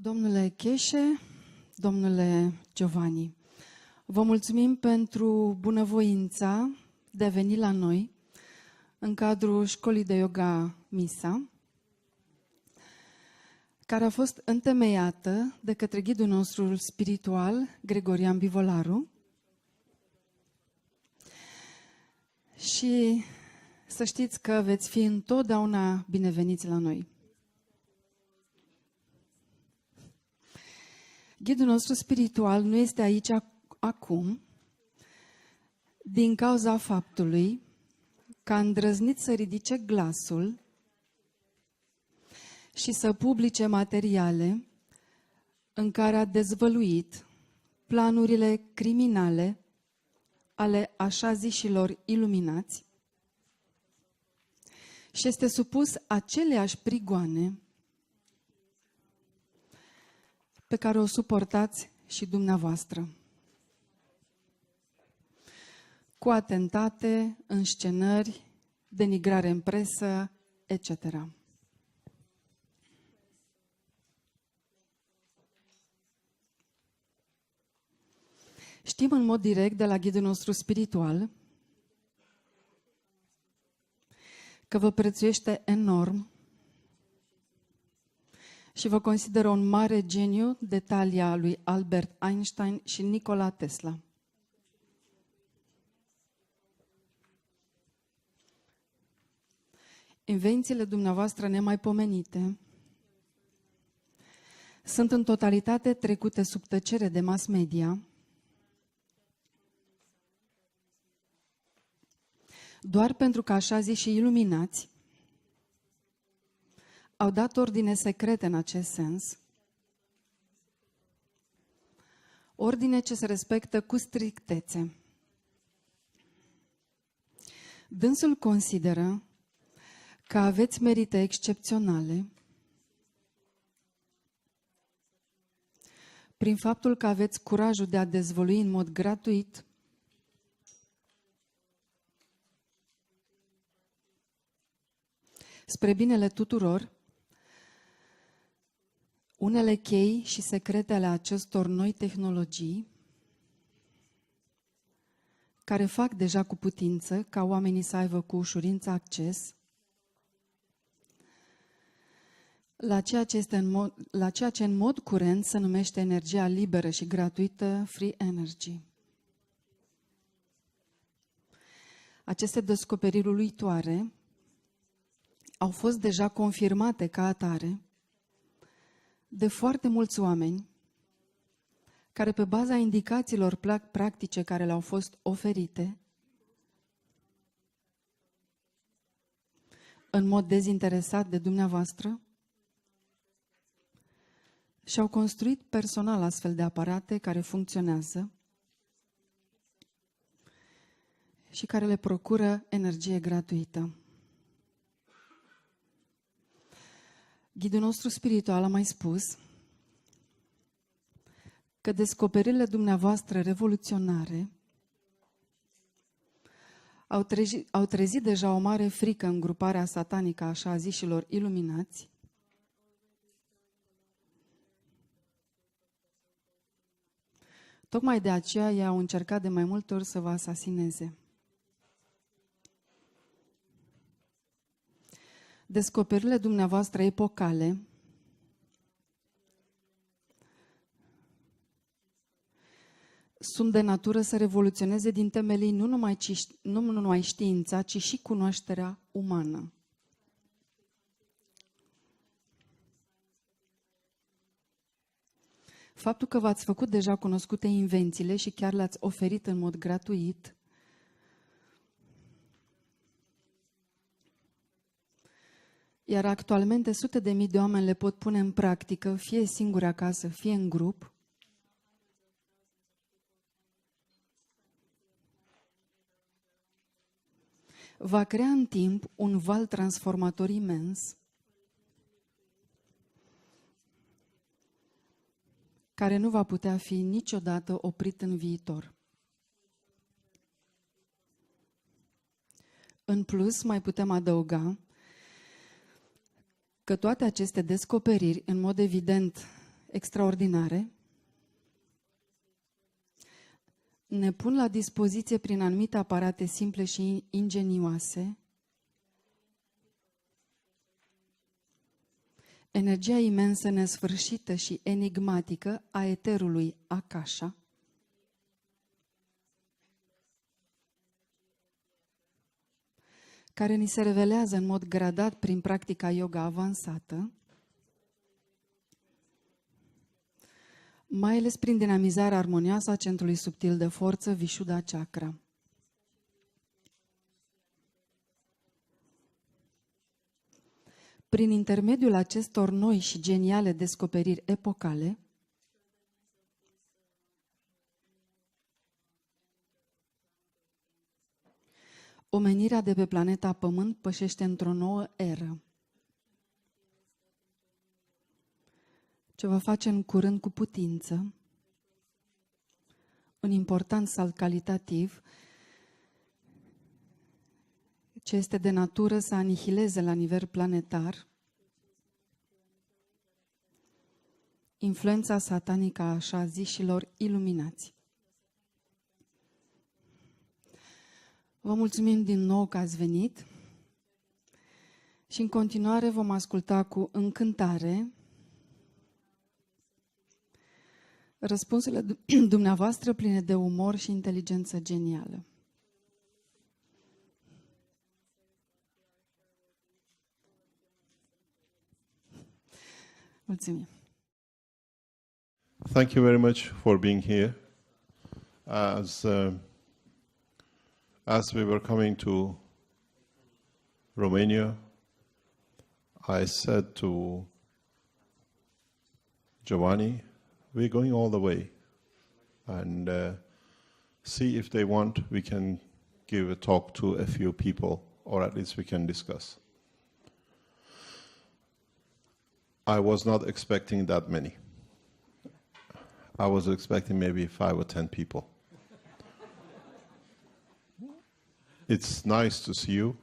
Domnule Keshe, domnule Giovanni, vă mulțumim pentru bunăvoința de a veni la noi în cadrul școlii de yoga MISA, care a fost întemeiată de către ghidul nostru spiritual, Gregorian Bivolaru. Și să știți că veți fi întotdeauna bineveniți la noi. Ghidul nostru spiritual nu este aici acum din cauza faptului că a îndrăznit să ridice glasul și să publice materiale în care a dezvăluit planurile criminale ale așa zișilor iluminați și este supus aceleași prigoane pe care o suportați și dumneavoastră, cu atentate, înscenări, denigrare în presă, etc. Știm în mod direct de la ghidul nostru spiritual că vă prețuiește enorm și vă consideră un mare geniu de talia lui Albert Einstein și Nikola Tesla. Invențiile dumneavoastră nemaipomenite sunt în totalitate trecute sub tăcere de mass media, doar pentru că așa zi și iluminați au dat ordine secrete în acest sens, ordine ce se respectă cu strictețe. Dânsul consideră că aveți merite excepționale prin faptul că aveți curajul de a dezvălui în mod gratuit spre binele tuturor unele chei și secrete ale acestor noi tehnologii care fac deja cu putință ca oamenii să aibă cu ușurință acces la ceea ce în mod curent se numește energia liberă și gratuită, free energy. Aceste descoperiri uluitoare au fost deja confirmate ca atare de foarte mulți oameni care, pe baza indicațiilor practice care le-au fost oferite, în mod dezinteresat de dumneavoastră, și-au construit personal astfel de aparate care funcționează și care le procură energie gratuită. Ghidul nostru spiritual a mai spus că descoperirile dumneavoastră revoluționare au trezit deja o mare frică în gruparea satanică a așa zișilor iluminați, tocmai de aceea ei au încercat de mai multe ori să vă asasineze. Descoperirile dumneavoastră epocale sunt de natură să revoluționeze din temelii nu numai știința, ci și cunoașterea umană. Faptul că v-ați făcut deja cunoscute invențiile și chiar le-ați oferit în mod gratuit iar actualmente sute de mii de oameni le pot pune în practică, fie singuri acasă, fie în grup, va crea în timp un val transformator imens care nu va putea fi niciodată oprit în viitor. În plus, mai putem adăuga că toate aceste descoperiri, în mod evident extraordinare ne pun la dispoziție prin anumite aparate simple și ingenioase energia imensă, nesfârșită și enigmatică a eterului Akasha, care ni se revelează în mod gradat prin practica yoga avansată, mai ales prin dinamizarea armonioasă a centrului subtil de forță, Vishuddha Chakra. Prin intermediul acestor noi și geniale descoperiri epocale, omenirea de pe planeta Pământ pășește într-o nouă eră, ce va face în curând cu putință un important salt calitativ ce este de natură să anihileze la nivel planetar influența satanică a așa zișilor iluminați. Vă mulțumim din nou că ați venit și în continuare vom asculta cu încântare răspunsurile dumneavoastră pline de umor și inteligență genială. Mulțumim. Thank you very much for being here. As we were coming to Romania, I said to Giovanni, we're going all the way, and see if they want, we can give a talk to a few people, or at least we can discuss. I was not expecting that many. I was expecting maybe 5 or 10 people. It's nice to see you.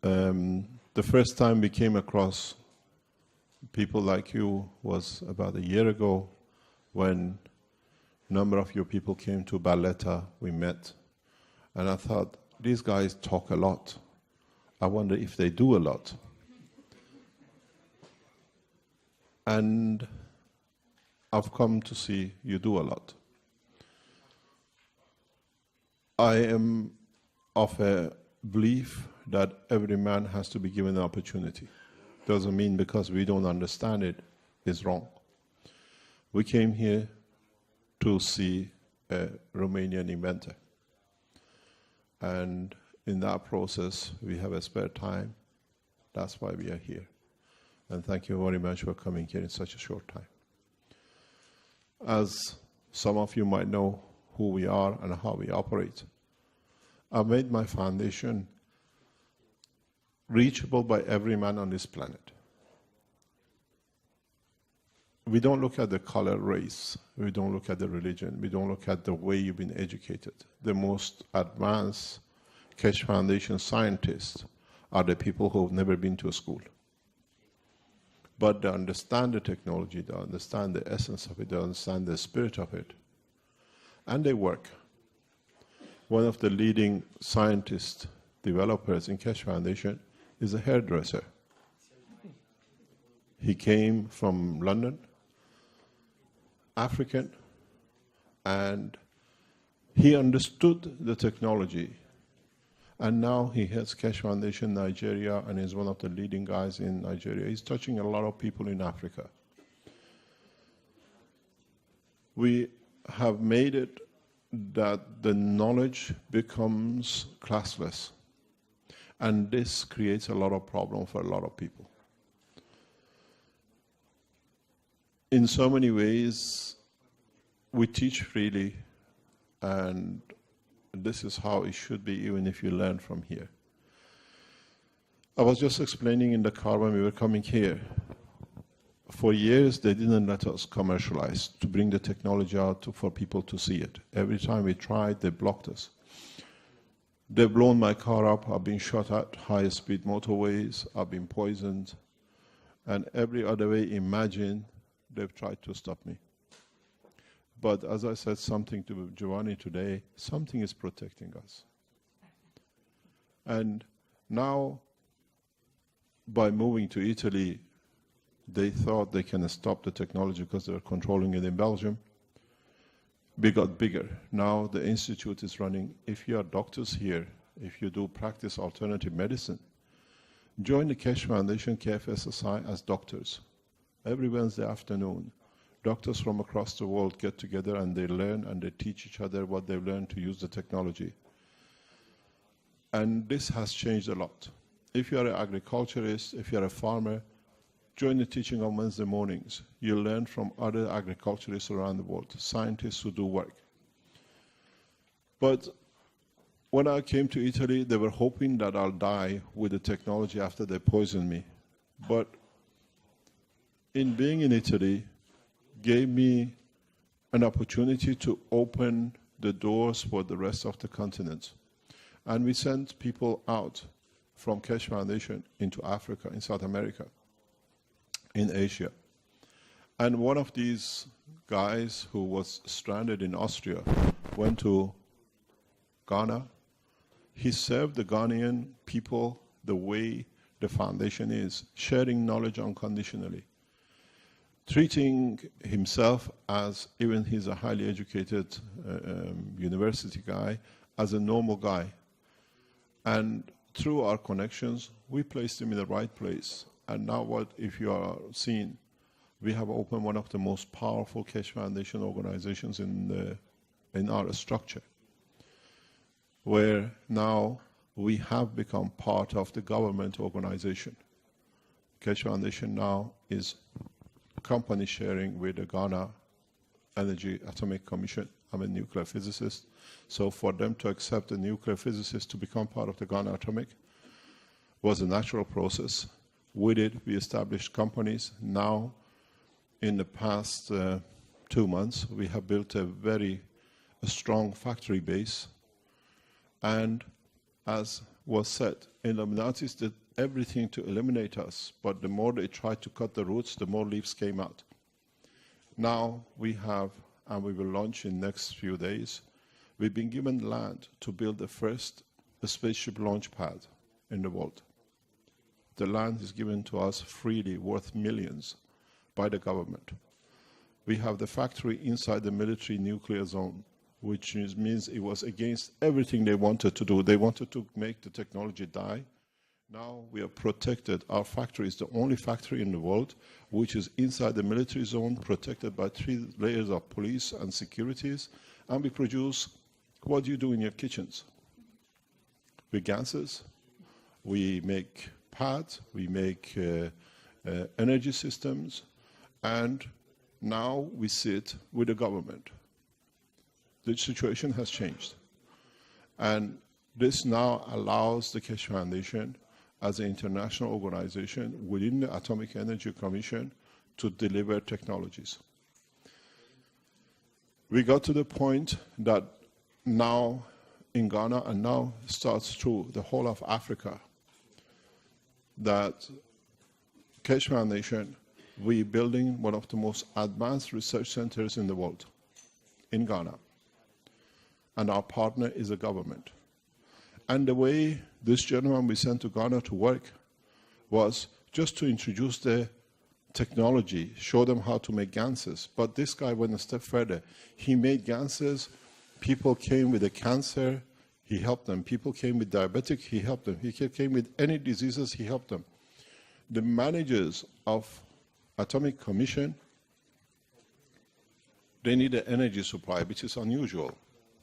The first time we came across people like you was about a year ago when a number of your people came to Barletta, we met. And I thought, these guys talk a lot. I wonder if they do a lot. And I've come to see you do a lot. I am of a belief that every man has to be given an opportunity. Doesn't mean because we don't understand it is wrong. We came here to see a Romanian inventor. And in that process, we have a spare time. That's why we are here. And thank you very much for coming here in such a short time. As some of you might know who we are and how we operate, I've made my foundation reachable by every man on this planet. We don't look at the color, race. We don't look at the religion. We don't look at the way you've been educated. The most advanced Keshe Foundation scientists are the people who have never been to a school. But they understand the technology, they understand the essence of it, they understand the spirit of it. And they work. One of the leading scientist developers in Keshe Foundation is a hairdresser. He came from London, African, and he understood the technology. And now he has Keshe Foundation Nigeria and is one of the leading guys in Nigeria. He's touching a lot of people in Africa. We have made it that the knowledge becomes classless. And this creates a lot of problem for a lot of people. In so many ways, we teach freely, and this is how it should be, even if you learn from here. I was just explaining in the car when we were coming here. For years, they didn't let us commercialize, to bring the technology out for people to see it. Every time we tried, they blocked us. They've blown my car up. I've been shot at high-speed motorways. I've been poisoned. And every other way, imagine they've tried to stop me. But as I said something to Giovanni today, something is protecting us. And now, by moving to Italy, they thought they can stop the technology because they were controlling it in Belgium. We got bigger. Now the institute is running. If you are doctors here, if you do practice alternative medicine, join the Keshe Foundation, KFSSI, as doctors. Every Wednesday afternoon, doctors from across the world get together and they learn and they teach each other what they've learned to use the technology. And this has changed a lot. If you are an agriculturist, if you are a farmer, join the teaching on Wednesday mornings. You'll learn from other agriculturists around the world, scientists who do work. But when I came to Italy, they were hoping that I'll die with the technology after they poisoned me. But in being in Italy, gave me an opportunity to open the doors for the rest of the continent. And we sent people out from Keshe Foundation into Africa, in South America, in Asia. And one of these guys who was stranded in Austria went to Ghana. He served the Ghanaian people the way the foundation is, sharing knowledge unconditionally, treating himself as, even he's a highly educated university guy, as a normal guy. And through our connections, we placed him in the right place. And now what, if you are seeing, we have opened one of the most powerful Keshe Foundation organizations in our structure, where now we have become part of the government organization. Keshe Foundation now is company sharing with the Ghana Energy Atomic Commission. I'm a nuclear physicist. So for them to accept a nuclear physicist to become part of the Ghana Atomic was a natural process. We did. We established companies. Now, in the past 2 months, we have built a very strong factory base. And as was said, Illuminatis did everything to eliminate us, but the more they tried to cut the roots, the more leaves came out. Now we have, and we will launch in the next few days, we've been given land to build the first spaceship launch pad in the world. The land is given to us freely, worth millions, by the government. We have the factory inside the military nuclear zone, which means it was against everything they wanted to do. They wanted to make the technology die. Now we are protected. Our factory is the only factory in the world which is inside the military zone, protected by 3 layers of police and securities, and we produce what you do in your kitchens. With gases, we make pads, we make energy systems, and now we sit with the government. The situation has changed. And this now allows the Keshe Foundation, as an international organization within the Atomic Energy Commission, to deliver technologies. We got to the point that now in Ghana, and now starts through the whole of Africa, that Keshe Foundation, we're building one of the most advanced research centers in the world, in Ghana. And our partner is the government. And the way this gentleman we sent to Ghana to work was just to introduce the technology, show them how to make ganses. But this guy went a step further. He made ganses. People came with a cancer, he helped them. People came with diabetic, he helped them. He came with any diseases, he helped them. The managers of Atomic Commission, they need an energy supply, which is unusual.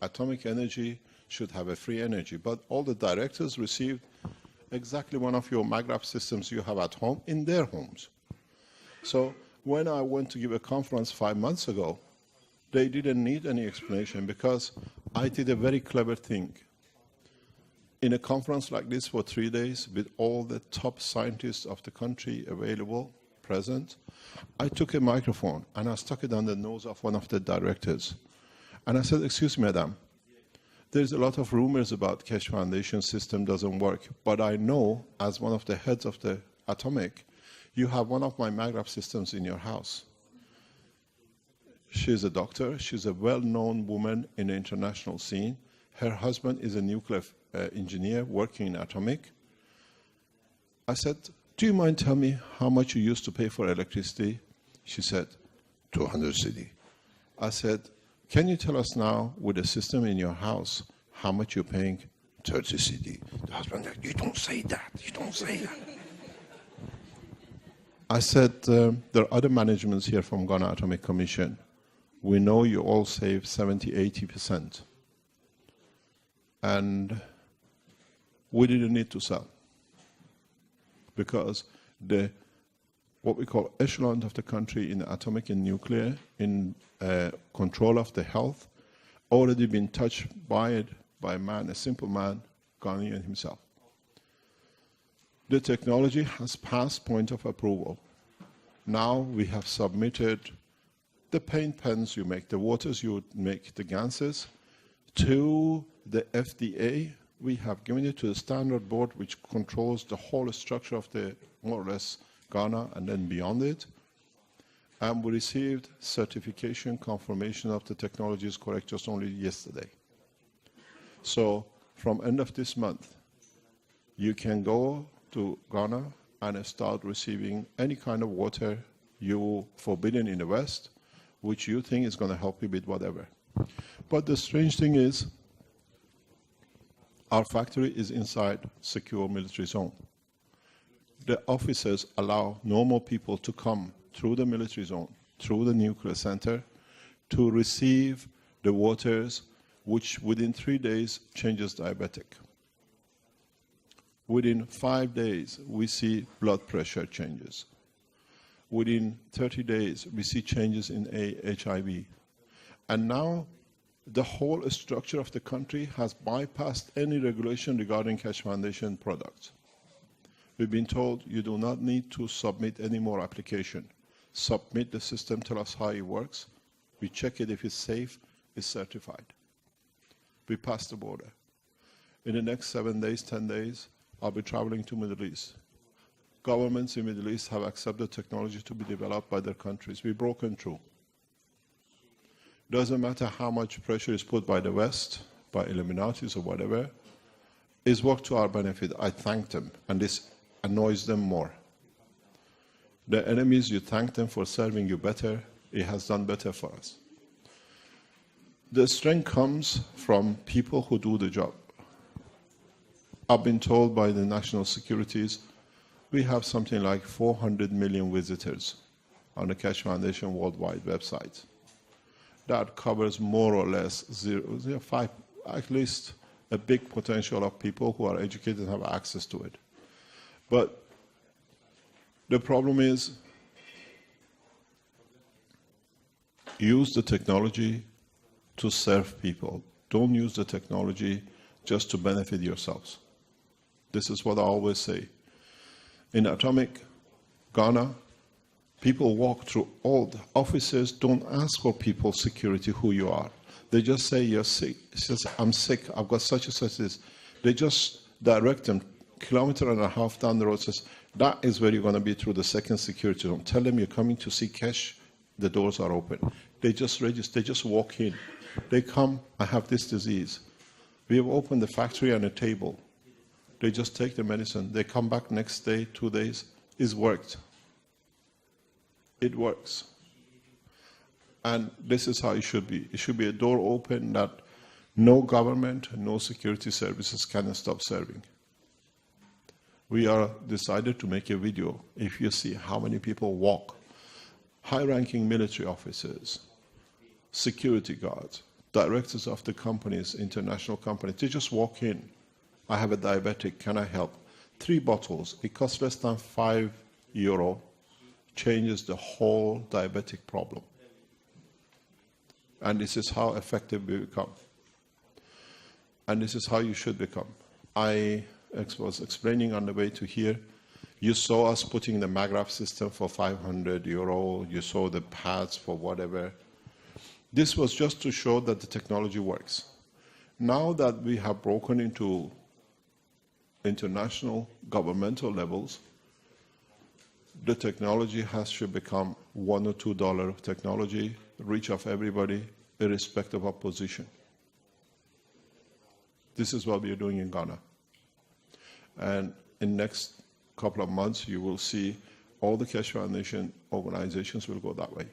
Atomic energy should have a free energy, but all the directors received exactly one of your maggraph systems you have at home in their homes. So when I went to give a conference 5 months ago, they didn't need any explanation because I did a very clever thing. In a conference like this for 3 days with all the top scientists of the country available, present, I took a microphone and I stuck it on the nose of one of the directors. And I said, excuse me, madam, there's a lot of rumors about Keshe Foundation system doesn't work, but I know, as one of the heads of the Atomic, you have one of my maggraph systems in your house. She's a doctor. She's a well-known woman in the international scene. Her husband is a nuclear engineer working in atomic. I said, do you mind telling me how much you used to pay for electricity? She said, 200 CD. I said, can you tell us now, with the system in your house, how much you're paying? 30 CD. The husband said, you don't say that. You don't say that. I said, there are other managements here from Ghana Atomic Commission. We know you all save 70, 80%. And we didn't need to sell. Because what we call echelon of the country in atomic and nuclear, in control of the health, already been touched by it, by a man, a simple man, Ghanaian himself. The technology has passed point of approval. Now we have submitted the paint pens you make, the waters you make, the gases, to the FDA. We have given it to the standard board which controls the whole structure of the, more or less, Ghana and then beyond it. And we received certification, confirmation of the technology is correct just only yesterday. So from end of this month, you can go to Ghana and start receiving any kind of water you forbidden in the West, which you think is going to help you with whatever. But the strange thing is, our factory is inside secure military zone. The officers allow normal people to come through the military zone, through the nuclear center, to receive the waters, which within 3 days changes diabetic. Within 5 days, we see blood pressure changes. Within 30 days, we see changes in HIV. And now, the whole structure of the country has bypassed any regulation regarding Keshe Foundation products. We've been told you do not need to submit any more application. Submit the system, tell us how it works. We check it if it's safe, it's certified. We pass the border. In the next 7 days, 10 days, I'll be traveling to Middle East. Governments in Middle East have accepted technology to be developed by their countries. We've broken through. Doesn't matter how much pressure is put by the West, by Illuminatis or whatever, it's worked to our benefit. I thank them, and this annoys them more. The enemies, you thank them for serving you better. It has done better for us. The strength comes from people who do the job. I've been told by the national securities, we have something like 400 million visitors on the Keshe Foundation worldwide website. That covers more or less 0.05, at least a big potential of people who are educated and have access to it. But the problem is, use the technology to serve people. Don't use the technology just to benefit yourselves. This is what I always say. In Atomic Ghana, people walk through all the offices, don't ask for people's security, who you are. They just say, you're sick. It says, I'm sick, I've got such and such this. They just direct them 1.5 kilometers down the road, says, that is where you're going to be through the second security zone. Tell them you're coming to see Keshe, the doors are open. They just register, they just walk in. They come, I have this disease. We have opened the factory and a table. They just take the medicine. They come back next day, 2 days. It's worked. It works. And this is how it should be. It should be a door open that no government, no security services can stop serving. We are decided to make a video. If you see how many people walk, high-ranking military officers, security guards, directors of the companies, international companies, they just walk in. I have a diabetic, can I help? 3 bottles, it costs less than €5, changes the whole diabetic problem. And this is how effective we become. And this is how you should become. I was explaining on the way to here, you saw us putting the Magraph system for €500, you saw the pads for whatever. This was just to show that the technology works. Now that we have broken into international governmental levels, the technology should become $1 or $2 of technology, reach of everybody, irrespective of position. This is what we are doing in Ghana. And in next couple of months, you will see all the Keshe Foundation organizations will go that way.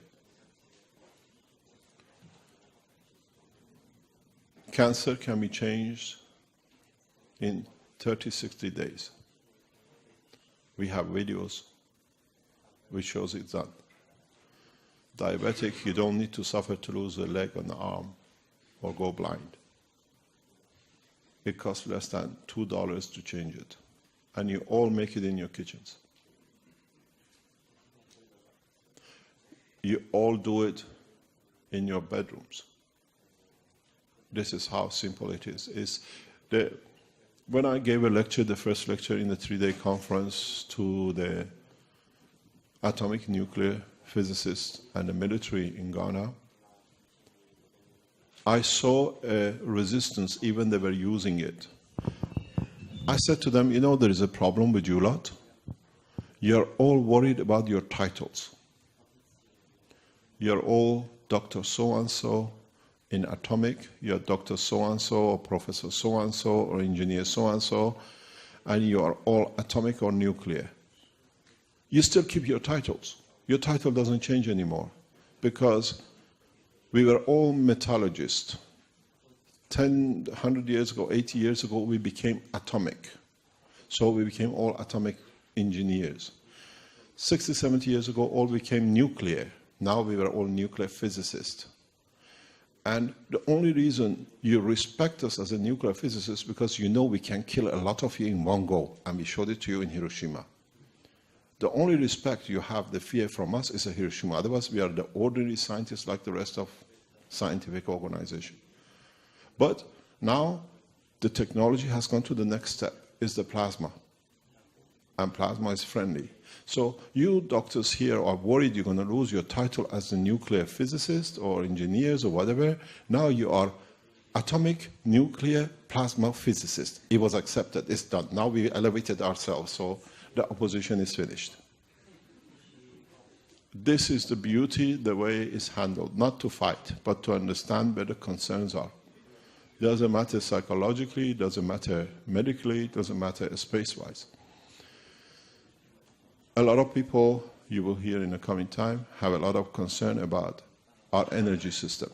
Cancer can be changed in 30, 60 days. We have videos which shows it's done. Diabetic, you don't need to suffer to lose a leg or an arm or go blind. It costs less than $2 to change it. And you all make it in your kitchens. You all do it in your bedrooms. This is how simple it is. When I gave a lecture, the first lecture in the 3-day conference to the atomic nuclear physicists and the military in Ghana, I saw a resistance, even they were using it. I said to them, you know, there is a problem with you lot. You're all worried about your titles. You're all Dr. So-and-so in atomic, you're Dr. So-and-so or Professor so-and-so or Engineer so-and-so, and you are all atomic or nuclear. You still keep your titles. Your title doesn't change anymore because we were all metallurgists. 10, 100 years ago, 80 years ago, we became atomic. So we became all atomic engineers. 60, 70 years ago, all became nuclear. Now we were all nuclear physicists. And the only reason you respect us as a nuclear physicist because you know we can kill a lot of you in one go, and we showed it to you in Hiroshima. The only respect you have, the fear from us, is a Hiroshima. Otherwise, we are the ordinary scientists like the rest of scientific organization. But now, the technology has gone to the next step, is the plasma. And plasma is friendly. So you doctors here are worried you're going to lose your title as a nuclear physicist or engineers or whatever. Now you are atomic, nuclear, plasma physicist. It was accepted. It's done. Now we elevated ourselves. So the opposition is finished. This is the beauty, the way it's handled. Not to fight, but to understand where the concerns are. It doesn't matter psychologically, it doesn't matter medically, it doesn't matter space-wise. A lot of people, you will hear in the coming time, have a lot of concern about our energy system.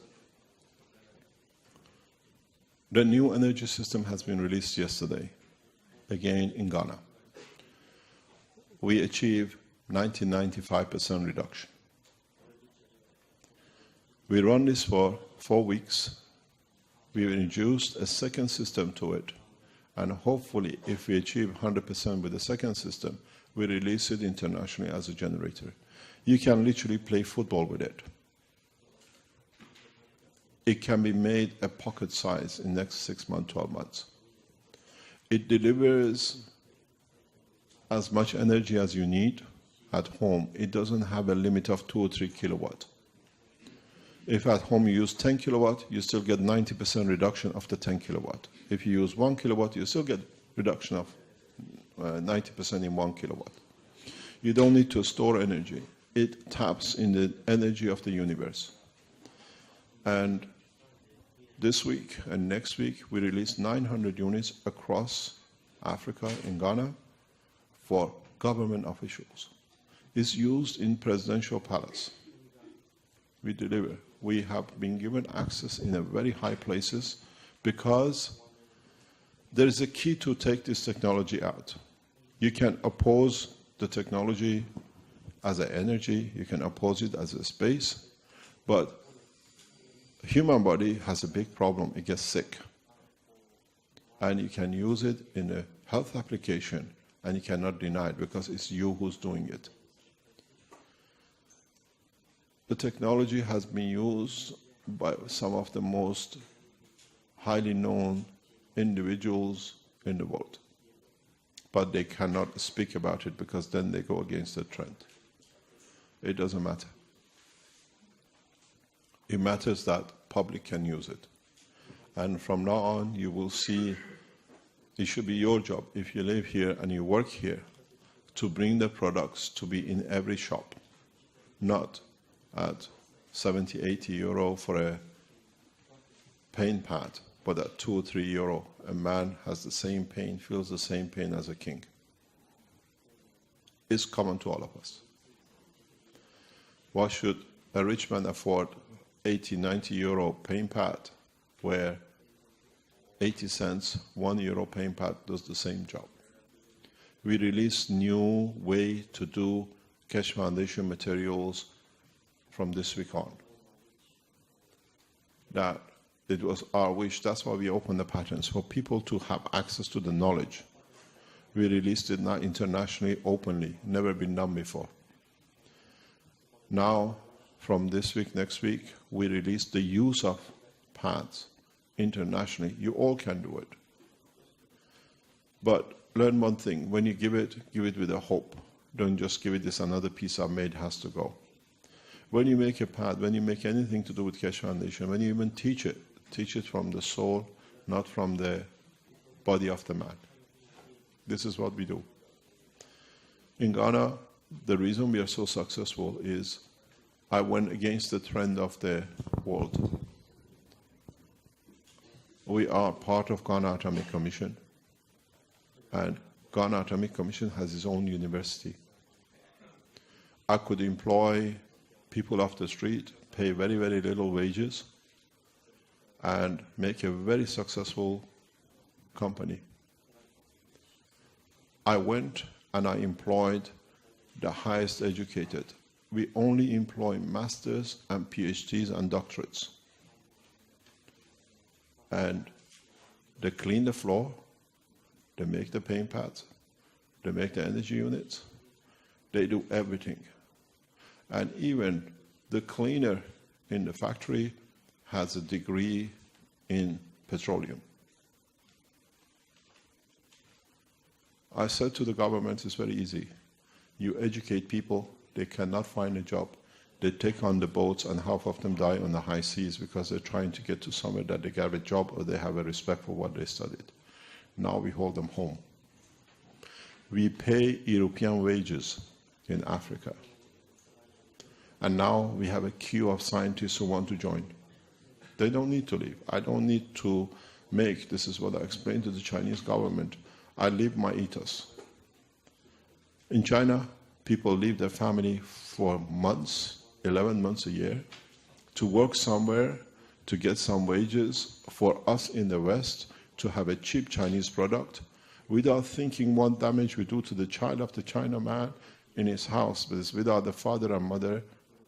The new energy system has been released yesterday, again in Ghana. We achieved 95% reduction. We run this for 4 weeks. We introduced a second system to it. And hopefully, if we achieve 100% with the second system, we release it internationally as a generator. You can literally play football with it. It can be made a pocket size in the next 6 months, 12 months. It delivers as much energy as you need at home. It doesn't have a limit of 2 or 3 kilowatt. If at home you use 10 kilowatt, you still get 90% reduction of the 10 kilowatt. If you use 1 kilowatt, you still get reduction of 90% in 1 kilowatt. You don't need to store energy. It taps in the energy of the universe. And this week and next week, we release 900 units across Africa in Ghana for government officials. It's used in presidential palace. We deliver. We have been given access in a very high places because there is a key to take this technology out. You can oppose the technology as an energy, you can oppose it as a space, but the human body has a big problem, it gets sick. And you can use it in a health application, and you cannot deny it because it's you who's doing it. The technology has been used by some of the most highly known individuals in the world. But they cannot speak about it because then they go against the trend. It doesn't matter. It matters that public can use it. And from now on, you will see it should be your job, if you live here and you work here, to bring the products to be in every shop. not at 70, 80 euro for a pain pad, but at 2 or 3 euro, a man has the same pain, feels the same pain as a king. It's common to all of us. Why should a rich man afford 80, 90 euro pain pad, where 80 cents, 1 euro pain pad does the same job? We released new way to do Keshe Foundation materials from this week on. That it was our wish, that's why we opened the patterns, for people to have access to the knowledge. We released it now internationally, openly, never been done before. Now, from this week, next week, we release the use of pads internationally. You all can do it. But learn one thing, when you give it with a hope. Don't just give it this another piece I made has to go. When you make a pad, when you make anything to do with Keshe Foundation, when you even teach it from the soul, not from the body of the man. This is what we do. In Ghana, the reason we are so successful is I went against the trend of the world. We are part of Ghana Atomic Commission, and Ghana Atomic Commission has its own university. I could employ people off the street, pay very, very little wages, and make a very successful company. I went and I employed the highest educated. We only employ masters and PhDs and doctorates. And they clean the floor, they make the paint pads, they make the energy units, they do everything. And even the cleaner in the factory has a degree in petroleum. I said to the government, it's very easy. You educate people, they cannot find a job. They take on the boats and half of them die on the high seas because they're trying to get to somewhere that they get a job or they have a respect for what they studied. Now we hold them home. We pay European wages in Africa. And now we have a queue of scientists who want to join. They don't need to leave. I don't need to make, this is what I explained to the Chinese government, I live my ethos. In China, people leave their family for months, 11 months a year, to work somewhere, to get some wages, for us in the West to have a cheap Chinese product, without thinking what damage we do to the child of the Chinaman in his house, but it's without the father and mother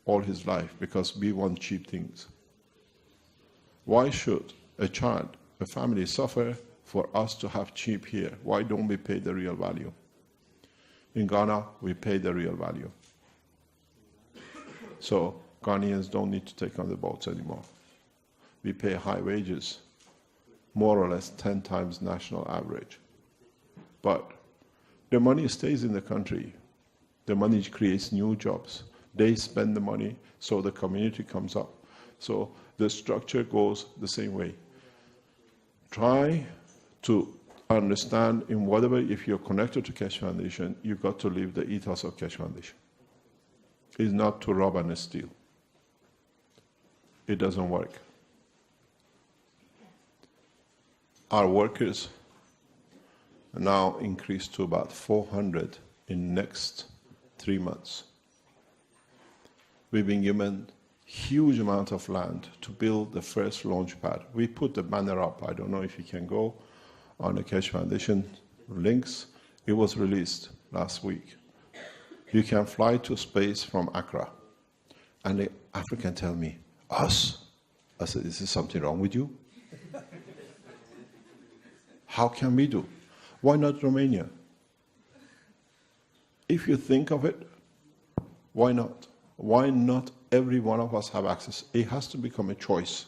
all his life, because we want cheap things. Why should a child, a family suffer for us to have cheap here? Why don't we pay the real value? In Ghana, we pay the real value. So Ghanaians don't need to take on the boats anymore. We pay high wages, more or less 10 times national average. But the money stays in the country. The money creates new jobs. They spend the money, so the community comes up. So the structure goes the same way. Try to understand in whatever, if you're connected to Keshe Foundation, you've got to live the ethos of Keshe Foundation. It's not to rob and steal. It doesn't work. Our workers now increased to about 400 in next 3 months. We've been given huge amount of land to build the first launch pad. We put the banner up. I don't know if you can go on the Keshe Foundation links. It was released last week. You can fly to space from Accra. And the African tell me, us? I said, is there something wrong with you? How can we do? Why not Romania? If you think of it, why not? Why not every one of us have access? It has to become a choice,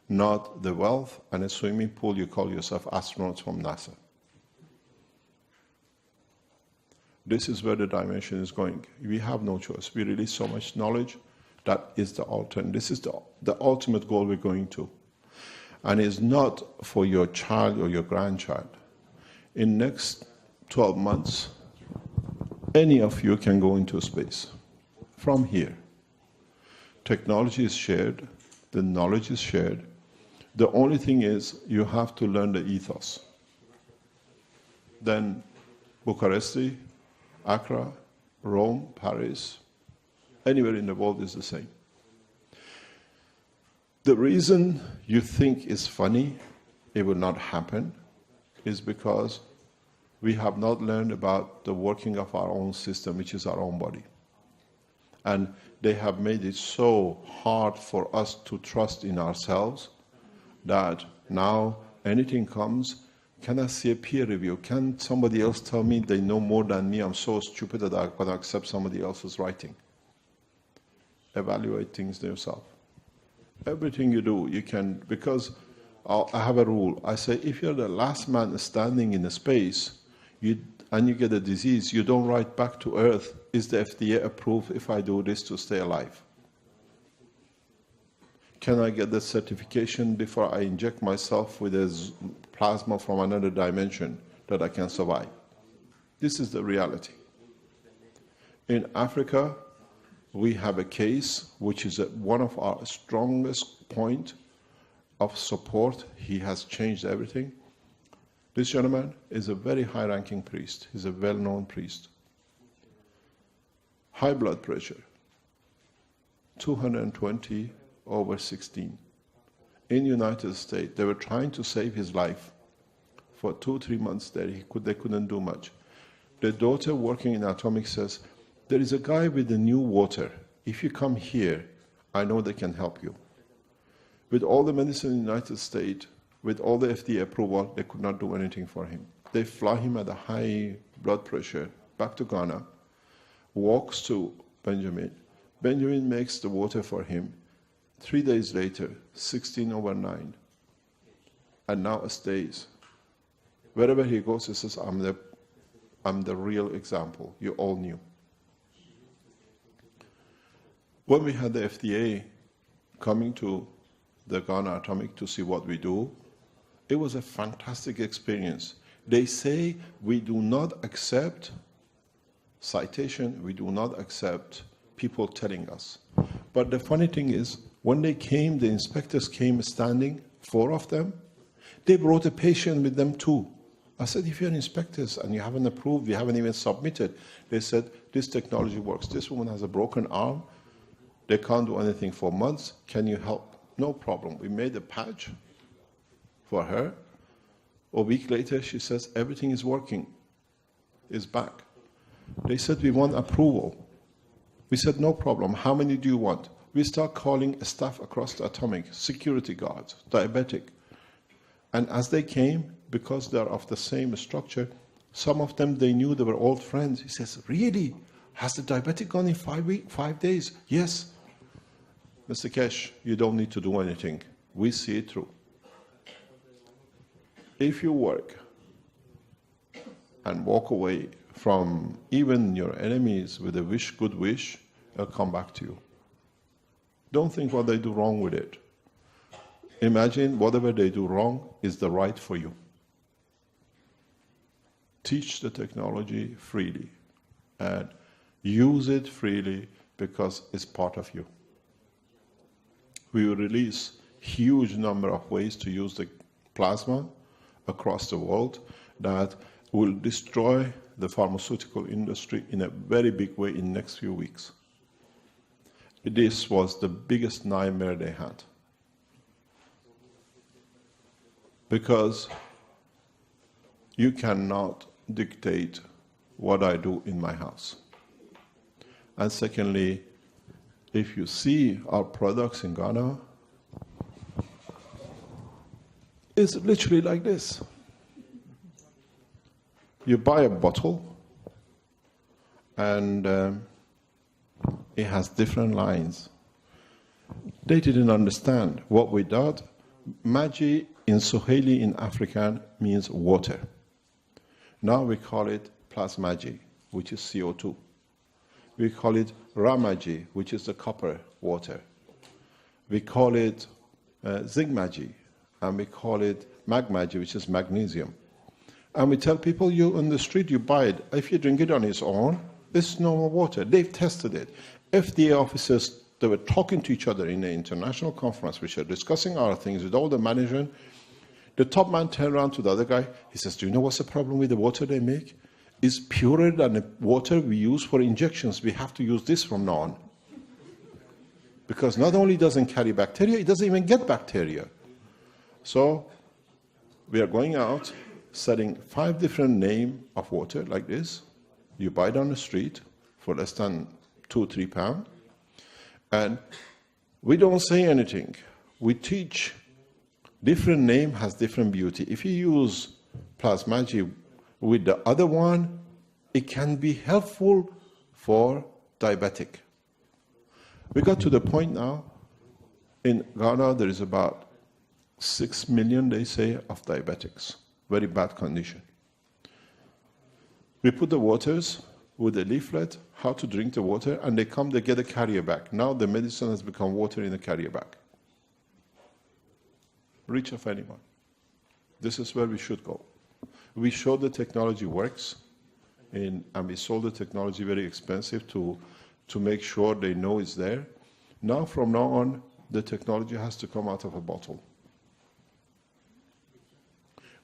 not the wealth and a swimming pool you call yourself astronauts from NASA. This is where the dimension is going. We have no choice. We release so much knowledge. That is the ultimate. This is the ultimate goal we're going to. And it's not for your child or your grandchild. In next 12 months, any of you can go into space. from here. Technology is shared, the knowledge is shared. The only thing is you have to learn the ethos. Then Bucharest, Accra, Rome, Paris, anywhere in the world is the same. The reason you think is funny, it will not happen, is because we have not learned about the working of our own system, which is our own body. And they have made it so hard for us to trust in ourselves that now anything comes, can I see a peer review? Can somebody else tell me they know more than me? I'm so stupid that I'm going to accept somebody else's writing. Evaluate things yourself. Everything you do, you can, because I have a rule. I say, if you're the last man standing in a space and you get a disease, you don't write back to Earth, is the FDA approved if I do this to stay alive? Can I get the certification before I inject myself with a plasma from another dimension that I can survive? This is the reality. In Africa, we have a case which is one of our strongest point of support. He has changed everything. This gentleman is a very high-ranking priest. He's a well-known priest. High blood pressure, 220/16. In the United States, they were trying to save his life. For 2-3 months there, they couldn't do much. The daughter working in atomic says, there is a guy with the new water. If you come here, I know they can help you. With all the medicine in the United States, with all the FDA approval, they could not do anything for him. They fly him at a high blood pressure back to Ghana, walks to Benjamin. Benjamin makes the water for him. 3 days later, 16/9. And now stays. Wherever he goes, he says, I'm the real example. You all knew. When we had the FDA coming to the Ghana Atomic to see what we do, it was a fantastic experience. They say we do not accept citation, we do not accept people telling us. But the funny thing is, when they came, the inspectors came standing, 4 of them, they brought a patient with them too. I said, if you're inspectors and you haven't approved, you haven't even submitted, they said, this technology works. This woman has a broken arm. They can't do anything for months. Can you help? No problem. We made a patch for her. A week later, she says, everything is working. It's back. They said, we want approval. We said, no problem. How many do you want? We start calling staff across the atomic, security guards, diabetic. And as they came, because they're of the same structure, some of them, they knew they were old friends. He says, really? Has the diabetic gone in 5 days? Yes. Mr. Keshe, you don't need to do anything. We see it through. If you work and walk away from even your enemies with a good wish, they'll come back to you. Don't think what they do wrong with it. Imagine whatever they do wrong is the right for you. Teach the technology freely and use it freely because it's part of you. We will release huge number of ways to use the plasma across the world that will destroy the pharmaceutical industry in a very big way in the next few weeks. This was the biggest nightmare they had. Because you cannot dictate what I do in my house. And secondly, if you see our products in Ghana, it's literally like this. You buy a bottle, and it has different lines. They didn't understand what we did. Maji in Swahili in African means water. Now we call it plasmaji, which is CO2. We call it ramaji, which is the copper water. We call it zigmaji, and we call it magmaji, which is magnesium. And we tell people, you on the street, you buy it. If you drink it on its own, it's normal water. They've tested it. FDA officers, they were talking to each other in an international conference, which are discussing our things with all the management. The top man turned around to the other guy. He says, do you know what's the problem with the water they make? It's purer than the water we use for injections. We have to use this from now on. Because not only doesn't carry bacteria, it doesn't even get bacteria. So we are going out, setting 5 different names of water like this. You buy it on the street for less than 2 or 3 pounds. And we don't say anything. We teach. Different name has different beauty. If you use Plasmagy with the other one, it can be helpful for diabetic. We got to the point now, in Ghana there is about 6 million, they say, of diabetics. Very bad condition. We put the waters with a leaflet, how to drink the water, and they come, they get a carrier bag. Now the medicine has become water in a carrier bag. Reach of anyone. This is where we should go. We showed the technology works, and we sold the technology very expensive to make sure they know it's there. Now, from now on, the technology has to come out of a bottle.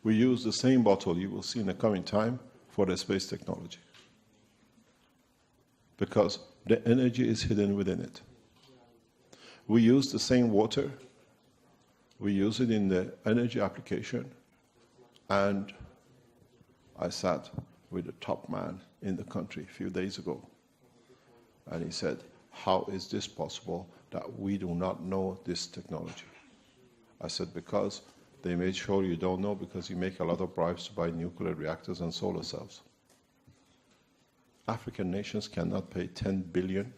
We use the same bottle you will see in the coming time for the space technology. Because the energy is hidden within it. We use the same water. We use it in the energy application. And I sat with the top man in the country a few days ago. And he said, how is this possible that we do not know this technology? I said, because they made sure you don't know, because you make a lot of bribes to buy nuclear reactors and solar cells. African nations cannot pay 10 billion.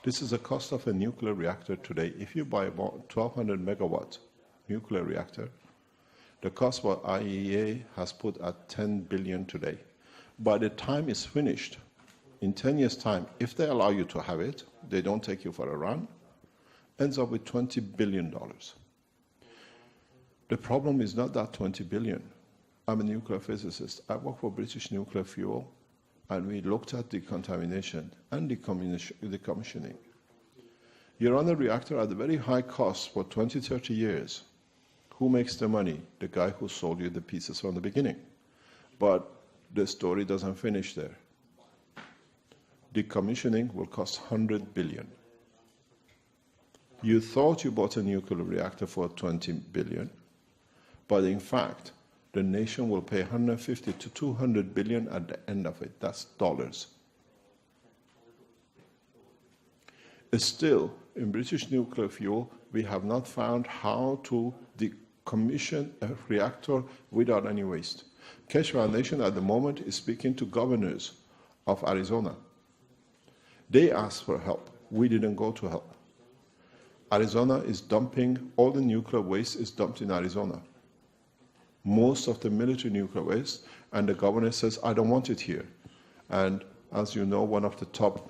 This is the cost of a nuclear reactor today. If you buy about 1,200 megawatt nuclear reactor, the cost what IEA has put at 10 billion today. By the time it's finished, in 10 years' time, if they allow you to have it, they don't take you for a run, ends up with $20 billion. The problem is not that 20 billion. I'm a nuclear physicist. I work for British Nuclear Fuel, and we looked at decontamination and decommissioning. You run a reactor at a very high cost for 20, 30 years. Who makes the money? The guy who sold you the pieces from the beginning. But the story doesn't finish there. Decommissioning will cost 100 billion. You thought you bought a nuclear reactor for 20 billion, but in fact, the nation will pay 150 to 200 billion at the end of it. That's dollars. Still, in British Nuclear Fuel, we have not found how to decommission a reactor without any waste. Keshe Foundation at the moment is speaking to governors of Arizona. They asked for help. We didn't go to help. Arizona is dumping, all the nuclear waste is dumped in Arizona. Most of the military nuclear waste, and the governor says, I don't want it here. And as you know, one of the top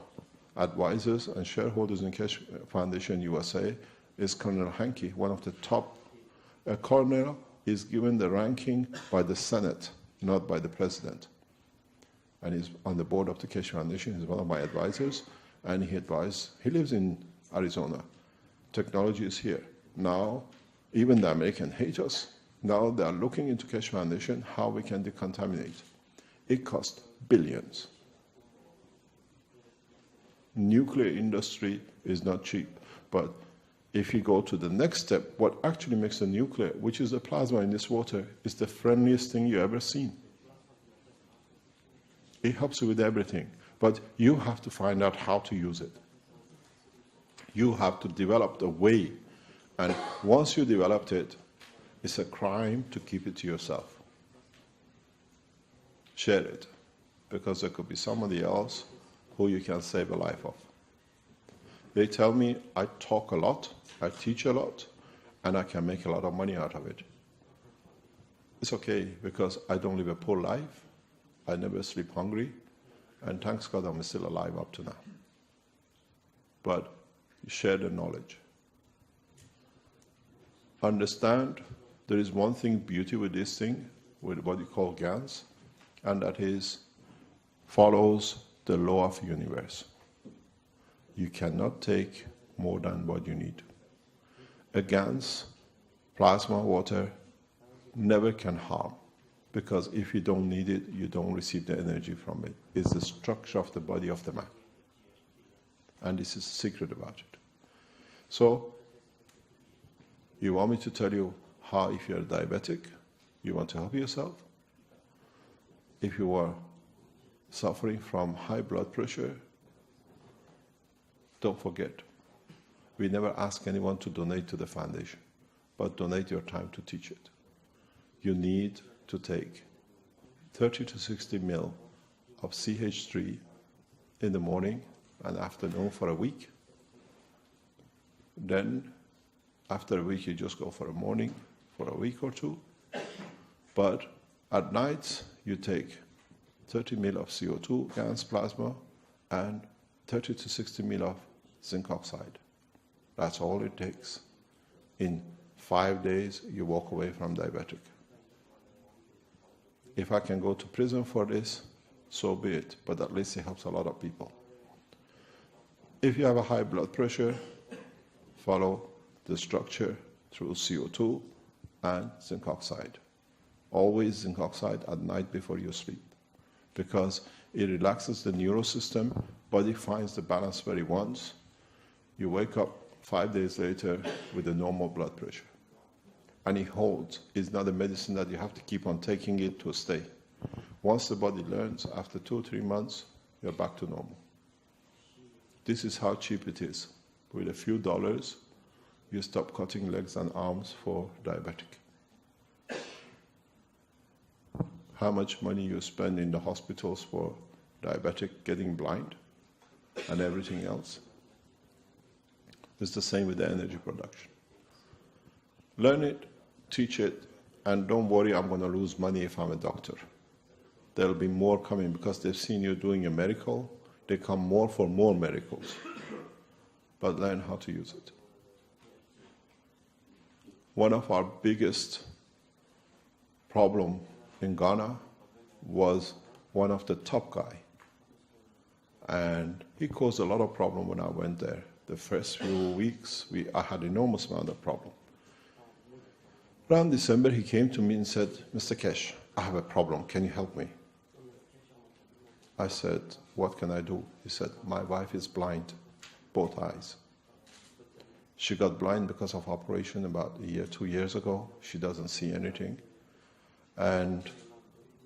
advisors and shareholders in Keshe Foundation USA is Colonel Hankey, one of the top. A colonel is given the ranking by the Senate, not by the president. And he's on the board of the Keshe Foundation. He's one of my advisors, and he lives in Arizona. Technology is here. Now, even the Americans hate us. Now they are looking into Keshe Foundation, how we can decontaminate. It costs billions. Nuclear industry is not cheap, but if you go to the next step, what actually makes the nuclear, which is the plasma in this water, is the friendliest thing you've ever seen. It helps you with everything, but you have to find out how to use it. You have to develop the way, and once you developed it, it's a crime to keep it to yourself. Share it, because there could be somebody else who you can save a life of. They tell me I talk a lot, I teach a lot, and I can make a lot of money out of it. It's okay, because I don't live a poor life, I never sleep hungry, and thanks God I'm still alive up to now. But share the knowledge. Understand there is one thing, beauty with this thing, with what you call GANs, and that is follows the law of the universe. You cannot take more than what you need. A GANS, plasma water, never can harm, because if you don't need it, you don't receive the energy from it. It's the structure of the body of the man. And this is the secret about it. So, you want me to tell you how, if you're diabetic, you want to help yourself? If you are suffering from high blood pressure, don't forget, we never ask anyone to donate to the foundation, but donate your time to teach it. You need to take 30 to 60 ml of CH3 in the morning and afternoon for a week. Then, after a week, you just go for a morning for a week or two. But at night, you take 30 ml of CO2, GANS plasma, and 30 to 60 ml of zinc oxide. That's all it takes. In 5 days, you walk away from diabetic. If I can go to prison for this, so be it, but at least it helps a lot of people. If you have a high blood pressure, follow the structure through CO2 and zinc oxide. Always zinc oxide at night before you sleep, because it relaxes the neural system, body finds the balance where it wants. You wake up 5 days later with a normal blood pressure. And it holds. It's not a medicine that you have to keep on taking it to stay. Once the body learns, after 2 or 3 months, you're back to normal. This is how cheap it is. With a few dollars, you stop cutting legs and arms for diabetic. How much money you spend in the hospitals for diabetic getting blind and everything else. It's the same with the energy production. Learn it, teach it, and don't worry, I'm going to lose money if I'm a doctor. There'll be more coming because they've seen you doing a miracle. They come more for more miracles. But learn how to use it. One of our biggest problem in Ghana was one of the top guy. And he caused a lot of problem when I went there. The first few weeks, I had enormous amount of problem. Around December, he came to me and said, Mr. Keshe, I have a problem. Can you help me? I said, what can I do? He said, my wife is blind, both eyes. She got blind because of operation about a year, 2 years ago. She doesn't see anything. And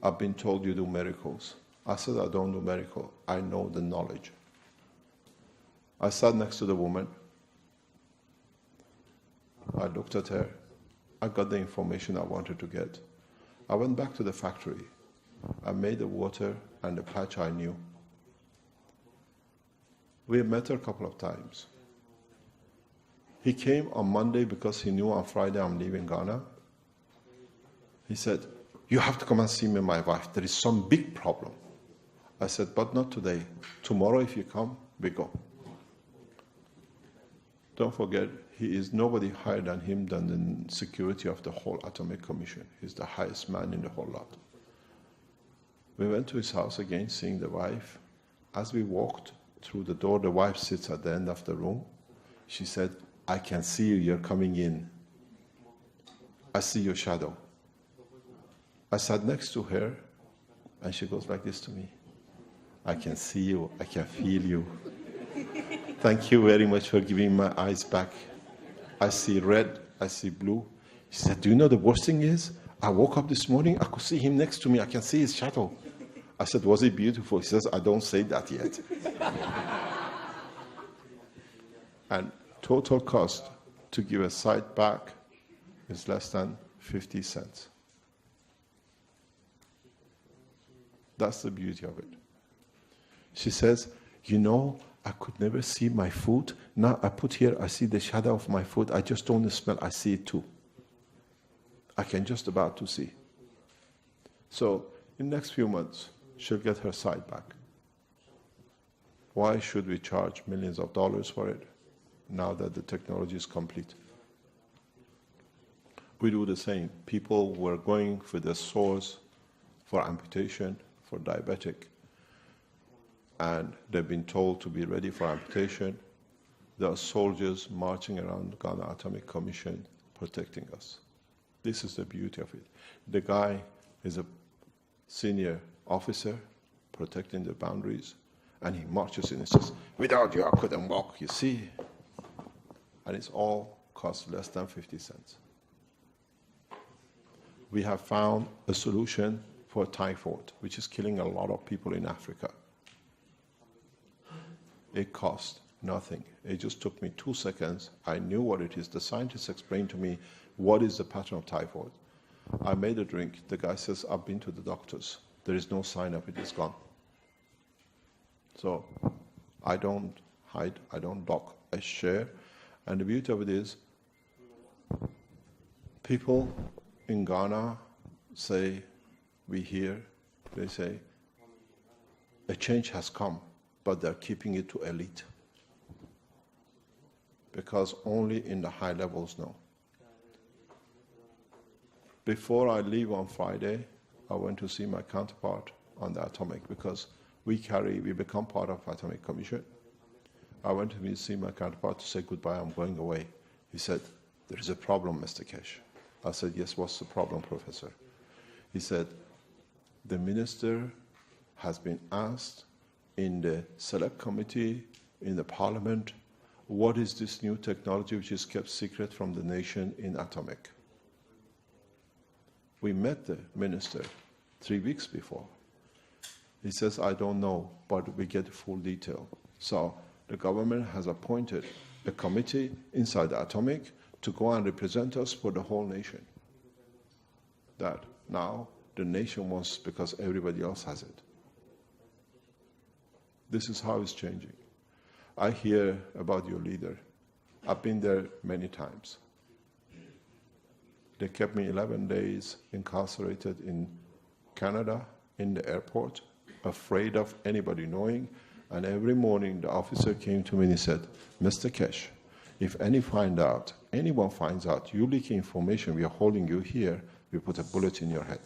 I've been told you do miracles. I said, I don't do miracle. I know the knowledge. I sat next to the woman. I looked at her. I got the information I wanted to get. I went back to the factory. I made the water and the patch I knew. We met her a couple of times. He came on Monday because he knew on Friday I'm leaving Ghana. He said, you have to come and see me and my wife. There is some big problem. I said, but not today. Tomorrow if you come, we go. Don't forget, he is nobody higher than him than the security of the whole Atomic Commission. He's the highest man in the whole lot. We went to his house again, seeing the wife. As we walked through the door, the wife sits at the end of the room. She said, I can see you, you're coming in. I see your shadow. I sat next to her, and she goes like this to me. I can see you, I can feel you. Thank you very much for giving my eyes back. I see red, I see blue. She said, do you know the worst thing is? I woke up this morning, I could see him next to me, I can see his shadow. I said, was he beautiful? He says, I don't say that yet. And total cost to give a sight back is less than 50 cents. That's the beauty of it. She says, you know, I could never see my foot. Now I put here, I see the shadow of my foot. I just don't smell, I see it too. I can just about to see. So in the next few months, she'll get her sight back. Why should we charge millions of dollars for it now that the technology is complete? We do the same. People were going for the source for amputation, for diabetic. and they've been told to be ready for amputation. There are soldiers marching around the Ghana Atomic Commission protecting us. This is the beauty of it. The guy is a senior officer protecting the boundaries, and he marches in and says, without you I couldn't walk, you see? And it's all cost less than 50 cents. We have found a solution for typhoid, which is killing a lot of people in Africa. It cost nothing. It just took me 2 seconds. I knew what it is. The scientists explained to me what is the pattern of typhoid. I made a drink. The guy says, I've been to the doctors. There is no sign of it. It's gone. So I don't hide. I don't dock. I share. And the beauty of it is, people in Ghana say, we hear, they say, a change has come, but they're keeping it to elite. Because only in the high levels know. Before I leave on Friday, I went to see my counterpart on the atomic, because we become part of Atomic Commission. I went to see my counterpart to say goodbye, I'm going away. He said, there is a problem, Mr. Keshe. I said, yes, what's the problem, Professor? He said, the minister has been asked in the select committee, in the parliament, what is this new technology which is kept secret from the nation in atomic? We met the minister 3 weeks before. He says, I don't know, but we get full detail. So the government has appointed a committee inside the atomic to go and represent us for the whole nation. That now the nation wants because everybody else has it. This is how it's changing. I hear about your leader. I've been there many times. They kept me 11 days incarcerated in Canada, in the airport, afraid of anybody knowing. And every morning the officer came to me and he said, Mr. Keshe, if anyone finds out you leak information, we are holding you here, we put a bullet in your head.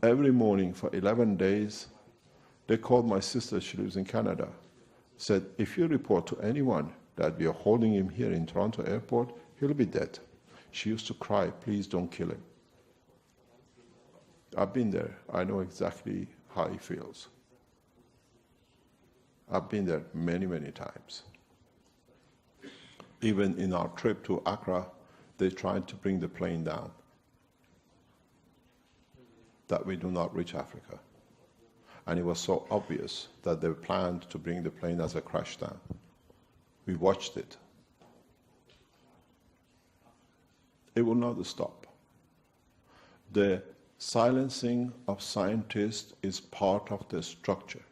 Every morning for 11 days, they called my sister, she lives in Canada, said, if you report to anyone that we are holding him here in Toronto airport, he'll be dead. She used to cry, please don't kill him. I've been there. I know exactly how he feels. I've been there many, many times. Even in our trip to Accra, they tried to bring the plane down, that we do not reach Africa. And it was so obvious that they planned to bring the plane as a crash down. We watched it. It will not stop. The silencing of scientists is part of the structure.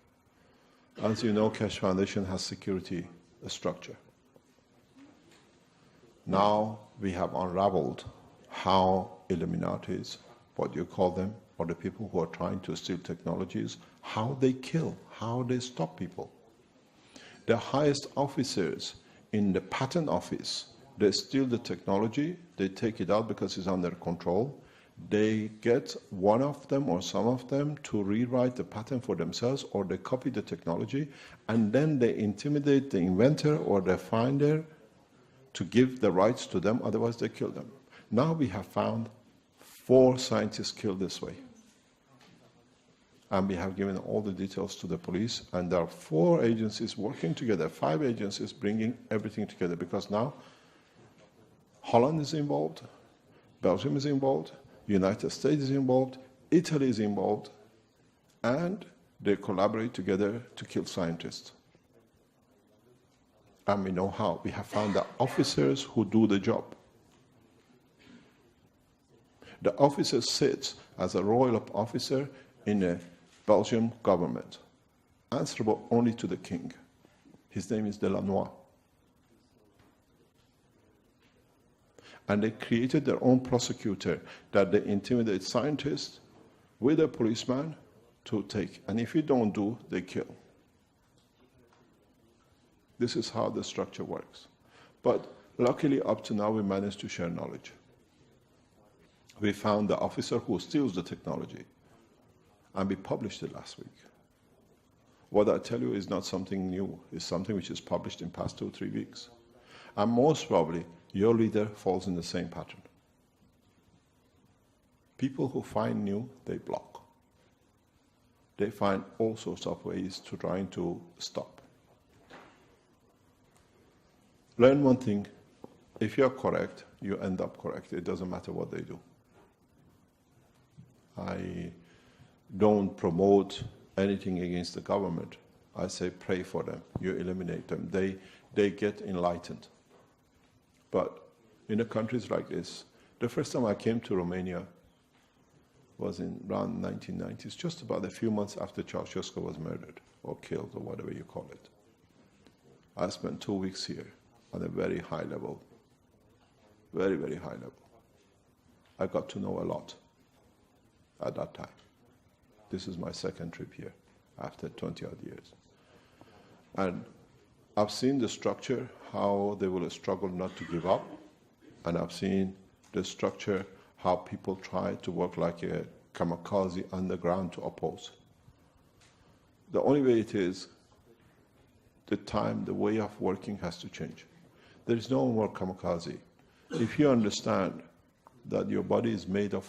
As you know, Keshe Foundation has security structure. Now we have unraveled how Illuminatis, what you call them, or the people who are trying to steal technologies, how they kill, how they stop people. The highest officers in the patent office, they steal the technology, they take it out because it's under control. They get one of them or some of them to rewrite the patent for themselves, or they copy the technology, and then they intimidate the inventor or the finder to give the rights to them, otherwise they kill them. Now we have found 4 scientists killed this way. And we have given all the details to the police, and there are 4 agencies working together, 5 agencies bringing everything together, because now Holland is involved, Belgium is involved, United States is involved, Italy is involved, and they collaborate together to kill scientists. And we know how. We have found the officers who do the job. The officer sits as a royal officer in a Belgian government, answerable only to the king. His name is Delannoy. And they created their own prosecutor that they intimidate scientists with a policeman to take. And if you don't do, they kill. This is how the structure works. But luckily, up to now, we managed to share knowledge. We found the officer who steals the technology, and we published it last week. What I tell you is not something new. It's something which is published in past 2 or 3 weeks. And most probably, your leader falls in the same pattern. People who find new, they block. They find all sorts of ways to trying to stop. Learn one thing. If you're correct, you end up correct. It doesn't matter what they do. I don't promote anything against the government. I say pray for them. You eliminate them. They get enlightened. But in countries like this, the first time I came to Romania was in around 1990s, just about a few months after Ceausescu was murdered or killed or whatever you call it. I spent 2 weeks here on a very high level, very, very high level. I got to know a lot at that time. This is my second trip here after 20-odd years. And I've seen the structure, how they will struggle not to give up, and I've seen the structure, how people try to work like a kamikaze underground to oppose. The only way it is, the time, the way of working has to change. There is no more kamikaze. If you understand that your body is made of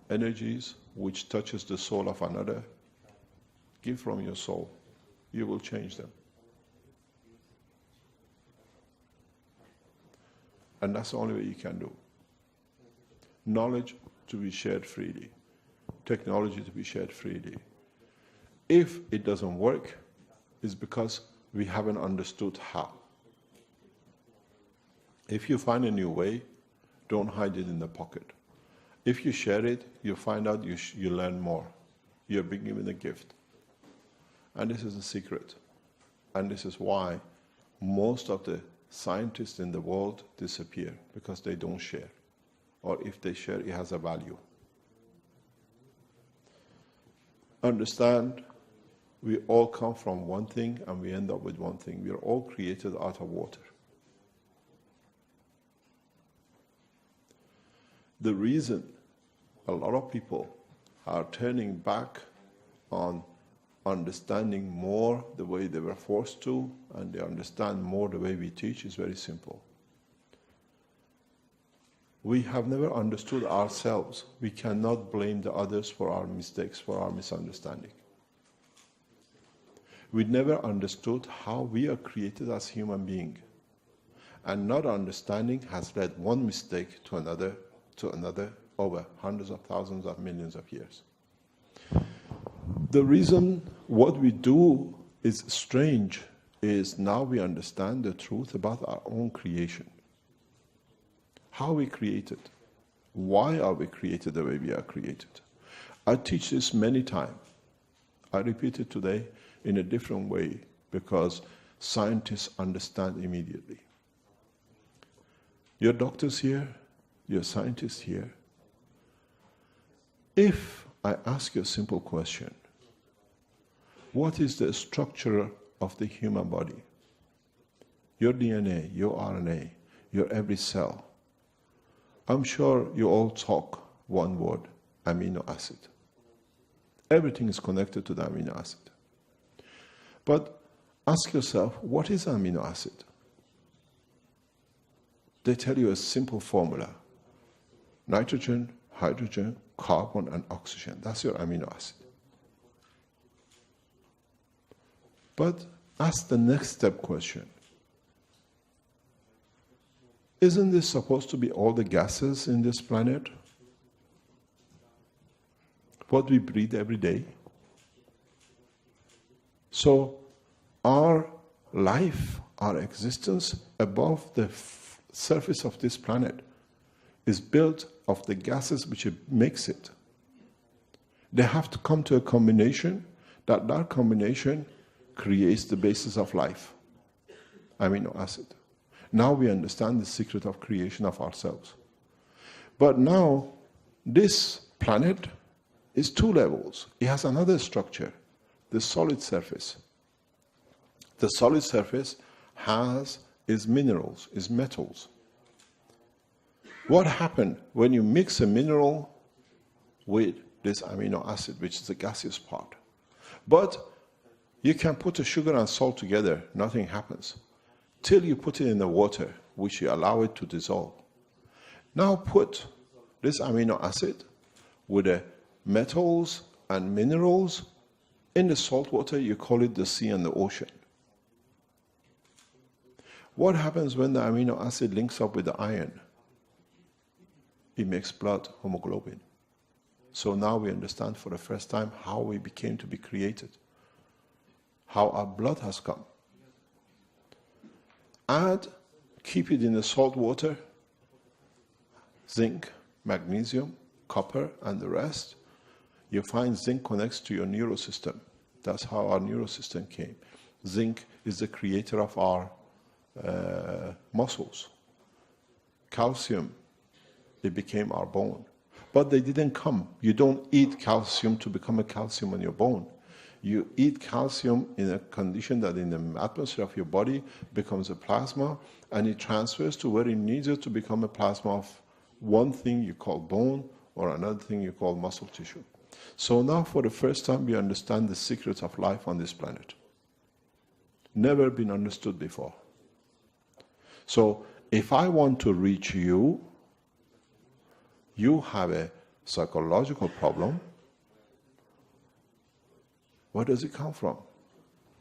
energies which touches the soul of another, give from your soul. You will change them. And that's the only way you can do. Knowledge to be shared freely. Technology to be shared freely. If it doesn't work, it's because we haven't understood how. If you find a new way, don't hide it in the pocket. If you share it, you find out you learn more. You're being given a gift. And this is the secret. And this is why most of the scientists in the world disappear, because they don't share. Or if they share, it has a value. Understand, we all come from one thing and we end up with one thing. We are all created out of water. The reason a lot of people are turning back on understanding more the way they were forced to, and they understand more the way we teach, is very simple. We have never understood ourselves. We cannot blame the others for our mistakes, for our misunderstanding. We never understood how we are created as human beings. And not understanding has led one mistake to another, over hundreds of thousands of millions of years. The reason what we do is strange is now we understand the truth about our own creation. How we created. Why are we created the way we are created? I teach this many times. I repeat it today in a different way because scientists understand immediately. Your doctors here, your scientists here. If I ask you a simple question, what is the structure of the human body? Your DNA, your RNA, your every cell. I'm sure you all talk one word, amino acid. Everything is connected to the amino acid. But ask yourself, what is amino acid? They tell you a simple formula. Nitrogen, hydrogen, carbon, and oxygen. That's your amino acid. But ask the next step question. Isn't this supposed to be all the gases in this planet? What we breathe every day? So our life, our existence above the surface of this planet is built of the gases which makes it. They have to come to a combination, that combination creates the basis of life, amino acid. Now we understand the secret of creation of ourselves. But now, this planet is 2 levels. It has another structure, the solid surface. The solid surface is minerals, is metals. What happened when you mix a mineral with this amino acid, which is the gaseous part? But You can put a sugar and salt together, nothing happens. Till you put it in the water, which you allow it to dissolve. Now put this amino acid with the metals and minerals in the salt water, you call it the sea and the ocean. What happens when the amino acid links up with the iron? It makes blood, hemoglobin. So now we understand for the first time how we became to be created, how our blood has come. Add, keep it in the salt water, zinc, magnesium, copper, and the rest. You find zinc connects to your neurosystem. That's how our neurosystem came. Zinc is the creator of our muscles. Calcium, it became our bone. But they didn't come. You don't eat calcium to become a calcium on your bone. You eat calcium in a condition that in the atmosphere of your body becomes a plasma, and it transfers to where it needs it to become a plasma of one thing you call bone or another thing you call muscle tissue. So now for the first time we understand the secrets of life on this planet. Never been understood before. So if I want to reach you, you have a psychological problem. Where does it come from?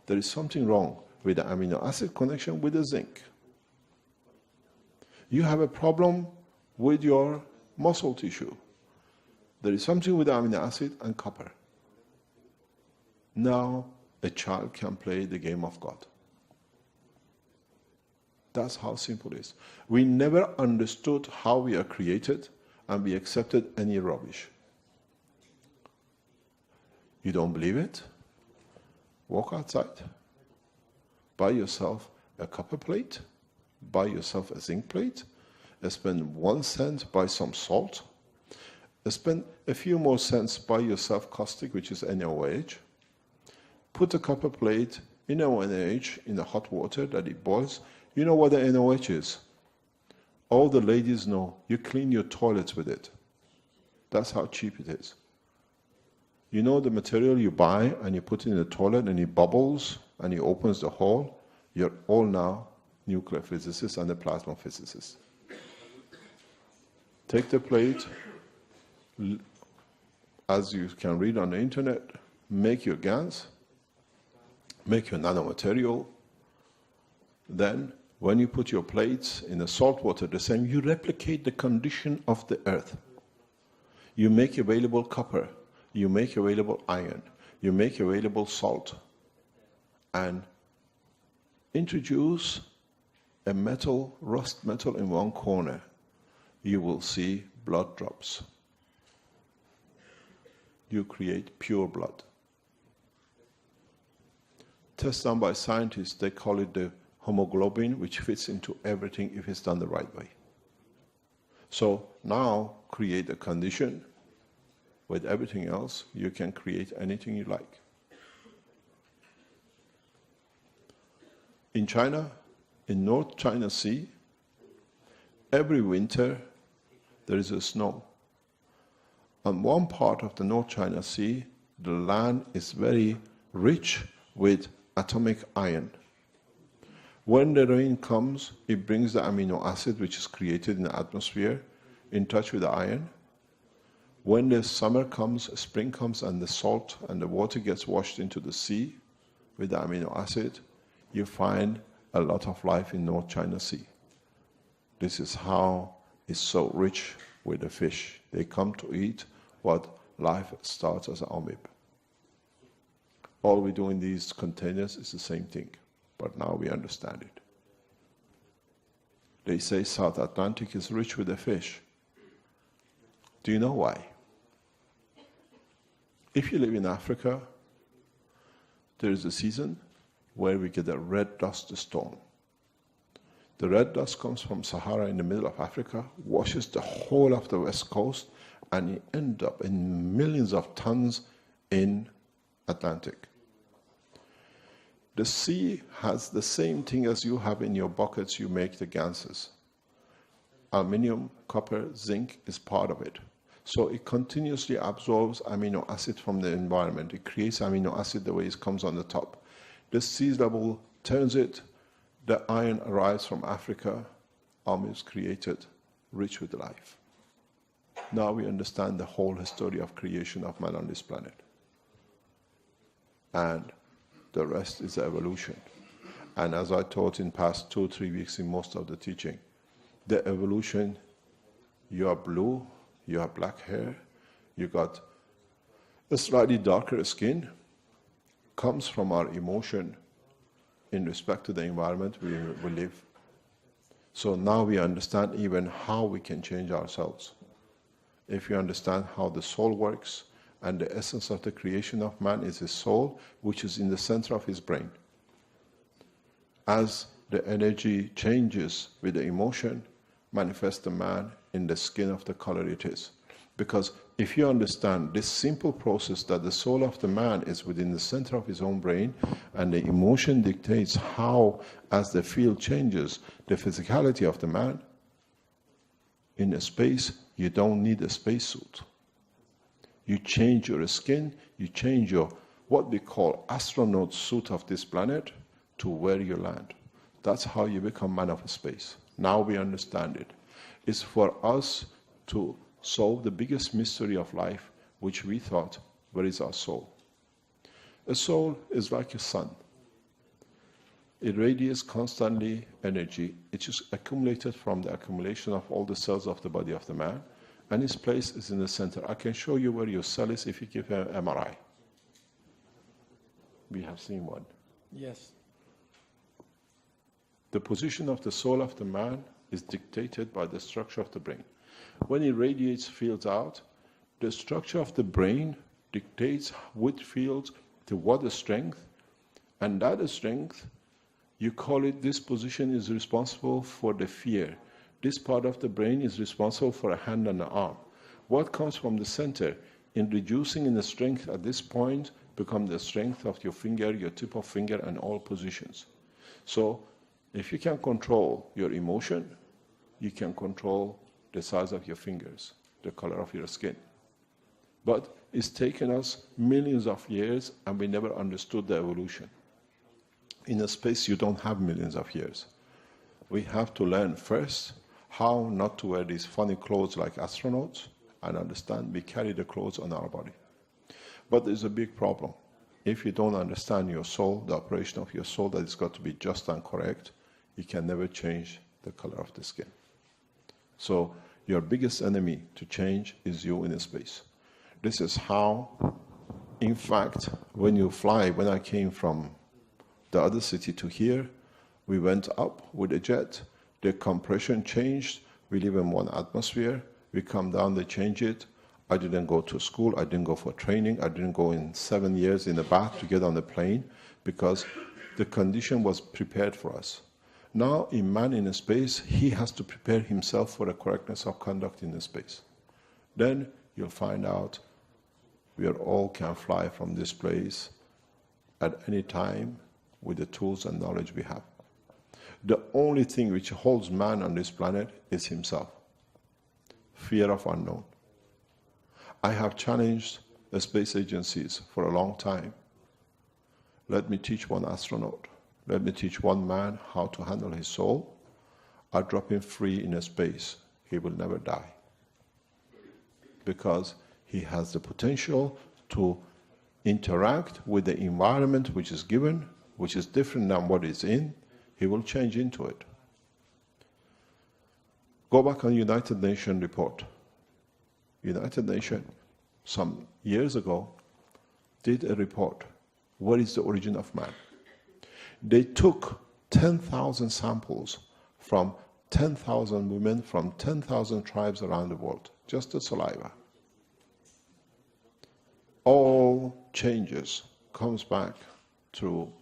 There is something wrong with the amino acid connection with the zinc. You have a problem with your muscle tissue. There is something with the amino acid and copper. Now a child can play the game of God. That's how simple it is. We never understood how we are created, and we accepted any rubbish. You don't believe it? Walk outside. Buy yourself a copper plate. Buy yourself a zinc plate. Spend 1 cent, buy some salt. Spend a few more cents, buy yourself caustic, which is NaOH. Put a copper plate in NaOH in the hot water that it boils. You know what the NaOH is? All the ladies know. You clean your toilets with it. That's how cheap it is. You know the material you buy and you put it in the toilet and it bubbles and it opens the hole? You're all now nuclear physicists and the plasma physicists. Take the plate, as you can read on the internet, make your GANs, make your nanomaterial. Then, when you put your plates in the salt water, the same, you replicate the condition of the earth. You make available copper, you make available iron, you make available salt, and introduce a metal, rust metal in one corner. You will see blood drops. You create pure blood. Test done by scientists, they call it the hemoglobin, which fits into everything if it's done the right way. So now create a condition with everything else, you can create anything you like. In China, in North China Sea, every winter there is a snow. On one part of the North China Sea, the land is very rich with atomic iron. When the rain comes, it brings the amino acid which is created in the atmosphere in touch with the iron. When the summer comes, spring comes, and the salt and the water gets washed into the sea with the amino acid, you find a lot of life in North China Sea. This is how it's so rich with the fish. They come to eat what life starts as an amoeba. All we do in these containers is the same thing, but now we understand it. They say South Atlantic is rich with the fish. Do you know why? If you live in Africa, there is a season where we get a red dust storm. The red dust comes from Sahara in the middle of Africa, washes the whole of the west coast, and it ends up in millions of tons in Atlantic. The sea has the same thing as you have in your buckets you make the ganses. Aluminium, copper, zinc is part of it. So it continuously absorbs amino acid from the environment. It creates amino acid the way it comes on the top. The sea level turns it. The iron arrives from Africa. Army is created, rich with life. Now we understand the whole history of creation of man on this planet. And the rest is evolution. And as I taught in past 2 or 3 weeks in most of the teaching, the evolution, you are blue, you have black hair, you got a slightly darker skin, comes from our emotion in respect to the environment we live. So now we understand even how we can change ourselves. If you understand how the soul works, and the essence of the creation of man is his soul, which is in the center of his brain. As the energy changes with the emotion, manifests the man in the skin of the color it is. Because if you understand this simple process that the soul of the man is within the center of his own brain, and the emotion dictates how, as the field changes, the physicality of the man, in a space, you don't need a spacesuit. You change your skin, you change your, what we call astronaut suit of this planet to where you land. That's how you become man of space. Now we understand it. It's for us to solve the biggest mystery of life, which we thought, where is our soul? A soul is like a sun. It radiates constantly energy. It is accumulated from the accumulation of all the cells of the body of the man, and its place is in the center. I can show you where your cell is if you give an MRI. We have seen one. Yes. The position of the soul of the man is dictated by the structure of the brain. When it radiates fields out, the structure of the brain dictates which fields to what strength, and that strength, you call it, this position is responsible for the fear. This part of the brain is responsible for a hand and an arm. What comes from the center, in reducing in the strength at this point, become the strength of your finger, your tip of finger, and all positions. So, if you can control your emotion, you can control the size of your fingers, the color of your skin. But it's taken us millions of years, and we never understood the evolution. In a space you don't have millions of years. We have to learn first how not to wear these funny clothes like astronauts, and understand we carry the clothes on our body. But there's a big problem. If you don't understand your soul, the operation of your soul, that it's got to be just and correct, you can never change the color of the skin. So your biggest enemy to change is you in a space. This is how, in fact, when you fly, when I came from the other city to here, we went up with a jet, the compression changed, we live in one atmosphere, we come down, they change it. I didn't go to school, I didn't go for training, I didn't go in 7 years in the bath to get on the plane, because the condition was prepared for us. Now, in man in a space, he has to prepare himself for the correctness of conduct in the space. Then you'll find out we all can fly from this place at any time with the tools and knowledge we have. The only thing which holds man on this planet is himself. Fear of unknown. I have challenged the space agencies for a long time. Let me teach one astronaut. Let me teach one man how to handle his soul. I drop him free in a space. He will never die. Because he has the potential to interact with the environment which is given, which is different than what it's in. He will change into it. Go back on United Nations report. United Nations, some years ago, did a report. What is the origin of man? They took 10,000 samples from 10,000 women from 10,000 tribes around the world, just the saliva. All changes comes back through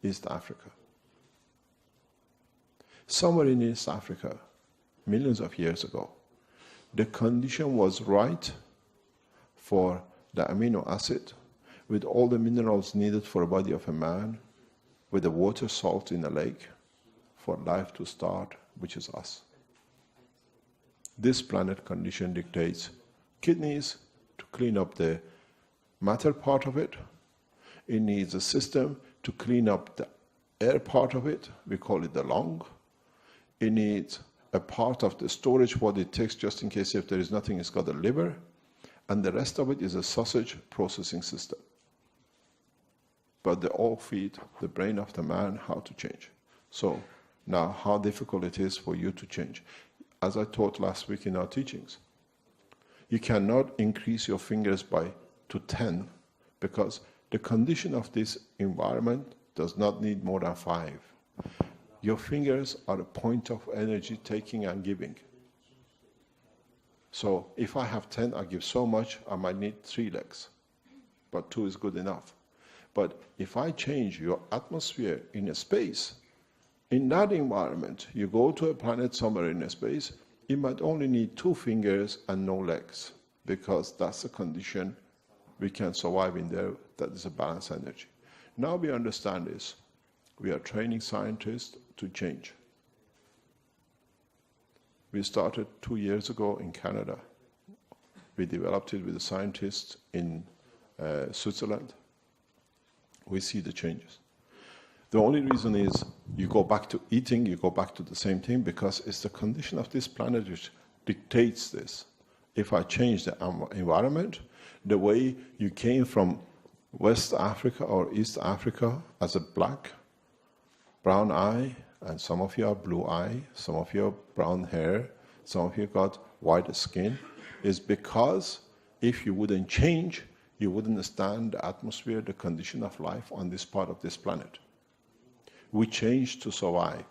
East Africa. Somewhere in East Africa, millions of years ago, the condition was right for the amino acid with all the minerals needed for a body of a man, with the water salt in a lake for life to start, which is us. This planet condition dictates kidneys to clean up the matter part of it. It needs a system to clean up the air part of it, we call it the lung. It needs a part of the storage, what it takes just in case if there is nothing, it's got the liver. And the rest of it is a sausage processing system. But they all feed the brain of the man how to change. So now how difficult it is for you to change. As I taught last week in our teachings, you cannot increase your fingers to 10 because the condition of this environment does not need more than 5. Your fingers are a point of energy taking and giving. So if I have 10, I give so much, I might need 3 legs. But 2 is good enough. But if I change your atmosphere in a space, in that environment, you go to a planet somewhere in a space, it might only need 2 fingers and no legs, because that's the condition we can survive in there, that is a balanced energy. Now we understand this. We are training scientists to change. We started 2 years ago in Canada. We developed it with the scientists in Switzerland. We see the changes. The only reason is you go back to eating, you go back to the same thing, because it's the condition of this planet which dictates this. If I change the environment, the way you came from West Africa or East Africa as a black, brown eye, and some of you are blue eye, some of you have brown hair, some of you got white skin, is because if you wouldn't change, you wouldn't understand the atmosphere, the condition of life on this part of this planet. We change to survive.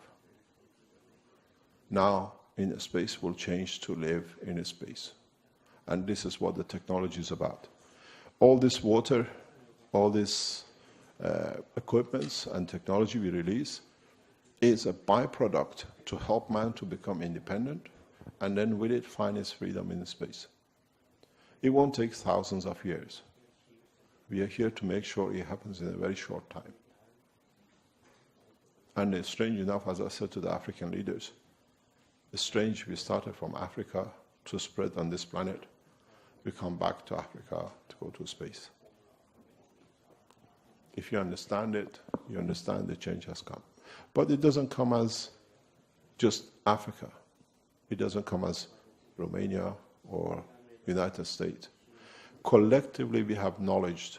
Now, in a space, we'll change to live in a space. And this is what the technology is about. All this water, all this equipments and technology we release is a byproduct to help man to become independent, and then with it find his freedom in space. It won't take thousands of years. We are here to make sure it happens in a very short time. And it's strange enough, as I said to the African leaders, it's strange we started from Africa to spread on this planet. We come back to Africa to go to space. If you understand it, you understand the change has come. But it doesn't come as just Africa. It doesn't come as Romania or United States. Collectively, we have knowledge.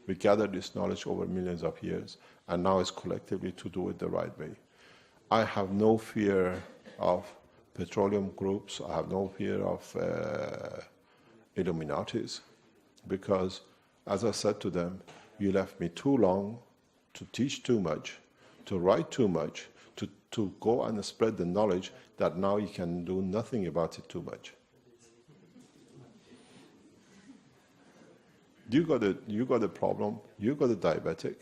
We gathered this knowledge over millions of years, and now it's collectively to do it the right way. I have no fear of petroleum groups. I have no fear of Illuminatis, because, as I said to them, you left me too long to teach too much, to write too much, to go and spread the knowledge that now you can do nothing about it too much. You got a problem, you got a diabetic,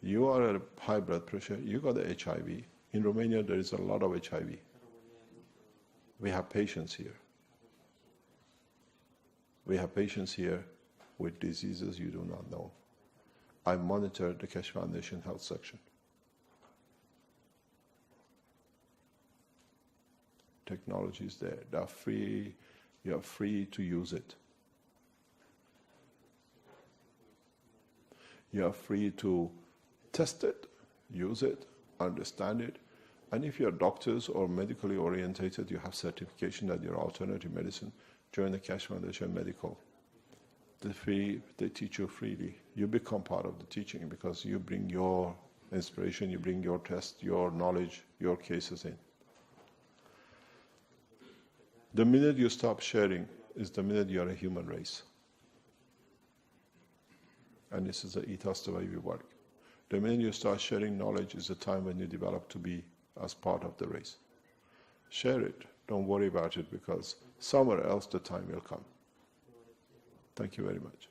you are at high blood pressure, you got the HIV. In Romania there is a lot of HIV. We have patients here. We have patients here with diseases you do not know. I monitor the Keshe Foundation Health section. Technology is there. They are free. You are free to use it. You are free to test it, use it, understand it. And if you are doctors or medically orientated, you have certification that you're alternative medicine, join the Keshe Foundation Medical. They teach you freely. You become part of the teaching because you bring your inspiration, you bring your test, your knowledge, your cases in. The minute you stop sharing is the minute you are a human race. And this is the ethos, the way we work. The minute you start sharing knowledge is the time when you develop to be as part of the race. Share it. Don't worry about it, because somewhere else the time will come. Thank you very much.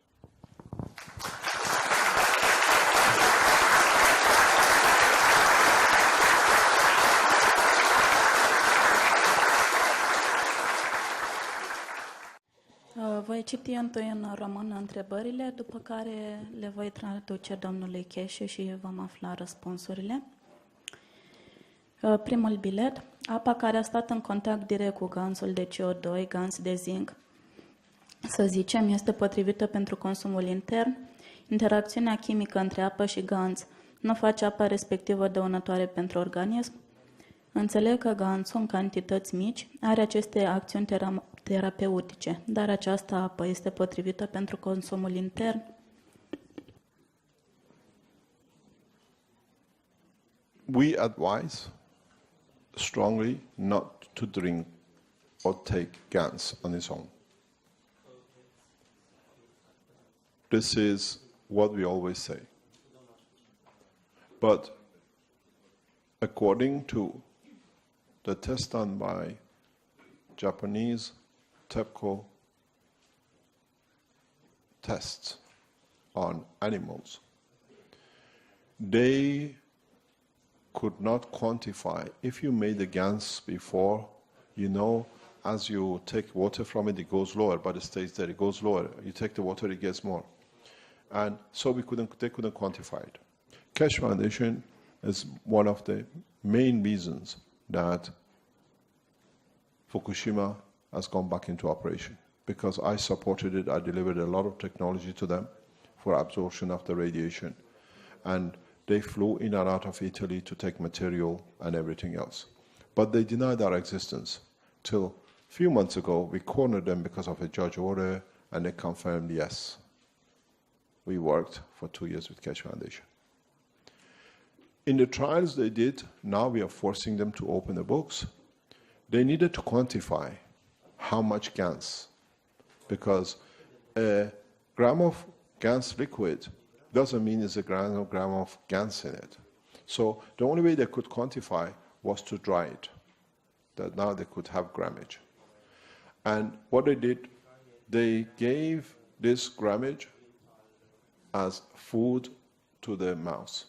Voi citi întâi în română întrebările, după care le voi traduce domnului Keshe și vom afla răspunsurile. Primul bilet: apa care a stat în contact direct cu ganțul de CO2, ganț de zinc, să zicem, este potrivită pentru consumul intern. Interacțiunea chimică între apă și ganț nu face apa respectivă dăunătoare pentru organism? Înțeleg că ganțul, în cantități mici, are aceste acțiuni terapeutice, dar această apă este potrivită pentru consumul intern? We advise strongly not to drink or take GANS on its own. This is what we always say. But according to the test done by Japanese TEPCO tests on animals, they could not quantify. If you made the GANS before, you know, as you take water from it, it goes lower, but it stays there, it goes lower. You take the water, it gets more. And so they couldn't quantify it. Keshe Foundation is one of the main reasons that Fukushima has gone back into operation, because I supported it. I delivered a lot of technology to them for absorption of the radiation. And they flew in and out of Italy to take material and everything else. But they denied our existence. Till a few months ago, we cornered them because of a judge order, and they confirmed, yes, we worked for 2 years with Keshe Foundation. In the trials they did, now we are forcing them to open the books. They needed to quantify how much GANS, because a gram of GANS liquid doesn't mean it's a gram of GANS in it. So the only way they could quantify was to dry it, that now they could have grammage. And what they did, they gave this grammage as food to the mouse.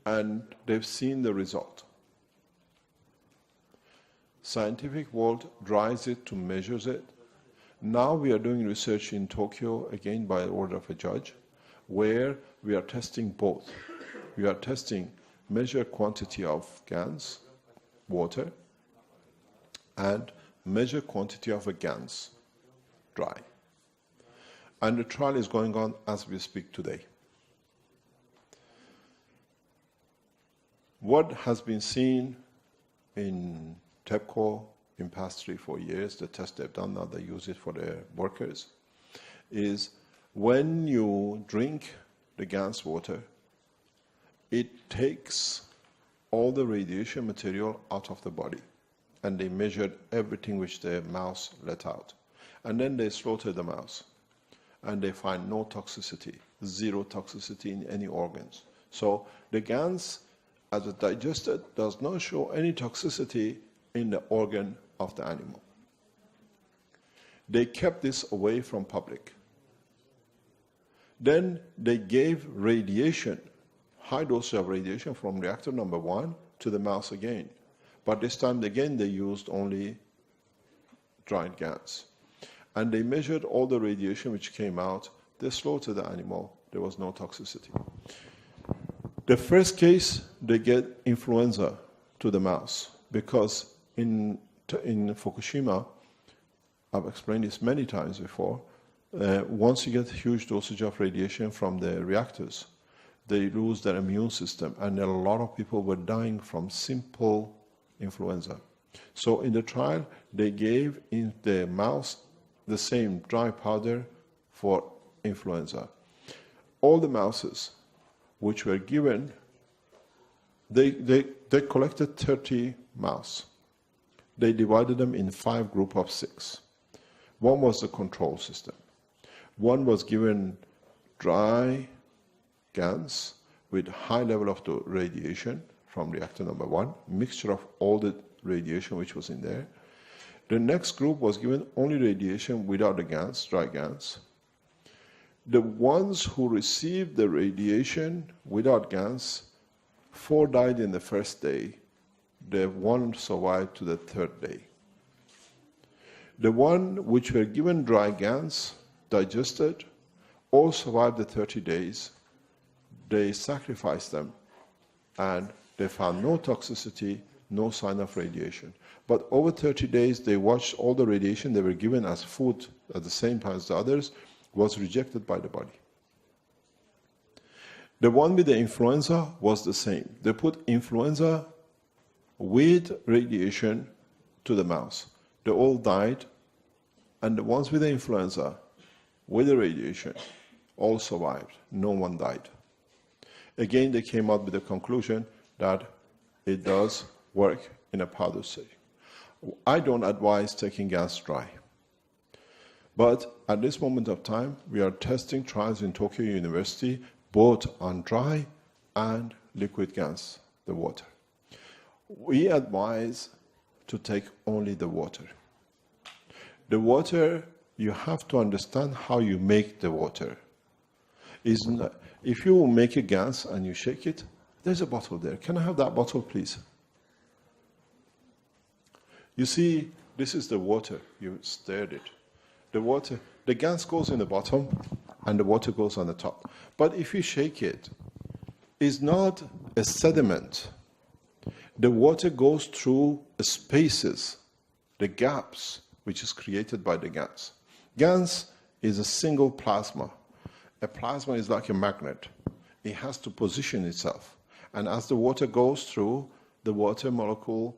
And they've seen the result. Scientific world dries it to measures it. Now we are doing research in Tokyo, again by order of a judge, where we are testing both. We are testing measured quantity of GANS, water, and measured quantity of a GANS, dry. And the trial is going on as we speak today. What has been seen in TEPCO in past 3-4 years, the test they've done now, they use it for their workers, is when you drink the GANS water, it takes all the radiation material out of the body. And they measured everything which the mouse let out. And then they slaughtered the mouse. And they find no toxicity, zero toxicity in any organs. So the GANS, as it digested, does not show any toxicity in the organ of the animal. They kept this away from public. Then they gave radiation, high dose of radiation from reactor number 1 to the mouse again. But this time again they used only dried GANS. And they measured all the radiation which came out. They slaughtered the animal. There was no toxicity. The first case, they get influenza to the mouse, because in Fukushima, I've explained this many times before, once you get huge dosage of radiation from the reactors, they lose their immune system, and a lot of people were dying from simple influenza. So in the trial, they gave in the mouse the same dry powder for influenza. All the mouses which were given, they collected 30 mouse. They divided them in 5 groups of 6. One was the control system. One was given dry GANS with high level of the radiation from reactor number 1, mixture of all the radiation which was in there. The next group was given only radiation without the GANS, dry GANS. The ones who received the radiation without GANS, 4 died in the first day. The 1 survived to the 3rd day. The one which were given dry GANS, digested, all survived the 30 days. They sacrificed them, and they found no toxicity, no sign of radiation. But over 30 days, they watched all the radiation they were given as food at the same time as the others, was rejected by the body. The one with the influenza was the same. They put influenza with radiation to the mouse. They all died, and the ones with the influenza, with the radiation, all survived. No one died. Again, they came out with the conclusion that it does work in a powder state. I don't advise taking gas dry. But at this moment of time, we are testing trials in Tokyo University, both on dry and liquid gas, the water. We advise to take only the water. The water, you have to understand how you make the water. If you make a gas and you shake it, there's a bottle there. Can I have that bottle, please? You see, this is the water. You stirred it. The water, the gas goes in the bottom and the water goes on the top. But if you shake it, it's not a sediment. The water goes through spaces, the gaps, which is created by the gas. Gas is a single plasma. A plasma is like a magnet. It has to position itself. And as the water goes through, the water molecule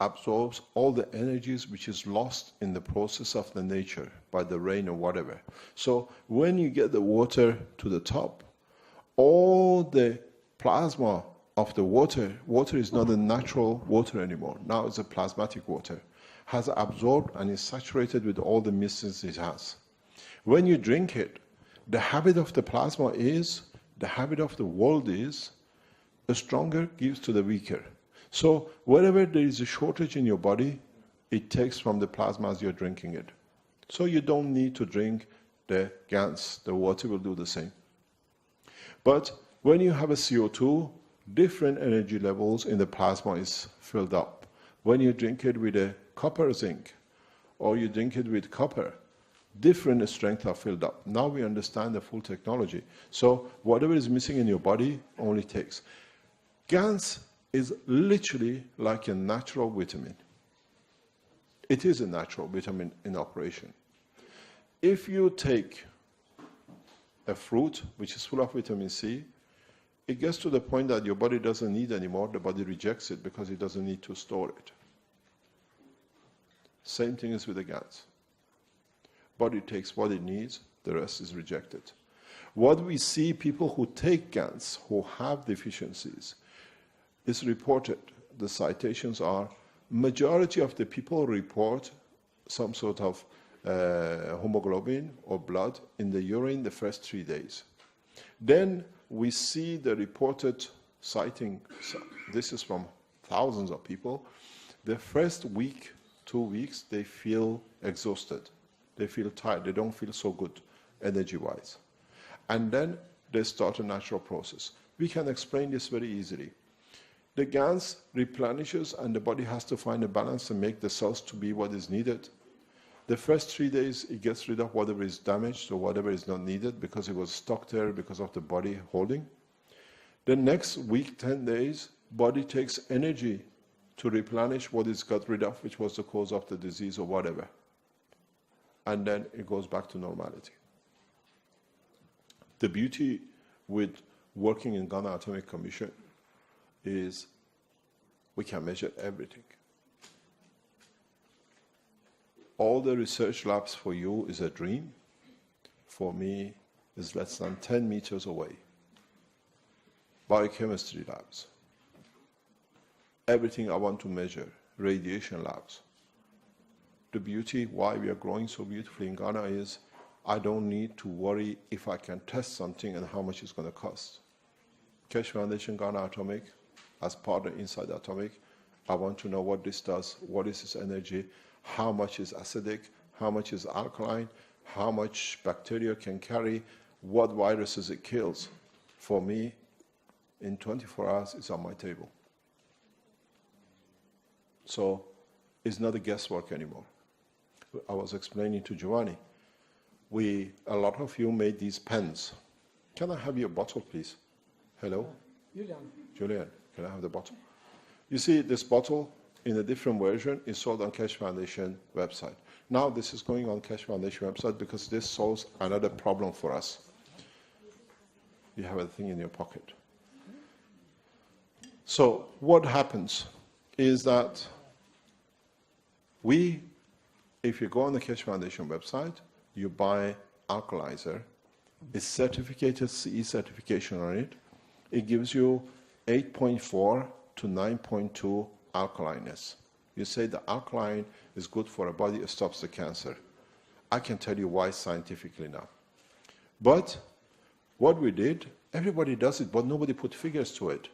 absorbs all the energies which is lost in the process of the nature by the rain or whatever. So when you get the water to the top, all the plasma of the water is not a natural water anymore. Now it's a plasmatic water, has absorbed and is saturated with all the minerals it has. When you drink it, the habit of the plasma is, the habit of the world is, the stronger gives to the weaker. So wherever there is a shortage in your body, it takes from the plasma as you're drinking it. So you don't need to drink the gas. The water will do the same. But when you have a CO2, different energy levels in the plasma is filled up. When you drink it with a copper zinc, or you drink it with copper, different strengths are filled up. Now we understand the full technology. So whatever is missing in your body only takes. Gas is literally like a natural vitamin. It is a natural vitamin in operation. If you take a fruit which is full of vitamin C, it gets to the point that your body doesn't need anymore, the body rejects it because it doesn't need to store it. Same thing is with the gas. Body takes what it needs, the rest is rejected. What we see, people who take gas, who have deficiencies, is reported. The citations are, majority of the people report some sort of hemoglobin or blood in the urine the first 3 days. Then we see the reported citing, this is from thousands of people, the first week, 2 weeks, they feel exhausted. They feel tired. They don't feel so good energy-wise. And then they start a natural process. We can explain this very easily. The gas replenishes and the body has to find a balance and make the cells to be what is needed. The first 3 days, it gets rid of whatever is damaged or whatever is not needed because it was stuck there because of the body holding. The next week, 10 days, body takes energy to replenish what is got rid of, which was the cause of the disease or whatever. And then it goes back to normality. The beauty with working in Ghana Atomic Commission is we can measure everything. All the research labs for you is a dream. For me, is less than 10 meters away. Biochemistry labs. Everything I want to measure, radiation labs. The beauty, why we are growing so beautifully in Ghana is I don't need to worry if I can test something and how much it's going to cost. Keshe Foundation, Ghana Atomic, as partner inside Atomic, I want to know what this does, what is its energy, how much is acidic, how much is alkaline, how much bacteria can carry, what viruses it kills. For me, in 24 hours, it's on my table. So it's not a guesswork anymore. I was explaining to Giovanni, a lot of you made these pens. Can I have your bottle, please? Hello? Julian, can I have the bottle? You see, this bottle, in a different version, is sold on Keshe Foundation website. Now this is going on Keshe Foundation website because this solves another problem for us. You have a thing in your pocket. So what happens is that if you go on the Keshe Foundation website, you buy alkalizer. It's certificated CE certification on it. It gives you 8.4 to 9.2 alkalineness. You say the alkaline is good for a body, it stops the cancer. I can tell you why scientifically now. But what we did, everybody does it, but nobody put figures to it.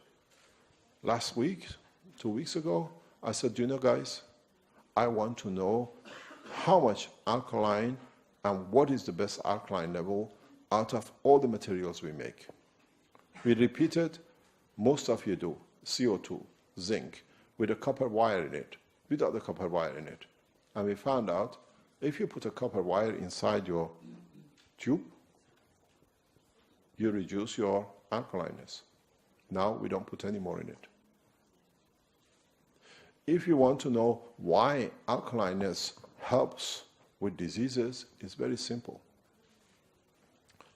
Last week, 2 weeks ago, I said, do you know, guys, I want to know how much alkaline and what is the best alkaline level out of all the materials we make. We repeated, most of you do, CO2, zinc, with a copper wire in it, without the copper wire in it. And we found out, if you put a copper wire inside your tube, you reduce your alkalineness. Now we don't put any more in it. If you want to know why alkalineness helps with diseases, it's very simple.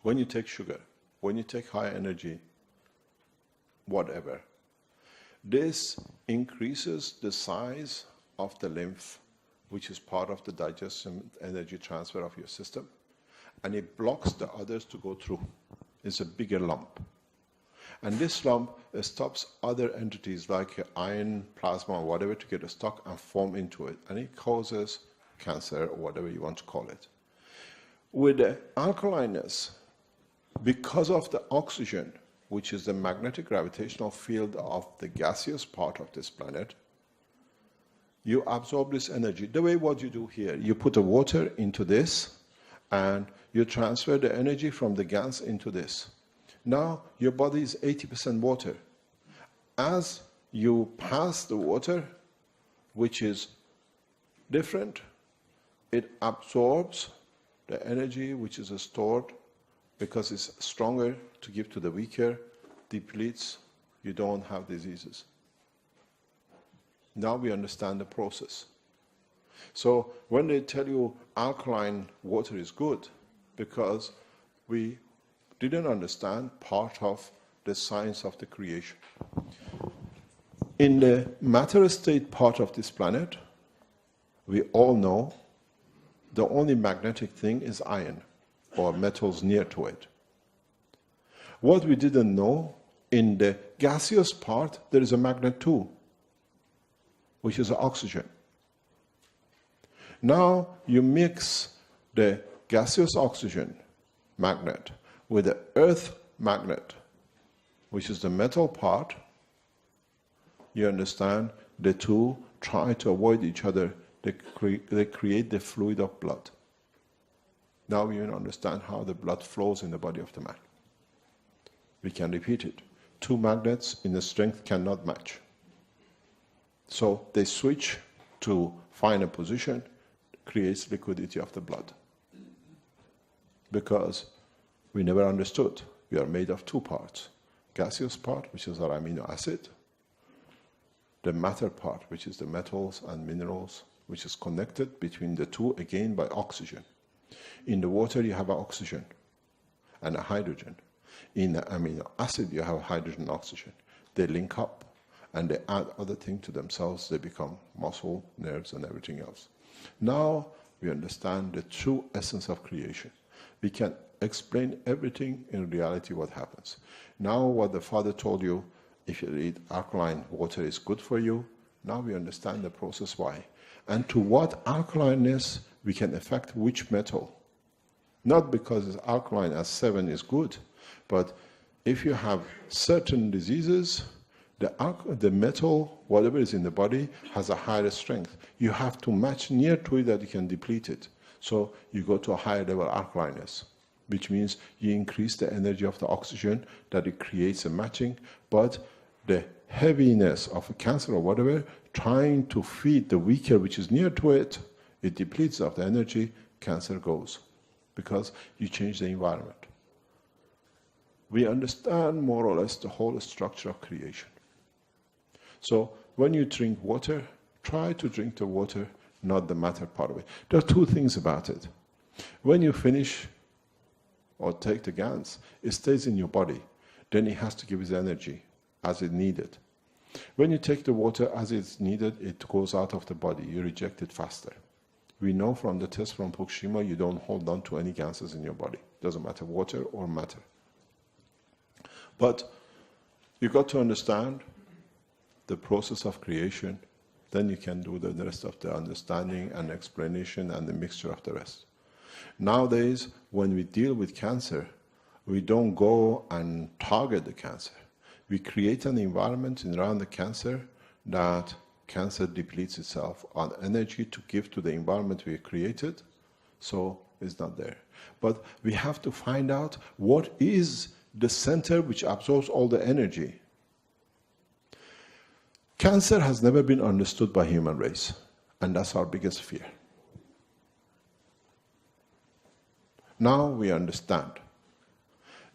When you take sugar, when you take high energy, whatever, this increases the size of the lymph, which is part of the digestion energy transfer of your system, and it blocks the others to go through. It's a bigger lump. And this lump stops other entities like iron, plasma, or whatever to get stuck and form into it. And it causes cancer, or whatever you want to call it. With the alkalineness, because of the oxygen, which is the magnetic gravitational field of the gaseous part of this planet, you absorb this energy. The way what you do here, you put the water into this, and you transfer the energy from the gas into this. Now your body is 80% water. As you pass the water, which is different, it absorbs the energy which is stored because it's stronger to give to the weaker, depletes, you don't have diseases. Now we understand the process. So when they tell you alkaline water is good, because we didn't understand part of the science of the creation. In the matter state part of this planet, we all know the only magnetic thing is iron, or metals near to it. What we didn't know, in the gaseous part, there is a magnet too, which is oxygen. Now you mix the gaseous oxygen magnet with the earth magnet, which is the metal part, you understand the two try to avoid each other. They create the fluid of blood. Now you understand how the blood flows in the body of the man. We can repeat it. Two magnets in the strength cannot match. So they switch to find a position, creates liquidity of the blood. Because we never understood. We are made of two parts. Gaseous part, which is our amino acid. The matter part, which is the metals and minerals, which is connected between the two, again by oxygen. In the water you have oxygen and a hydrogen. In the amino acid you have hydrogen and oxygen. They link up and they add other things to themselves. They become muscle, nerves, and everything else. Now we understand the true essence of creation. We can explain everything in reality what happens. Now what the Father told you, if you eat alkaline water is good for you, now we understand the process why. And to what alkalineness we can affect which metal. Not because it's alkaline as 7 is good, but if you have certain diseases, the metal, whatever is in the body, has a higher strength. You have to match near to it that you can deplete it. So you go to a higher level alkalineness, which means you increase the energy of the oxygen, that it creates a matching, but the heaviness of a cancer or whatever, trying to feed the weaker which is near to it, it depletes of the energy, cancer goes, because you change the environment. We understand more or less the whole structure of creation. So when you drink water, try to drink the water not the matter part of it. There are two things about it. When you finish or take the GANs, it stays in your body. Then it has to give its energy as it needed. When you take the water as it's needed, it goes out of the body. You reject it faster. We know from the test from Fukushima, you don't hold on to any gases in your body. Doesn't matter water or matter. But you got to understand the process of creation, then you can do the rest of the understanding and explanation and the mixture of the rest. Nowadays, when we deal with cancer, we don't go and target the cancer. We create an environment around the cancer that cancer depletes itself on energy to give to the environment we created, so it's not there. But we have to find out what is the center which absorbs all the energy. Cancer has never been understood by human race, and that's our biggest fear. Now we understand.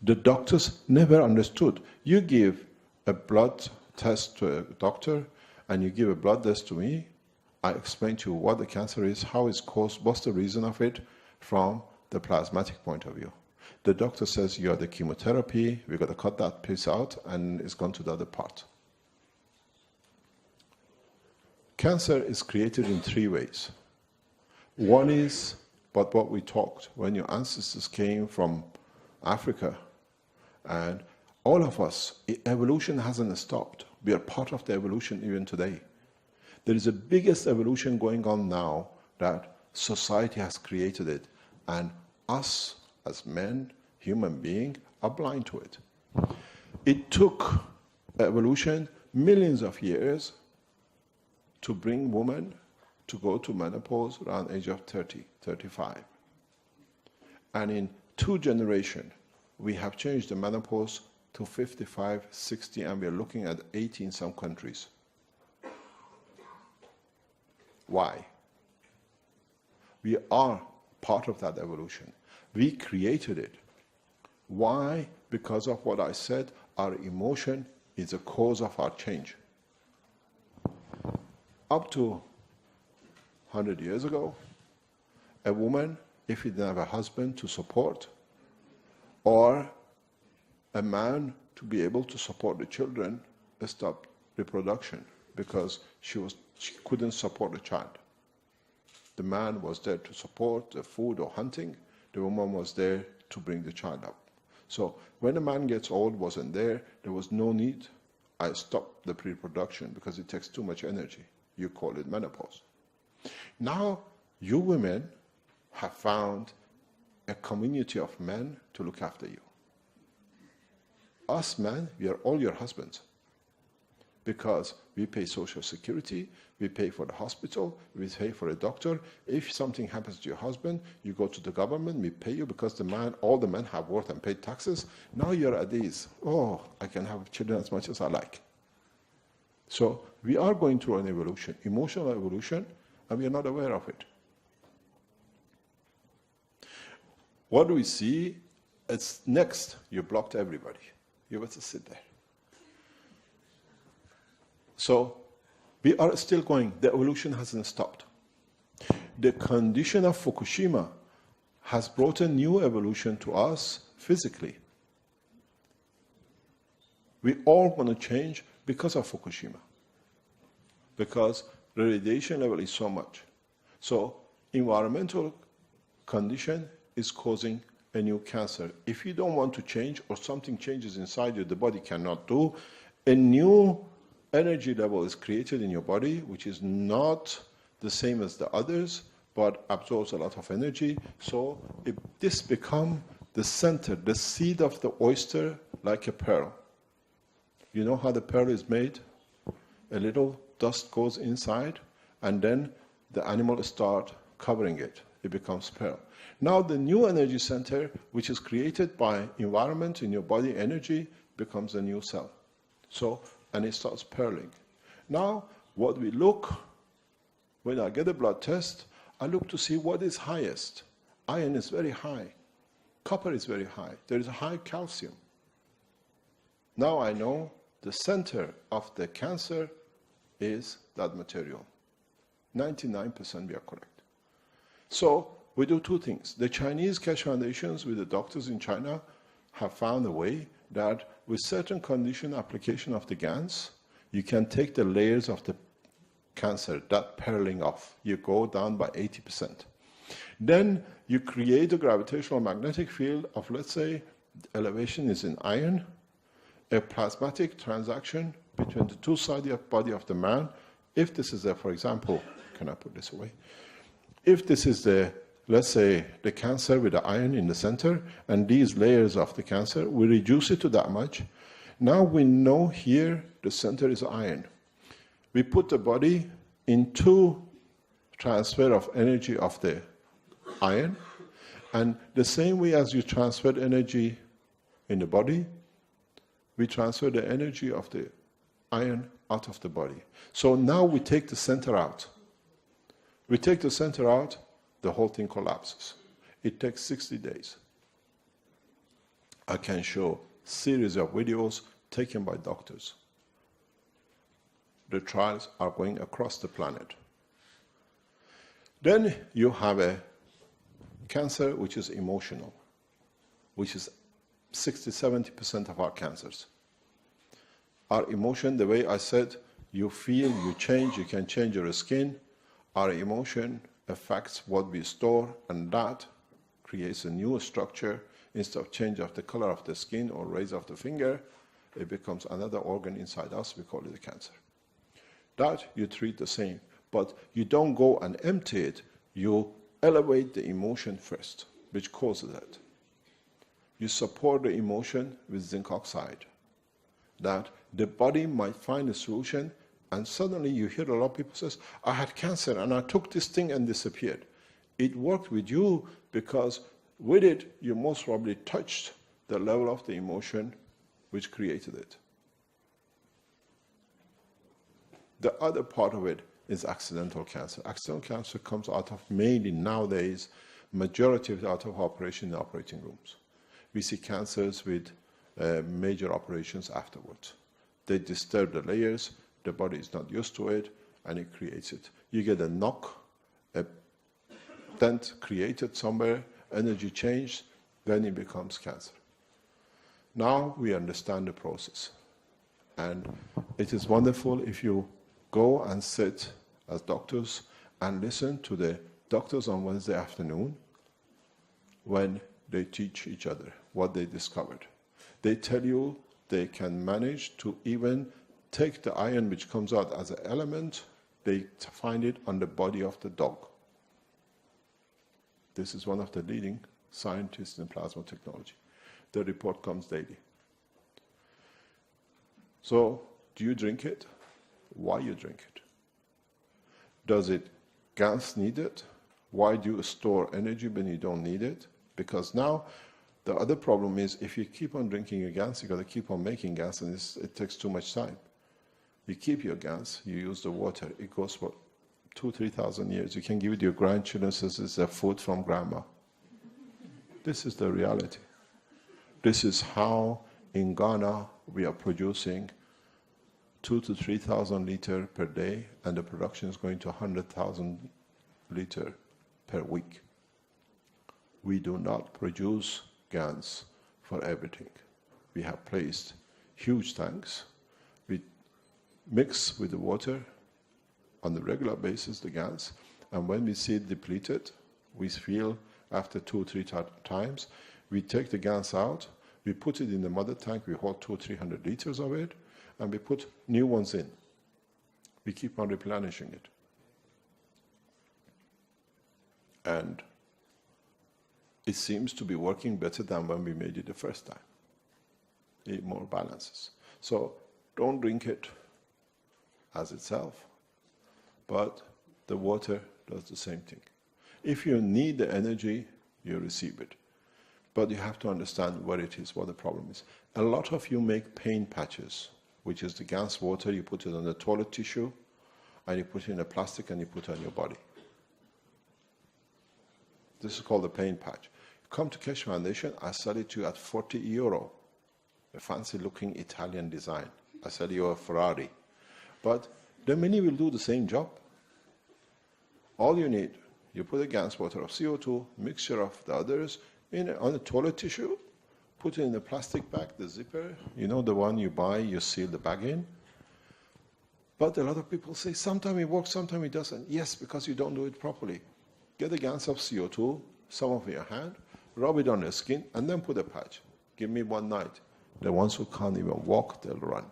The doctors never understood. You give a blood test to a doctor, and you give a blood test to me. I explain to you what the cancer is, how it's caused, what's the reason of it, from the plasmatic point of view. The doctor says, you are the chemotherapy, we've got to cut that piece out, and it's gone to the other part. Cancer is created in three ways. One is, but what we talked, when your ancestors came from Africa, and all of us, evolution hasn't stopped. We are part of the evolution even today. There is a biggest evolution going on now that society has created it, and us as men, human beings, are blind to it. It took evolution millions of years to bring women to go to menopause around the age of 30, 35. And in 2 generations, we have changed the menopause to 55, 60, and we're looking at 80 in some countries. Why? We are part of that evolution. We created it. Why? Because of what I said, our emotion is a cause of our change. Up to 100 years ago, a woman, if he didn't have a husband to support, or a man to be able to support the children, stopped reproduction because she couldn't support the child. The man was there to support the food or hunting. The woman was there to bring the child up. So when a man gets old, wasn't there, there was no need. I stopped the reproduction because it takes too much energy. You call it menopause. Now, you women have found a community of men to look after you. Us men, we are all your husbands. Because we pay social security, we pay for the hospital, we pay for a doctor. If something happens to your husband, you go to the government, we pay you because all the men have worked and paid taxes. Now you're at ease. Oh, I can have children as much as I like. So we are going through an evolution, emotional evolution, and we are not aware of it. What do we see? It's next, you blocked everybody. You have to sit there. So we are still going. The evolution hasn't stopped. The condition of Fukushima has brought a new evolution to us physically. We all want to change because of Fukushima. Because the radiation level is so much. So environmental condition is causing a new cancer. If you don't want to change or something changes inside you the body cannot do, a new energy level is created in your body which is not the same as the others but absorbs a lot of energy. So this becomes the center, the seed of the oyster, like a pearl. You know how the pearl is made? A little dust goes inside and then the animal starts covering it. It becomes pearl. Now the new energy center, which is created by environment in your body energy, becomes a new cell. So, and it starts pearling. Now, what we look, when I get a blood test, I look to see what is highest. Iron is very high. Copper is very high. There is a high calcium. Now I know the center of the cancer is that material. 99% we are correct. So we do two things. The Chinese Keshe foundations with the doctors in China have found a way that with certain condition application of the GANs, you can take the layers of the cancer, that peeling off. You go down by 80%. Then you create a gravitational magnetic field of, let's say, elevation is in iron, a plasmatic transaction between the two sides of the body of the man. If this is for example, can I put this away? If this is let's say, the cancer with the iron in the center, and these layers of the cancer, we reduce it to that much. Now we know here the center is iron. We put the body into transfer of energy of the iron, and the same way as you transfer energy in the body, we transfer the energy of the iron out of the body. So now we take the center out. We take the center out, the whole thing collapses. It takes 60 days. I can show series of videos taken by doctors. The trials are going across the planet. Then you have a cancer which is emotional, which is 60-70% of our cancers. Our emotion, the way I said, you feel, you change, you can change your skin. Our emotion affects what we store, and that creates a new structure. Instead of change of the color of the skin or raise of the finger, it becomes another organ inside us. We call it a cancer. That you treat the same, but you don't go and empty it. You elevate the emotion first, which causes it. You support the emotion with zinc oxide, that the body might find a solution. And suddenly you hear a lot of people says, I had cancer and I took this thing and disappeared. It worked with you because with it, you most probably touched the level of the emotion which created it. The other part of it is accidental cancer. Accidental cancer comes out of, mainly nowadays, majority of it out of operation in operating rooms. We see cancers with major operations afterwards. They disturb the layers, the body is not used to it, and it creates it. You get a knock, a dent created somewhere, energy changed, then it becomes cancer. Now we understand the process. And it is wonderful if you go and sit as doctors and listen to the doctors on Wednesday afternoon when they teach each other what they discovered. They tell you they can manage to even take the iron which comes out as an element, they find it on the body of the dog. This is one of the leading scientists in plasma technology. The report comes daily. So, do you drink it? Why you drink it? Does it gas need it? Why do you store energy when you don't need it? Because now, the other problem is if you keep on drinking your gas, you've got to keep on making gas, and it takes too much time. You keep your gas, you use the water, it goes for 2,000-3,000 years. You can give it to your grandchildren, says it's a food from grandma. This is the reality. This is how in Ghana we are producing 2,000 to 3,000 liters per day, and the production is going to 100,000 liters per week. We do not produce GANs for everything. We have placed huge tanks. We mix with the water on the regular basis, the GANs, and when we see it depleted, we feel after 2 or 3 times, we take the GANs out, we put it in the mother tank, we hold 200 or 300 liters of it, and we put new ones in. We keep on replenishing it. And it seems to be working better than when we made it the first time. It more balances. So don't drink it as itself, but the water does the same thing. If you need the energy, you receive it. But you have to understand what it is, what the problem is. A lot of you make pain patches, which is the gas water, you put it on the toilet tissue, and you put it in a plastic and you put it on your body. This is called the pain patch. Come to Keshe Foundation, I sell it to you at €40, a fancy looking Italian design. I sell you a Ferrari. But the many will do the same job. All you need, you put a gans water of CO2, mixture of the others, on a toilet tissue, put it in a plastic bag, the zipper, you know, the one you buy, you seal the bag in. But a lot of people say, sometimes it works, sometimes it doesn't. Yes, because you don't do it properly. Get a gans of CO2, some of your hand, rub it on your skin, and then put a patch. Give me one night. The ones who can't even walk, they'll run.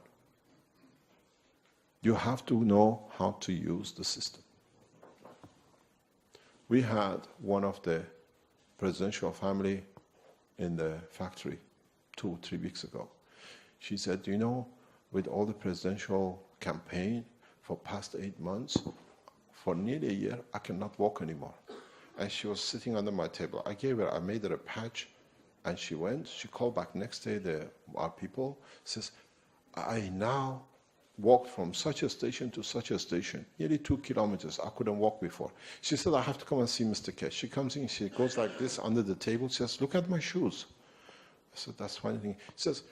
You have to know how to use the system. We had one of the presidential family in the factory 2 or 3 weeks ago. She said, you know, with all the presidential campaign for past 8 months, for nearly a year, I cannot walk anymore. And she was sitting under my table. I made her a patch, and she went. She called back next day, our people, says, I now walked from such a station to such a station, nearly 2 kilometers. I couldn't walk before. She said, I have to come and see Mr. Keshe. She comes in, she goes like this under the table. She says, look at my shoes. I said, that's funny thing. She says,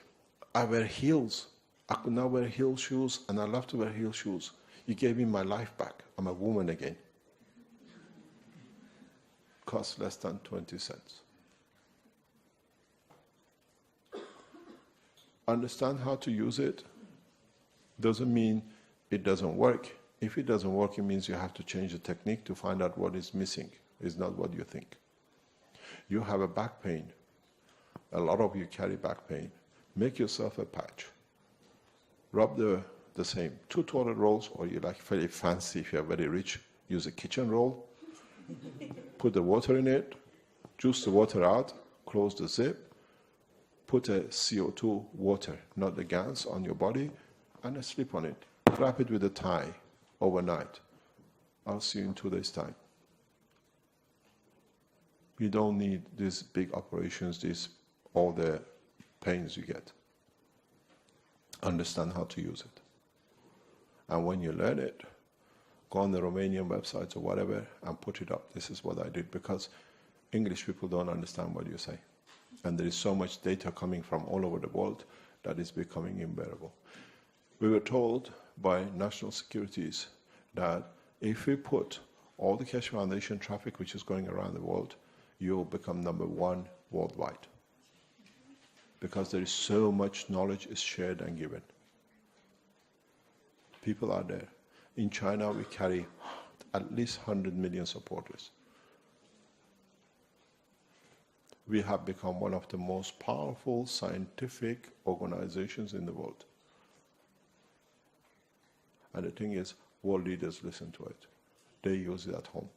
I wear heels. I could not wear heel shoes, and I love to wear heel shoes. You gave me my life back. I'm a woman again. Cost less than 20 cents. Understand how to use it. Doesn't mean it doesn't work. If it doesn't work, it means you have to change the technique to find out what is missing. It's not what you think. You have a back pain. A lot of you carry back pain. Make yourself a patch. Rub the same 2 toilet rolls, or you like very fancy, if you're very rich, use a kitchen roll. Put the water in it, juice the water out, close the zip, put a CO2 water, not the gas, on your body, and sleep on it. Wrap it with a tie overnight. I'll see you in 2 days' time. You don't need these big operations, all the pains you get. Understand how to use it. And when you learn it, go on the Romanian websites or whatever and put it up. This is what I did, because English people don't understand what you say. And there is so much data coming from all over the world that is becoming unbearable. We were told by national securities that if we put all the Keshe Foundation traffic which is going around the world, you will become #1 worldwide. Because there is so much knowledge is shared and given. People are there. In China, we carry at least 100 million supporters. We have become one of the most powerful scientific organizations in the world. And the thing is, world leaders listen to it. They use it at home.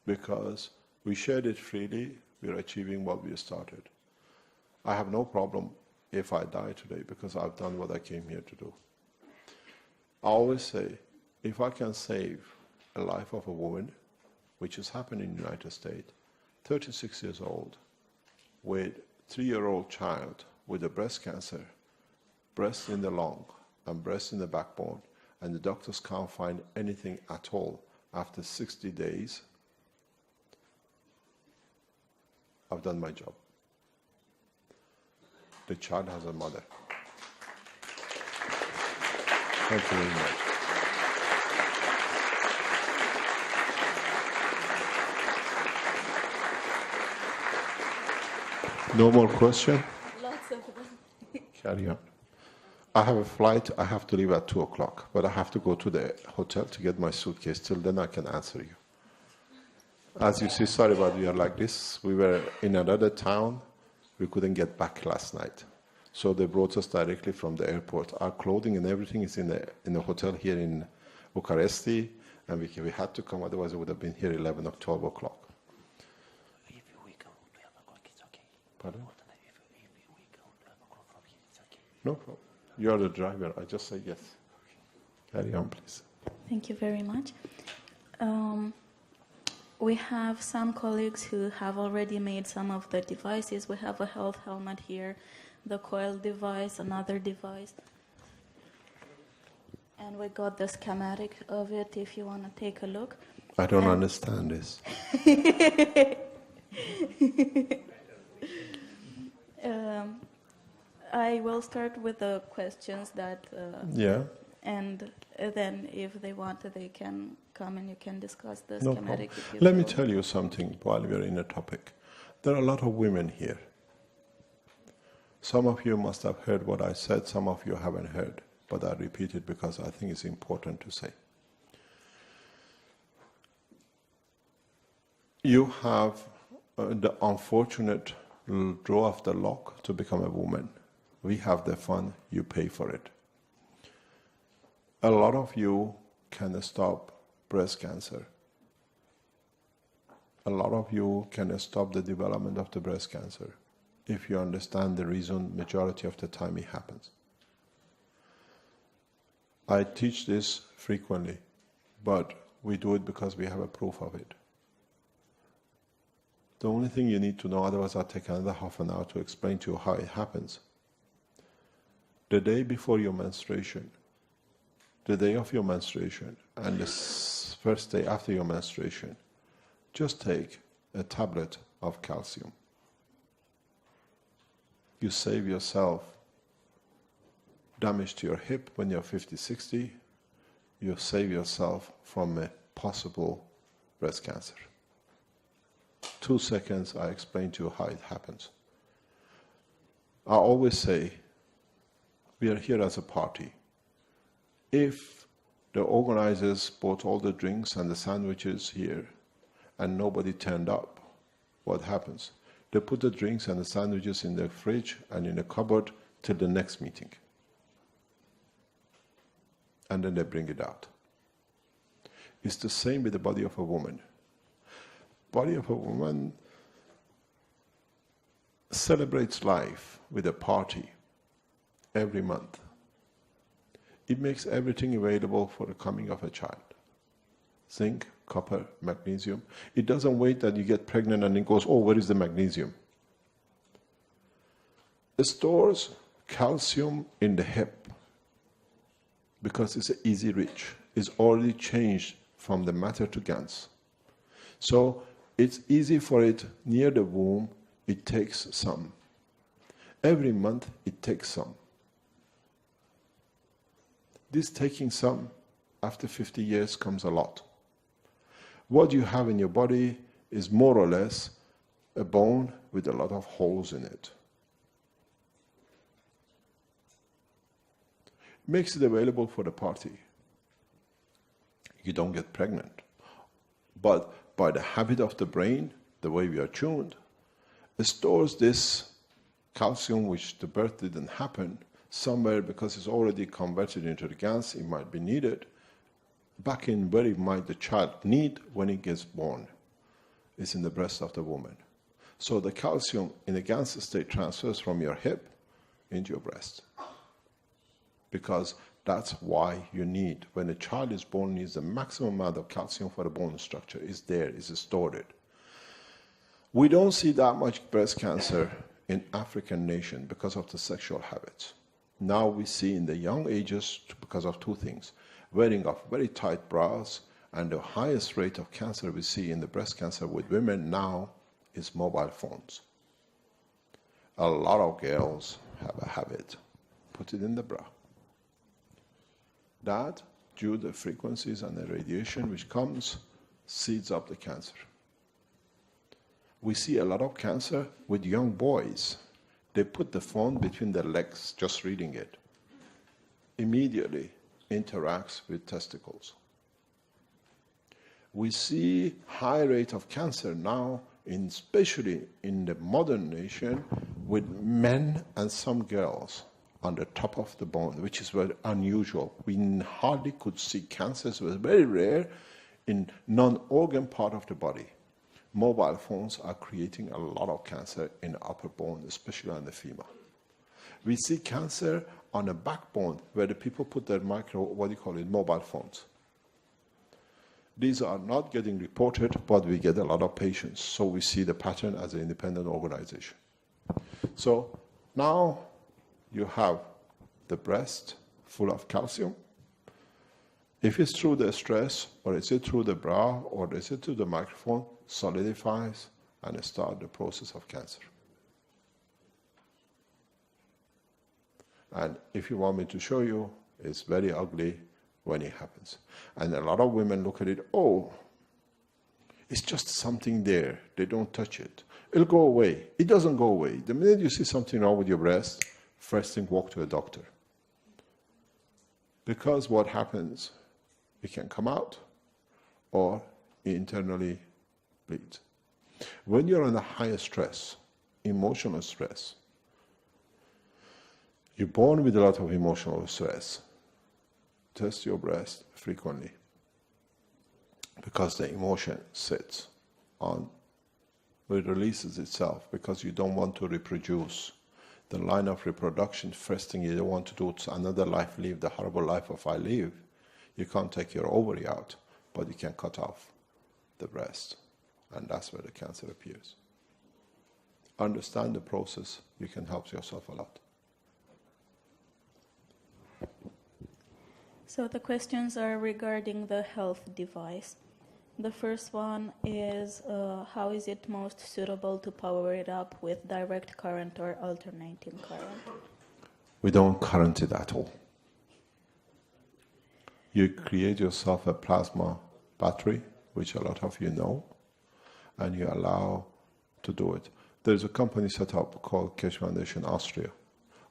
Because we shared it freely, we're achieving what we started. I have no problem if I die today, because I've done what I came here to do. I always say, if I can save a life of a woman, which has happened in the United States, 36 years old, with 3-year-old child with a breast cancer, breast in the lung and breast in the backbone, and the doctors can't find anything at all after 60 days, I've done my job. The child has a mother. Thank you very much. No more question? Lots of them. Carry on. I have a flight, I have to leave at 2 o'clock, but I have to go to the hotel to get my suitcase. Till then I can answer you. As you see, sorry, but we are like this. We were in another town. We couldn't get back last night. So they brought us directly from the airport. Our clothing and everything is in the hotel here in Bucharest, and we had to come, otherwise we would have been here 11 or 12 o'clock. If we go to 12 o'clock, it's okay. Pardon? If we go 12 o'clock from here, it's okay. No problem. You are the driver. I just say yes. Carry on, please. Thank you very much. We have some colleagues who have already made some of the devices. We have a health helmet here, the coil device, another device. And we got the schematic of it if you want to take a look. I don't understand this. I will start with the questions that Yeah. And then if they want, they can come and you can discuss the No schematic. problem. if you Let me feel. tell you something while we're in a topic. There are a lot of women here. Some of you must have heard what I said, some of you haven't heard, but I repeat it because I think it's important to say. You have the unfortunate draw of the luck to become a woman. We have the fun, you pay for it. A lot of you can stop breast cancer. A lot of you can stop the development of the breast cancer if you understand the reason majority of the time it happens. I teach this frequently, but we do it because we have a proof of it. The only thing you need to know, otherwise I'll take another half an hour to explain to you how it happens. The day before your menstruation, the day of your menstruation, and the first day after your menstruation, just take a tablet of calcium. You save yourself damage to your hip when you're 50, 60. You save yourself from a possible breast cancer. 2 seconds, I explain to you how it happens. I always say, we are here as a party. If the organizers bought all the drinks and the sandwiches here and nobody turned up, what happens? They put the drinks and the sandwiches in the fridge and in the cupboard till the next meeting. And then they bring it out. It's the same with the body of a woman. Body of a woman celebrates life with a party every month. It makes everything available for the coming of a child. Zinc, copper, magnesium. It doesn't wait that you get pregnant and it goes, oh, where is the magnesium? It stores calcium in the hip because it's an easy reach. It's already changed from the matter to gans. So it's easy for it near the womb, it takes some. Every month it takes some. This taking some, after 50 years comes a lot. What you have in your body is more or less a bone with a lot of holes in it. Makes it available for the party. You don't get pregnant. But by the habit of the brain, the way we are tuned, it stores this calcium which the birth didn't happen somewhere because it's already converted into the gans, it might be needed, back in where it might the child need when it gets born. It's in the breast of the woman. So the calcium in the gans state transfers from your hip into your breast. Because that's why you need, when a child is born, needs the maximum amount of calcium for the bone structure. It's there, it's stored. We don't see that much breast cancer in African nations because of the sexual habits. Now we see in the young ages because of two things. Wearing of very tight bras, and the highest rate of cancer we see in the breast cancer with women now is mobile phones. A lot of girls have a habit. Put it in the bra. That, due to the frequencies and the radiation which comes, seeds up the cancer. We see a lot of cancer with young boys. They put the phone between their legs, just reading it. Immediately interacts with testicles. We see high rate of cancer now, especially in the modern nation, with men and some girls on the top of the bone, which is very unusual. We hardly could see cancers. It was very rare in non-organ part of the body. Mobile phones are creating a lot of cancer in the upper bone, especially on the femur. We see cancer on the backbone where the people put their mobile phones. These are not getting reported, but we get a lot of patients. So we see the pattern as an independent organization. So now you have the breast full of calcium. If it's through the stress, or is it through the bra, or is it through the microphone, solidifies and start the process of cancer. And if you want me to show you, It's very ugly when it happens. And a lot of women look at it, oh, it's just something there. They don't touch it. It'll go away. It doesn't go away. The minute you see something wrong with your breast, first thing, walk to a doctor. Because what happens, it can come out or it internally bleeds. When you're under higher stress, emotional stress, you're born with a lot of emotional stress, test your breast frequently, because the emotion sits on, it releases itself because you don't want to reproduce. The line of reproduction, first thing you don't want to do is another life live, the horrible life of I live. You can't take your ovary out, but you can cut off the breast, and that's where the cancer appears. Understand the process, you can help yourself a lot. So the questions are regarding the health device. The first one is, how is it most suitable to power it up with direct current or alternating current? We don't current it at all. You create yourself a plasma battery, which a lot of you know, and you allow to do it. There's a company set up called Keshe Foundation Austria,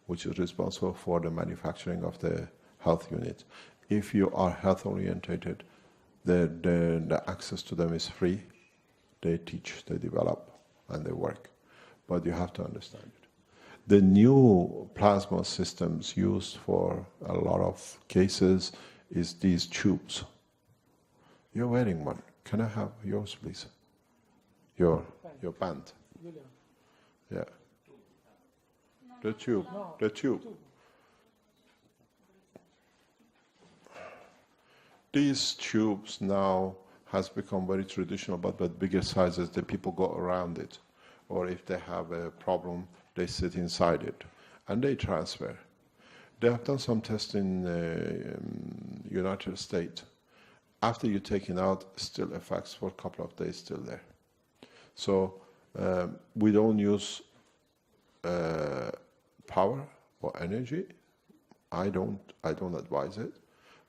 which is responsible for the manufacturing of the health unit. If you are health orientated, the access to them is free. They teach, they develop, and they work. But you have to understand it. The new plasma systems used for a lot of cases is these tubes. You're wearing one. Can I have yours, please? Your band. Yeah. The tube. The tube. These tubes now has become very traditional, but bigger sizes, the people go around it. Or if they have a problem, they sit inside it. And they transfer. They have done some tests in United States. After you take it out, still effects for a couple of days still there. So we don't use power or energy. I don't advise it.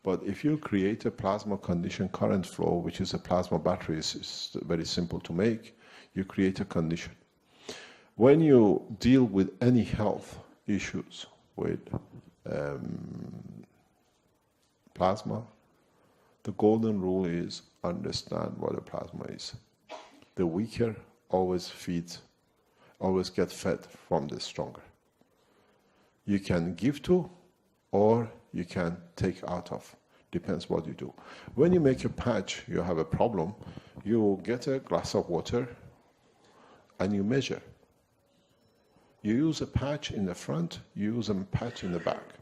But if you create a plasma condition current flow, which is a plasma battery, it's very simple to make, you create a condition. When you deal with any health issues with plasma, the golden rule is understand what a plasma is. The weaker always get fed from the stronger. You can give to, or you can take out of. Depends what you do. When you make a patch, you have a problem, you get a glass of water and you measure. You use a patch in the front, you use a patch in the back.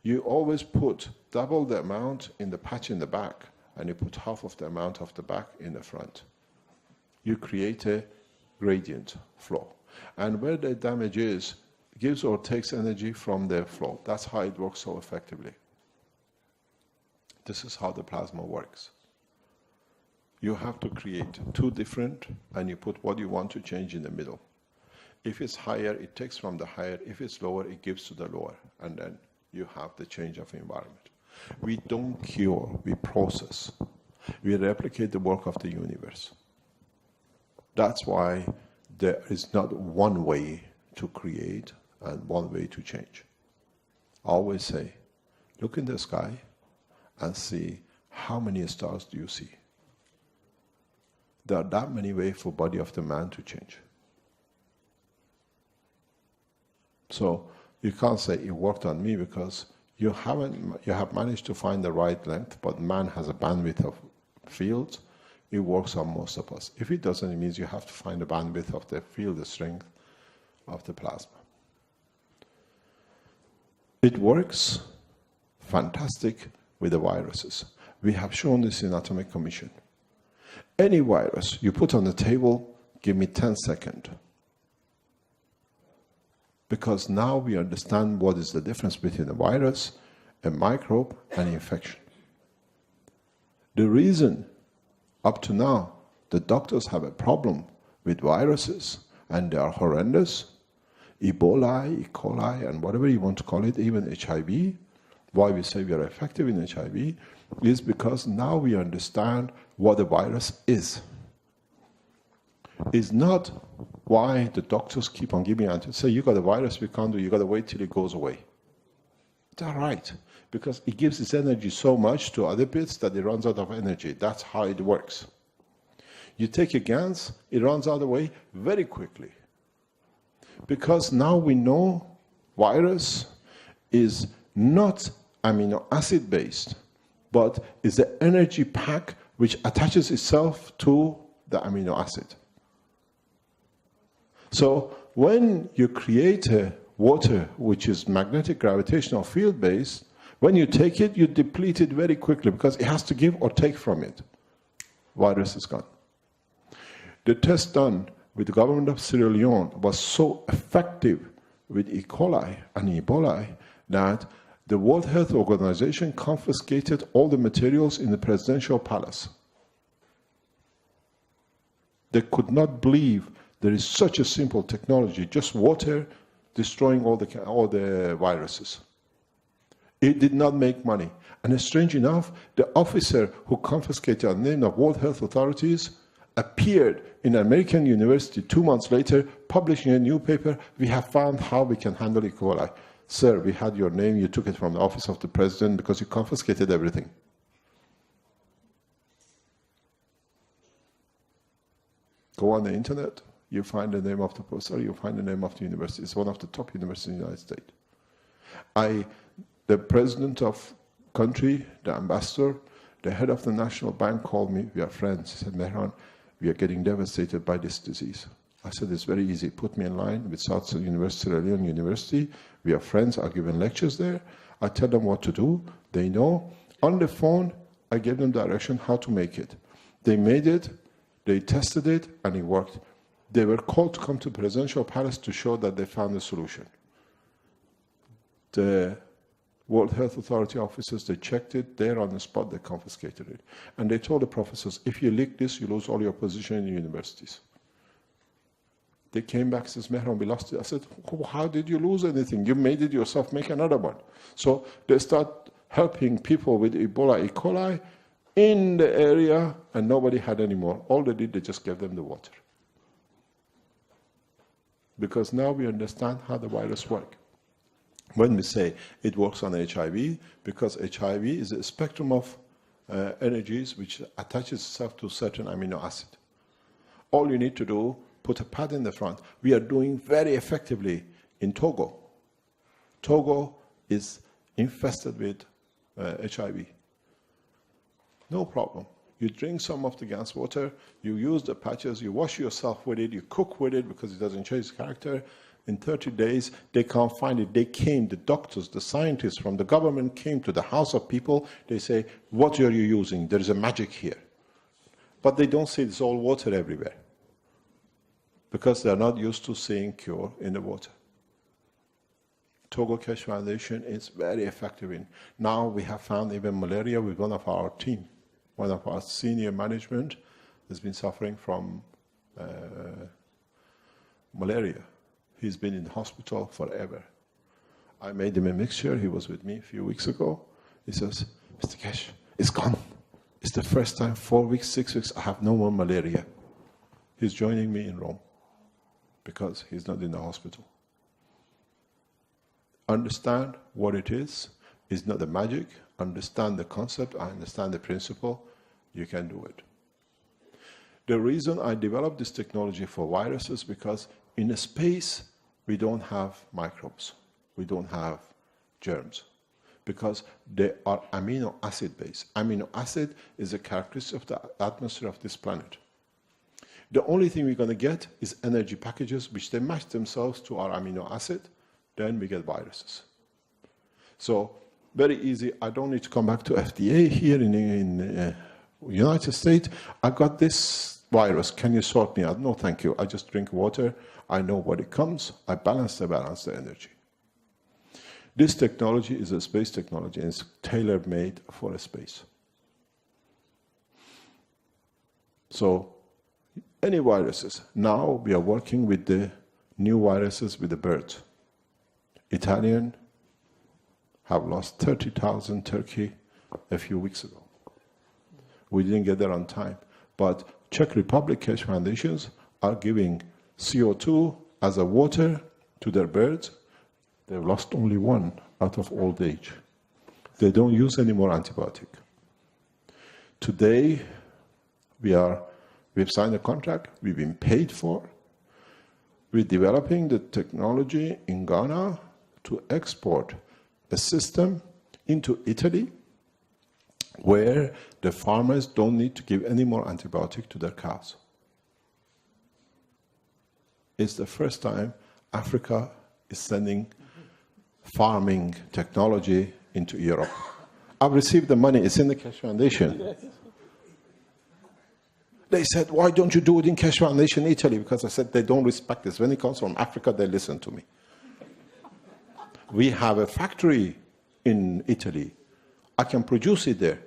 You always put double the amount in the patch in the back, and you put half of the amount of the back in the front. You create a gradient flow. And where the damage is, gives or takes energy from the flow. That's how it works so effectively. This is how the plasma works. You have to create two different, and you put what you want to change in the middle. If it's higher, it takes from the higher. If it's lower, it gives to the lower. And then you have the change of environment. We don't cure, we process. We replicate the work of the universe. That's why there is not one way to create and one way to change. I always say, look in the sky and see how many stars do you see. There are that many ways for body of the man to change. So you can't say it worked on me because you have managed to find the right length, but man has a bandwidth of fields. It works on most of us. If it doesn't, it means you have to find the bandwidth of the field, the strength of the plasma. It works fantastic with the viruses. We have shown this in Atomic Commission. Any virus you put on the table, give me 10 seconds. Because now we understand what is the difference between a virus, a microbe, and infection. The reason up to now the doctors have a problem with viruses, and they are horrendous, Ebola, E. coli, and whatever you want to call it, even HIV, Why we say we are effective in HIV is because now we understand what the virus is. It's not why the doctors keep on giving antibiotics. Say, you got a virus, we can't do it, you got to wait till it goes away. They're right, because it gives its energy so much to other bits that it runs out of energy. That's how it works. You take a GANS, it runs out of the way very quickly. Because now we know virus is not amino acid based, but is the energy pack which attaches itself to the amino acid. So when you create a water which is magnetic gravitational field based, when you take it, you deplete it very quickly because it has to give or take from it. Virus is gone. The test done with the government of Sierra Leone was so effective with E. coli and Ebola that the World Health Organization confiscated all the materials in the presidential palace. They could not believe there is such a simple technology, just water destroying all the viruses. It did not make money. And strange enough, the officer who confiscated the name of World Health Authorities appeared in an American university 2 months later, publishing a new paper, we have found how we can handle E. coli. Sir, we had your name, you took it from the office of the president because you confiscated everything. Go on the internet, you find the name of the professor, you find the name of the university. It's one of the top universities in the United States. The president of country, the ambassador, the head of the national bank called me, we are friends. He said, Mehran, we are getting devastated by this disease. I said, it's very easy. Put me in line with South University, Sierra Leone University. We are friends. I've given lectures there. I tell them what to do. They know. On the phone, I gave them direction how to make it. They made it, they tested it, and it worked. They were called to come to the presidential palace to show that they found a solution. The World Health Authority officers, they checked it, there on the spot, they confiscated it. And they told the professors, if you leak this, you lose all your position in the universities. They came back and said, Mehran, we lost it. I said, how did you lose anything? You made it yourself, make another one. So they start helping people with Ebola, E. coli in the area, and nobody had any more. All they did, they just gave them the water. Because now we understand how the virus works. When we say it works on HIV, because HIV is a spectrum of energies which attaches itself to certain amino acid. All you need to do, put a pad in the front. We are doing very effectively in Togo. Togo is infested with HIV. No problem. You drink some of the gas water, you use the patches, you wash yourself with it, you cook with it because it doesn't change character. In 30 days, they can't find it. They came, the doctors, the scientists from the government came to the house of people. They say, what are you using? There is a magic here. But they don't say it's all water everywhere because they're not used to seeing cure in the water. Togo Keshe Foundation is very effective in. Now we have found even malaria with one of our team. One of our senior management has been suffering from malaria. He's been in the hospital forever. I made him a mixture. He was with me a few weeks ago. He says, Mr. Keshe, it's gone. It's the first time, 4 weeks, 6 weeks, I have no more malaria. He's joining me in Rome because he's not in the hospital. Understand what it is. It's not the magic. Understand the concept. I understand the principle. You can do it. The reason I developed this technology for viruses is because in a space, we don't have microbes. We don't have germs because they are amino acid based. Amino acid is a characteristic of the atmosphere of this planet. The only thing we're going to get is energy packages which they match themselves to our amino acid. Then we get viruses. So very easy. I don't need to come back to FDA here in United States. I got this virus. Can you sort me out? No, thank you. I just drink water. I know what it comes. I balance the energy. This technology is a space technology, and it's tailor-made for a space. So, any viruses. Now we are working with the new viruses with the birds. Italian have lost 30,000 Turkey a few weeks ago. We didn't get there on time. But Czech Republic Keshe Foundations are giving CO2 as a water to their birds. They've lost only one out of old age. They don't use any more antibiotic. Today, we've signed a contract, we've been paid for. We're developing the technology in Ghana to export a system into Italy where the farmers don't need to give any more antibiotic to their cows. It's the first time Africa is sending farming technology into Europe. I've received the money, it's in the Keshe Foundation. They said, why don't you do it in Keshe Foundation Italy? Because I said, they don't respect this. When it comes from Africa, they listen to me. We have a factory in Italy. I can produce it there.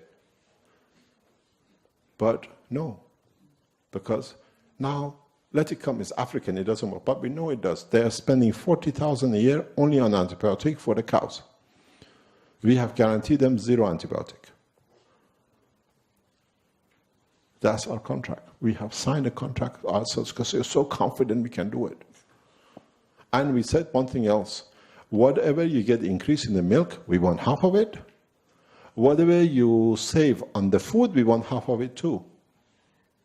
But no, because now, let it come, it's African, it doesn't work. But we know it does. They are spending 40,000 a year only on antibiotic for the cows. We have guaranteed them 0 antibiotic. That's our contract. We have signed a contract ourselves because we're so confident we can do it. And we said one thing else. Whatever you get increase in the milk, we want half of it. Whatever you save on the food, we want half of it too.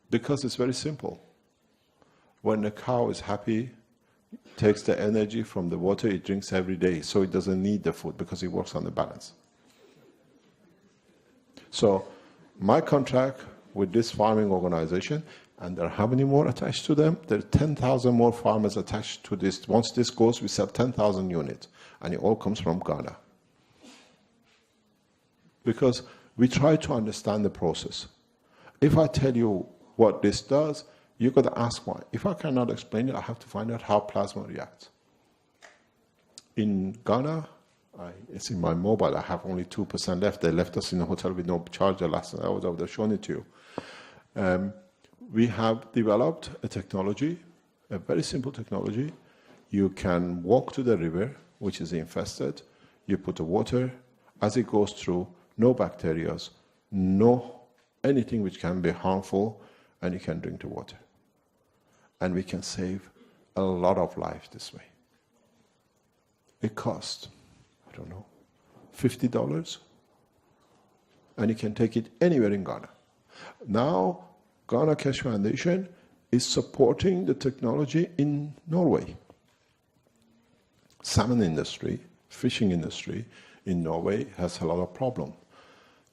Because it's very simple. When the cow is happy, it takes the energy from the water it drinks every day, so it doesn't need the food because it works on the balance. So my contract with this farming organization, and there are how many more attached to them? There are 10,000 more farmers attached to this. Once this goes, we sell 10,000 units, and it all comes from Ghana. Because we try to understand the process. If I tell you what this does, you've got to ask why. If I cannot explain it, I have to find out how plasma reacts. In Ghana, it's in my mobile, I have only 2% left. They left us in a hotel with no charger last night. I would have shown it to you. We have developed a technology, a very simple technology. You can walk to the river, which is infested. You put the water. As it goes through, no bacteria, no anything which can be harmful, and you can drink the water. And we can save a lot of life this way. It costs, I don't know, $50, and you can take it anywhere in Ghana. Now, Ghana Keshe Foundation is supporting the technology in Norway. Salmon industry, fishing industry in Norway has a lot of problem.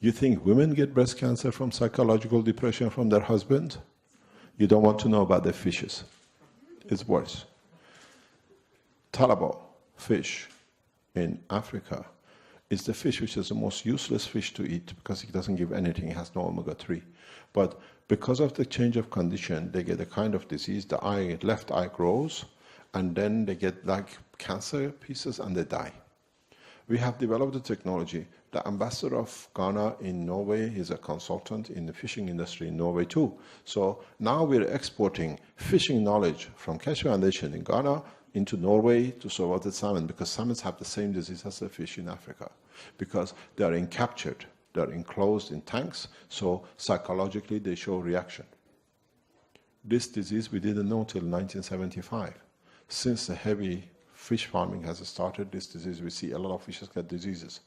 You think women get breast cancer from psychological depression from their husband? You don't want to know about the fishes. It's worse. Talabo fish in Africa is the fish which is the most useless fish to eat because it doesn't give anything, it has no omega-3. But because of the change of condition, they get a kind of disease, the left eye grows, and then they get like cancer pieces and they die. We have developed a technology. The ambassador of Ghana in Norway is a consultant in the fishing industry in Norway too. So now we're exporting fishing knowledge from Keshe Foundation in Ghana into Norway to saltwater salmon, because salmons have the same disease as the fish in Africa, because they are encaptured, they are enclosed in tanks, so psychologically they show reaction. This disease we didn't know till 1975. Since the heavy fish farming has started, this disease, we see a lot of fishes get diseases.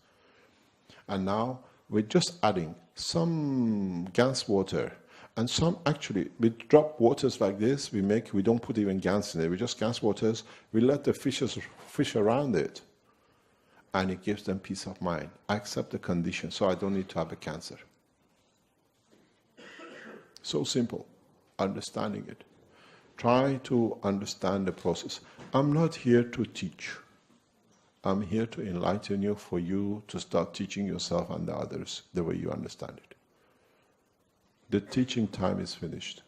And now we're just adding some gas water and some, actually, we drop waters like this, we don't put even gas in it, we just gas waters, we let the fishes fish around it, and it gives them peace of mind. I accept the condition, so I don't need to have a cancer. So simple, understanding it. Try to understand the process. I'm not here to teach. I'm here to enlighten you for you to start teaching yourself and the others the way you understand it. The teaching time is finished.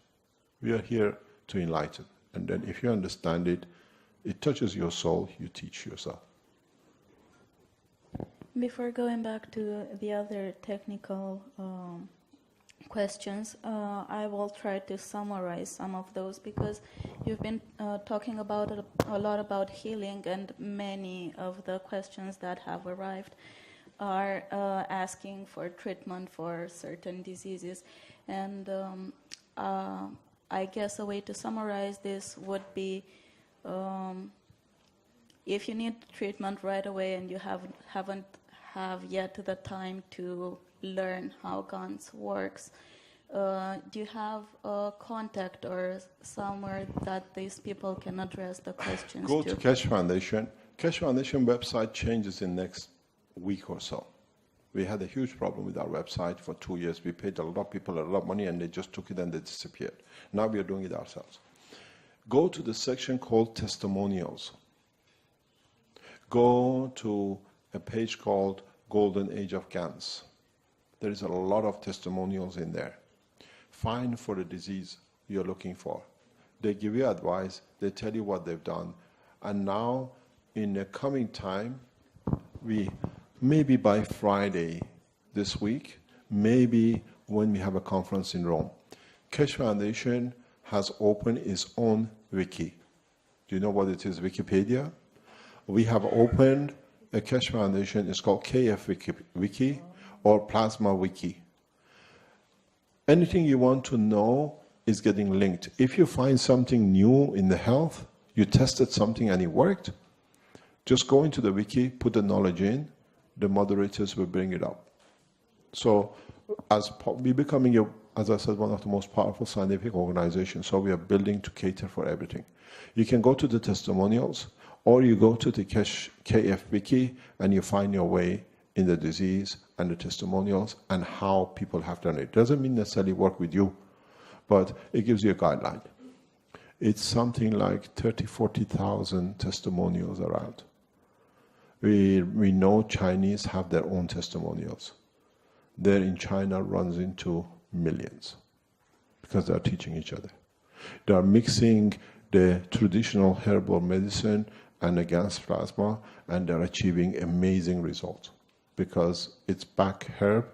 We are here to enlighten. And then if you understand it, it touches your soul, you teach yourself. Before going back to the other technical questions, I will try to summarize some of those, because you've been talking about a lot about healing and many of the questions that have arrived are asking for treatment for certain diseases. And I guess a way to summarize this would be, if you need treatment right away and you haven't yet the time to learn how GANS works, do you have a contact or somewhere that these people can address the questions Go to Keshe Foundation. Keshe Foundation website changes in next week or so. We had a huge problem with our website for 2 years. We paid a lot of people a lot of money and they just took it and they disappeared. Now we are doing it ourselves. Go to the section called testimonials. Go to a page called Golden Age of GANS. There is a lot of testimonials in there. Find for the disease you're looking for. They give you advice, they tell you what they've done. And now, in the coming time, maybe by Friday this week, maybe when we have a conference in Rome, Keshe Foundation has opened its own wiki. Do you know what it is, Wikipedia? We have opened a Keshe Foundation, it's called KF Wiki or Plasma Wiki. Anything you want to know is getting linked. If you find something new in the health, you tested something and it worked, just go into the wiki, put the knowledge in, the moderators will bring it up. So as we're becoming, as I said, one of the most powerful scientific organizations, so we are building to cater for everything. You can go to the testimonials, or you go to the KF Wiki and you find your way in the disease and the testimonials and how people have done it. Doesn't mean necessarily work with you, but it gives you a guideline. It's something like 40,000 testimonials around. We know Chinese have their own testimonials. There in China runs into millions because they are teaching each other. They are mixing the traditional herbal medicine and the GANS plasma, and they're achieving amazing results because its back herb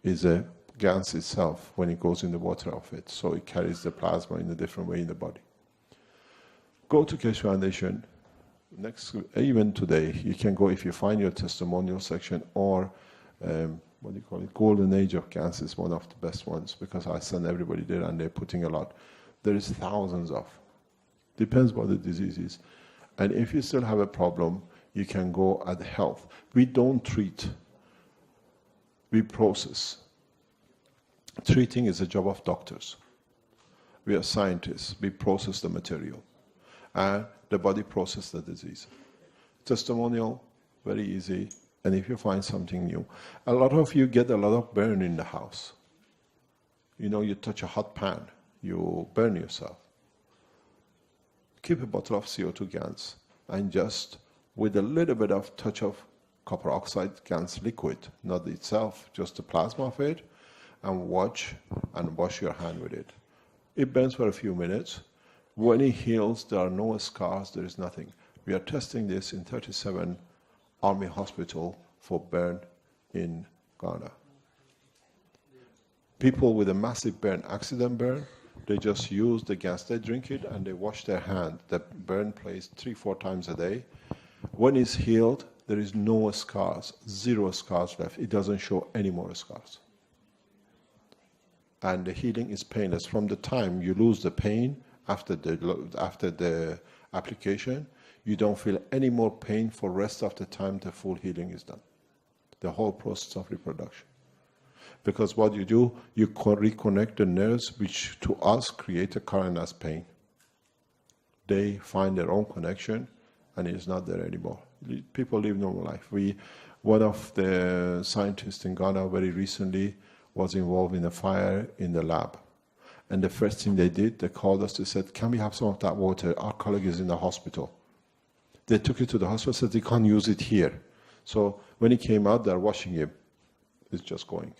is a GANS itself when it goes in the water of it, so it carries the plasma in a different way in the body. Go to Keshe Foundation. Even today, you can go, if you find your testimonial section, or what do you call it, Golden Age of GANS is one of the best ones because I send everybody there and they're putting a lot. There is thousands of. Depends what the disease is. And if you still have a problem, you can go at health. We don't treat, we process. Treating is a job of doctors. We are scientists, we process the material. And the body processes the disease. Testimonial, very easy. And if you find something new, a lot of you get a lot of burn in the house. You know, you touch a hot pan, you burn yourself. Keep a bottle of CO2 GANS and just with a little bit of touch of copper oxide GANS liquid, not itself, just the plasma of it, and wash your hand with it. It burns for a few minutes. When it heals, there are no scars, there is nothing. We are testing this in 37 Army hospital for burn in Ghana. People with a massive burn, accident burn, they just use the gas, they drink it and they wash their hand. The burn plays 3-4 times a day. When it's healed, there is no scars, 0 scars left. It doesn't show any more scars. And the healing is painless. From the time you lose the pain after the application, you don't feel any more pain for the rest of the time the full healing is done. The whole process of reproduction. Because what you do, you reconnect the nerves which to us create a current as pain. They find their own connection and it's not there anymore. People live normal life. One of the scientists in Ghana very recently was involved in a fire in the lab. And the first thing they did, they called us, they said, can we have some of that water? Our colleague is in the hospital. They took it to the hospital, said they can't use it here. So when he came out, they're washing him. It's just going.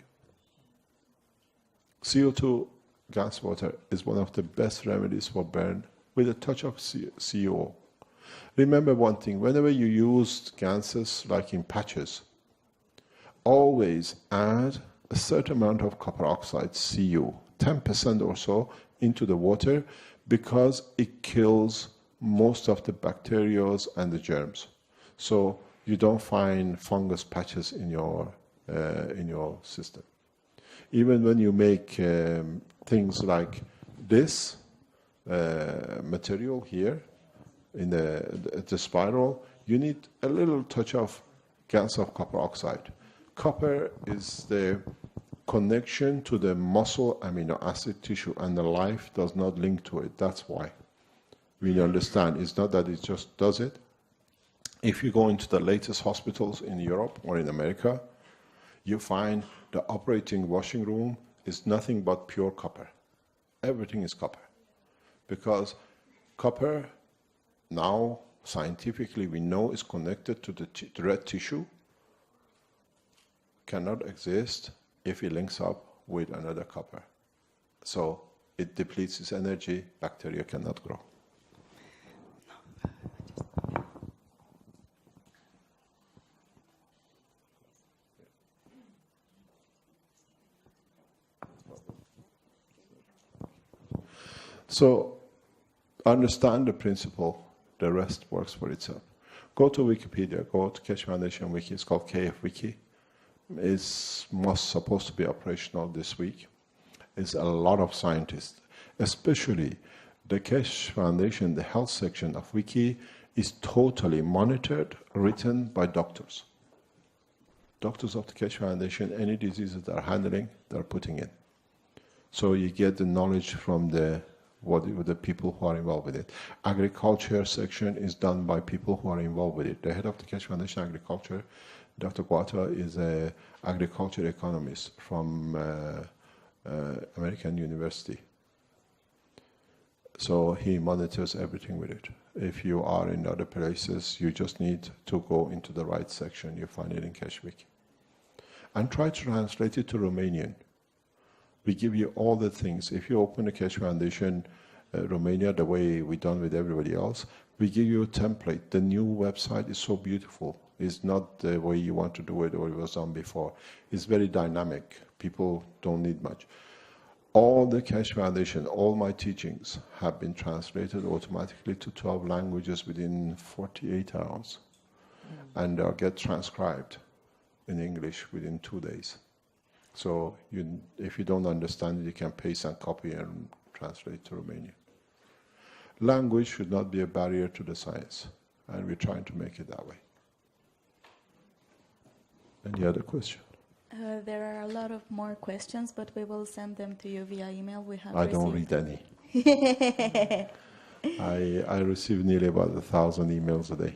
CO2 gas water is one of the best remedies for burn with a touch of CO. Remember one thing, whenever you use gases like in patches, always add a certain amount of copper oxide, Cu, 10% or so into the water because it kills most of the bacteria and the germs. So you don't find fungus patches in your system. Even when you make things like this material here in the spiral, you need a little touch of gas of copper oxide. Copper is the connection to the muscle amino acid tissue, and the life does not link to it. That's why. We understand it's not that it just does it. If you go into the latest hospitals in Europe or in America, you find the operating washing room is nothing but pure copper. Everything is copper. Because copper, now scientifically we know, is connected to the red tissue, cannot exist if it links up with another copper. So it depletes its energy, bacteria cannot grow. So understand the principle, the rest works for itself. Go to Wikipedia, go to Keshe Foundation Wiki, it's called KF Wiki. It's supposed to be operational this week. It's a lot of scientists, especially the Keshe Foundation, the health section of Wiki is totally monitored, written by doctors. Doctors of the Keshe Foundation, any diseases they're handling, they're putting in. So you get the knowledge from the people who are involved with it. Agriculture section is done by people who are involved with it. The head of the Keshe Foundation Agriculture, Dr. Guata, is an agriculture economist from American University. So he monitors everything with it. If you are in other places, you just need to go into the right section. You find it in Keshe Wiki. And try to translate it to Romanian. We give you all the things. If you open the Keshe Foundation Romania, the way we've done with everybody else, we give you a template. The new website is so beautiful. It's not the way you want to do it or it was done before. It's very dynamic. People don't need much. All the Keshe Foundation, all my teachings have been translated automatically to 12 languages within 48 hours. And they'll get transcribed in English within 2 days. So if you don't understand it, you can paste and copy and translate to Romanian. Language should not be a barrier to the science, and we're trying to make it that way. Any other question? There are a lot of more questions, but we will send them to you via email. We have I don't read any. I receive nearly about 1,000 emails a day.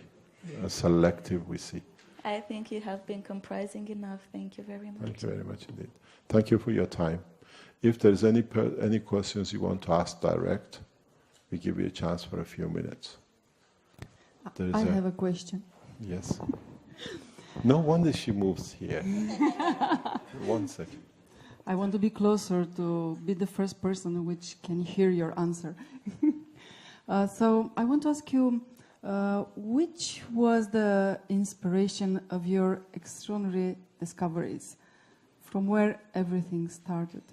Selective, we see. I think you have been comprising enough. Thank you very much. Thank you very much indeed. Thank you for your time. If there's any questions you want to ask direct, we give you a chance for a few minutes. I have a question. Yes. No wonder she moves here. 1 second. I want to be closer to be the first person which can hear your answer. So I want to ask you, which was the inspiration of your extraordinary discoveries? From where everything started?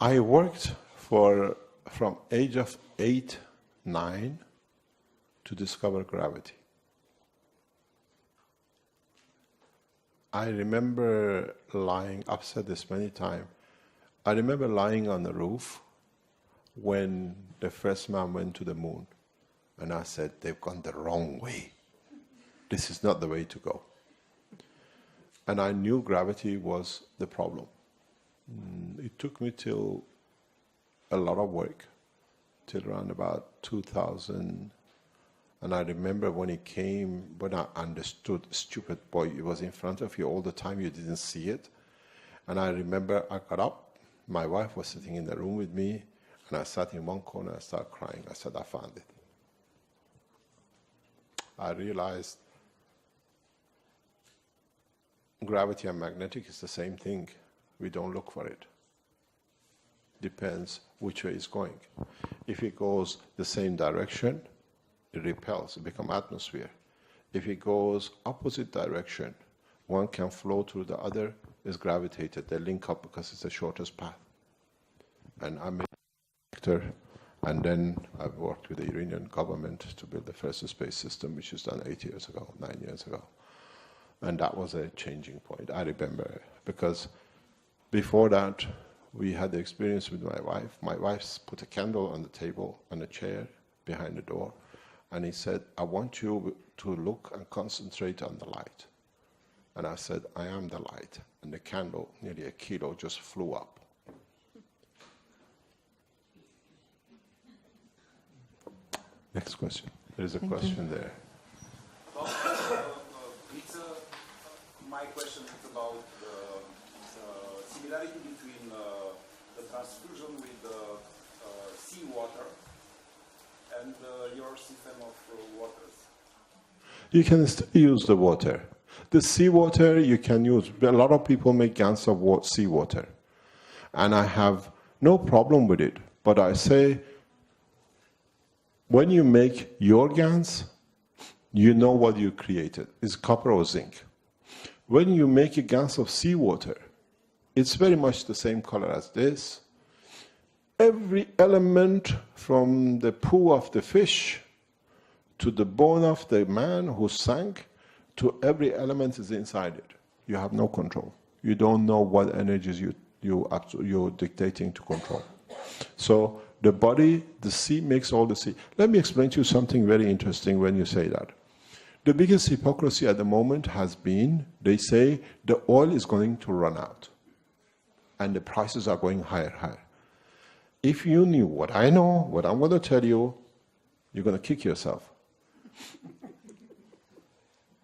I worked from age of 8, 9 to discover gravity. I remember lying, I've said this many times, I remember lying on the roof when the first man went to the moon. And I said, they've gone the wrong way. This is not the way to go. And I knew gravity was the problem. It took me till a lot of work, till around about 2000. And I remember when it came, when I understood, stupid boy, it was in front of you all the time, you didn't see it. And I remember I got up, my wife was sitting in the room with me, and I sat in one corner, I started crying. I said, I found it. I realized gravity and magnetic is the same thing. We don't look for it. Depends which way it's going. If it goes the same direction, it repels, it becomes atmosphere. If it goes opposite direction, one can flow through the other, is gravitated. They link up because it's the shortest path. And I made a And then I've worked with the Iranian government to build the first space system, which was done 8 years ago, 9 years ago. And that was a changing point, I remember, because before that, we had the experience with my wife. My wife put a candle on the table, on a chair behind the door, and he said, I want you to look and concentrate on the light. And I said, I am the light. And the candle, nearly a kilo, just flew up. Next question. There is a question there. My question is about the similarity between the transfusion with the seawater and your system of waters. You can use the water. The seawater you can use. A lot of people make gans of seawater. And I have no problem with it. But I say, when you make your gans, you know what you created. It's copper or zinc. When you make a gans of seawater, it's very much the same color as this. Every element from the poo of the fish to the bone of the man who sank, to every element is inside it. You have no control. You don't know what energies you're dictating to control. So the body, the sea makes all the sea. Let me explain to you something very interesting when you say that. The biggest hypocrisy at the moment has been, they say the oil is going to run out and the prices are going higher, higher. If you knew what I know, what I'm going to tell you, you're going to kick yourself.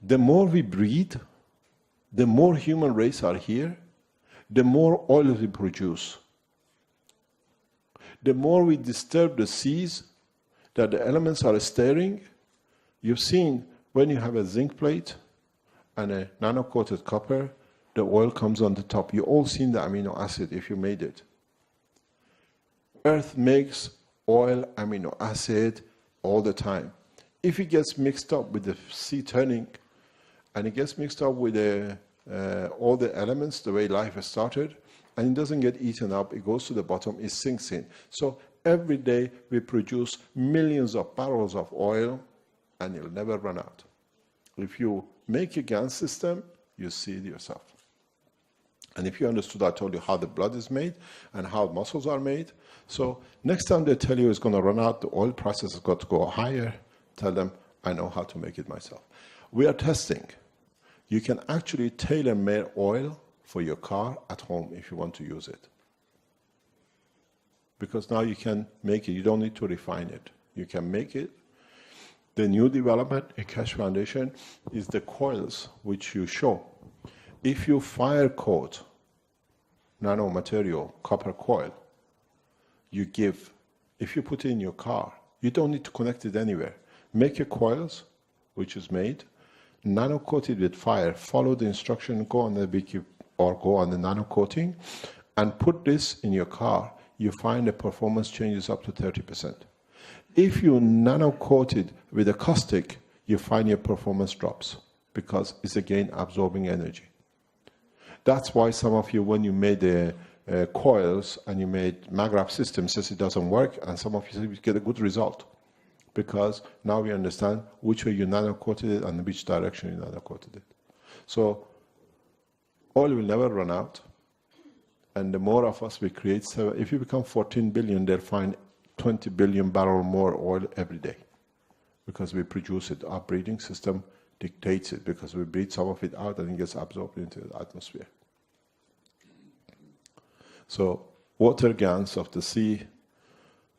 The more we breathe, the more human race are here, the more oil we produce. The more we disturb the seas, that the elements are stirring. You've seen when you have a zinc plate and a nano-coated copper, the oil comes on the top. You've all seen the amino acid if you made it. Earth makes oil, amino acid all the time. If it gets mixed up with the sea turning, and it gets mixed up with all the elements, the way life has started, and it doesn't get eaten up, it goes to the bottom, it sinks in. So every day we produce millions of barrels of oil, and it'll never run out. If you make a GAN system, you see it yourself. And if you understood, I told you how the blood is made and how muscles are made. So next time they tell you it's going to run out, the oil prices has got to go higher, tell them, I know how to make it myself. We are testing. You can actually tailor-made oil for your car at home if you want to use it. Because now you can make it, you don't need to refine it. You can make it. The new development in Keshe Foundation is the coils which you show. If you fire coat nanomaterial, copper coil, you give, if you put it in your car, you don't need to connect it anywhere. Make your coils, which is made, nano coated with fire, follow the instruction, go on the wiki or go on the nano coating, and put this in your car, you find the performance changes up to 30%. If you nano coated with a caustic, you find your performance drops because it's again absorbing energy. That's why some of you, when you made the coils and you made MAGRAPH system, says it doesn't work, and some of you get a good result because now we understand which way you nano-coated it and which direction you nano-coated it. So oil will never run out, and the more of us we create, if you become 14 billion, they'll find 20 billion barrel more oil every day because we produce it. Our breathing system dictates it because we breathe some of it out and it gets absorbed into the atmosphere. So water GANs of the sea,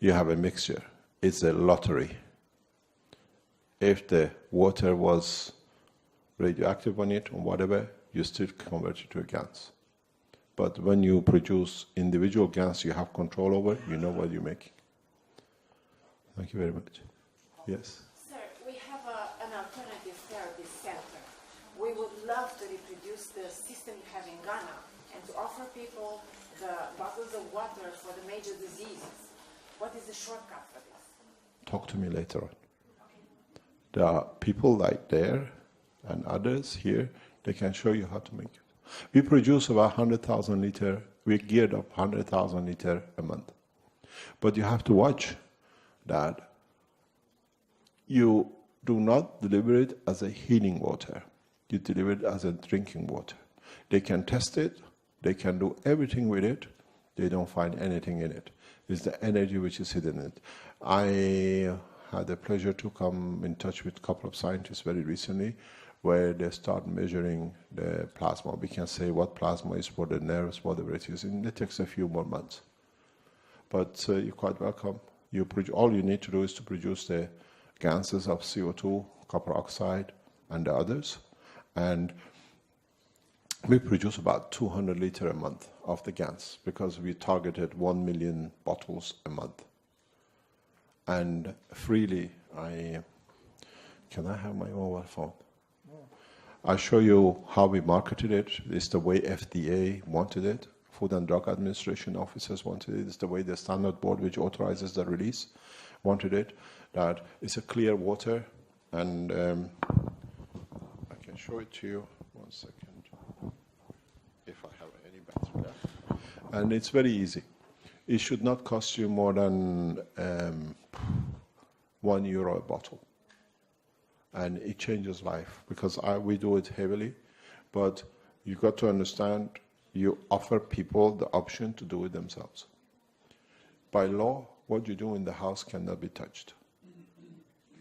you have a mixture. It's a lottery. If the water was radioactive on it or whatever, you still convert it to a GANs. But when you produce individual GANs you have control over, you know what you're making. Thank you very much. Yes? Sir, we have an alternative therapy center. We would love to reproduce the system you have in Ghana and to offer people the bottles of water for the major diseases. What is the shortcut for this? Talk to me later on. There are people like there and others here, they can show you how to make it. We produce about 100,000 liter, we're geared up 100,000 liter a month. But you have to watch. that you do not deliver it as a healing water. You deliver it as a drinking water. They can test it. They can do everything with it. They don't find anything in it. It's the energy which is hidden in it. I had the pleasure to come in touch with a couple of scientists very recently where they start measuring the plasma. We can say what plasma is for the nerves, whatever it is. And it takes a few more months. But you're quite welcome. All you need to do is to produce the gases of CO2, copper oxide, and the others. And we produce about 200 liters a month of the gas because we targeted 1 million bottles a month. And freely, can I have my mobile phone? I'll show you how we marketed it. It's the way FDA wanted it. Food and Drug Administration officers wanted it. It's the way the standard board, which authorizes the release, wanted it. That it's a clear water, and I can show it to you. 1 second, if I have any battery left. And it's very easy. It should not cost you more than €1 a bottle. And it changes life, because we do it heavily, but you've got to understand, you offer people the option to do it themselves. By law, what you do in the house cannot be touched.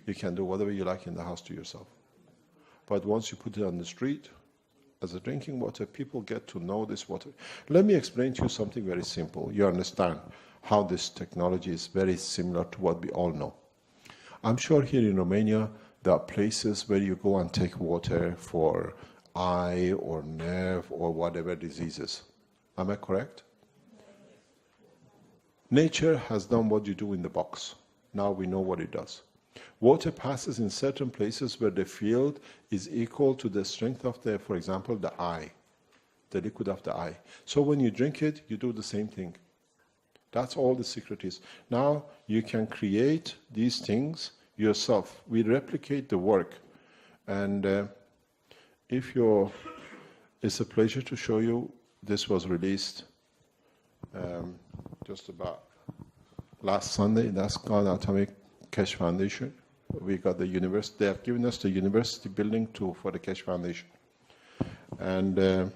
You can do whatever you like in the house to yourself. But once you put it on the street, as a drinking water, people get to know this water. Let me explain to you something very simple. You understand how this technology is very similar to what we all know. I'm sure here in Romania, there are places where you go and take water for eye or nerve or whatever diseases. Am I correct? Nature has done what you do in the box. Now we know what it does. Water passes in certain places where the field is equal to the strength of the, for example, the eye, the liquid of the eye. So when you drink it, you do the same thing. That's all the secret is. Now you can create these things yourself. We replicate the work. And it's a pleasure to show you. This was released just about last Sunday. That's called Atomic Keshe Foundation. We got the university. They have given us the university building for the Keshe Foundation. And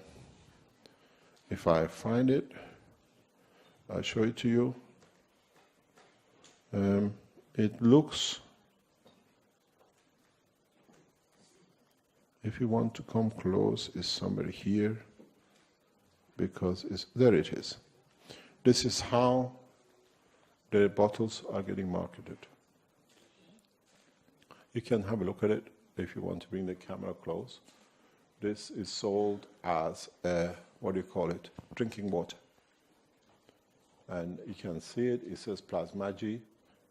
if I find it, I'll show it to you. It looks, if you want to come close, is somewhere here, because there it is. This is how the bottles are getting marketed. You can have a look at it if you want to bring the camera close. This is sold as drinking water. And you can see it. It says Plasmagy.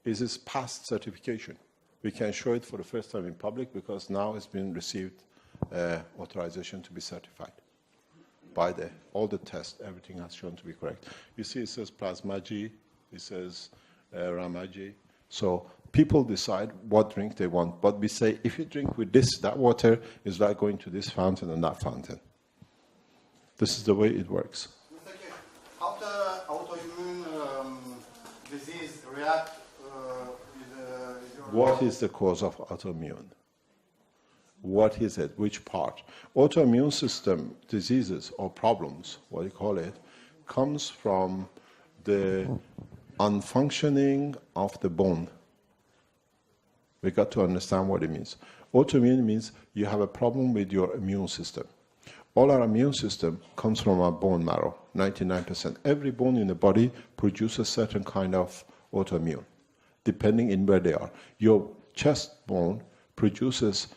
This is past certification. We can show it for the first time in public because now it's been received authorization to be certified. By all the tests, everything has shown to be correct. You see it says Plasmagy, it says Ramaji. So people decide what drink they want. But we say, if you drink with that water is like going to this fountain and that fountain. This is the way it works. How the autoimmune disease react with your... What is the cause of autoimmune? What is it? Which part? Autoimmune system diseases or problems, what you call it, comes from the unfunctioning of the bone. We got to understand what it means. Autoimmune means you have a problem with your immune system. All our immune system comes from our bone marrow, 99%. Every bone in the body produces certain kind of autoimmune, depending in where they are. Your chest bone produces,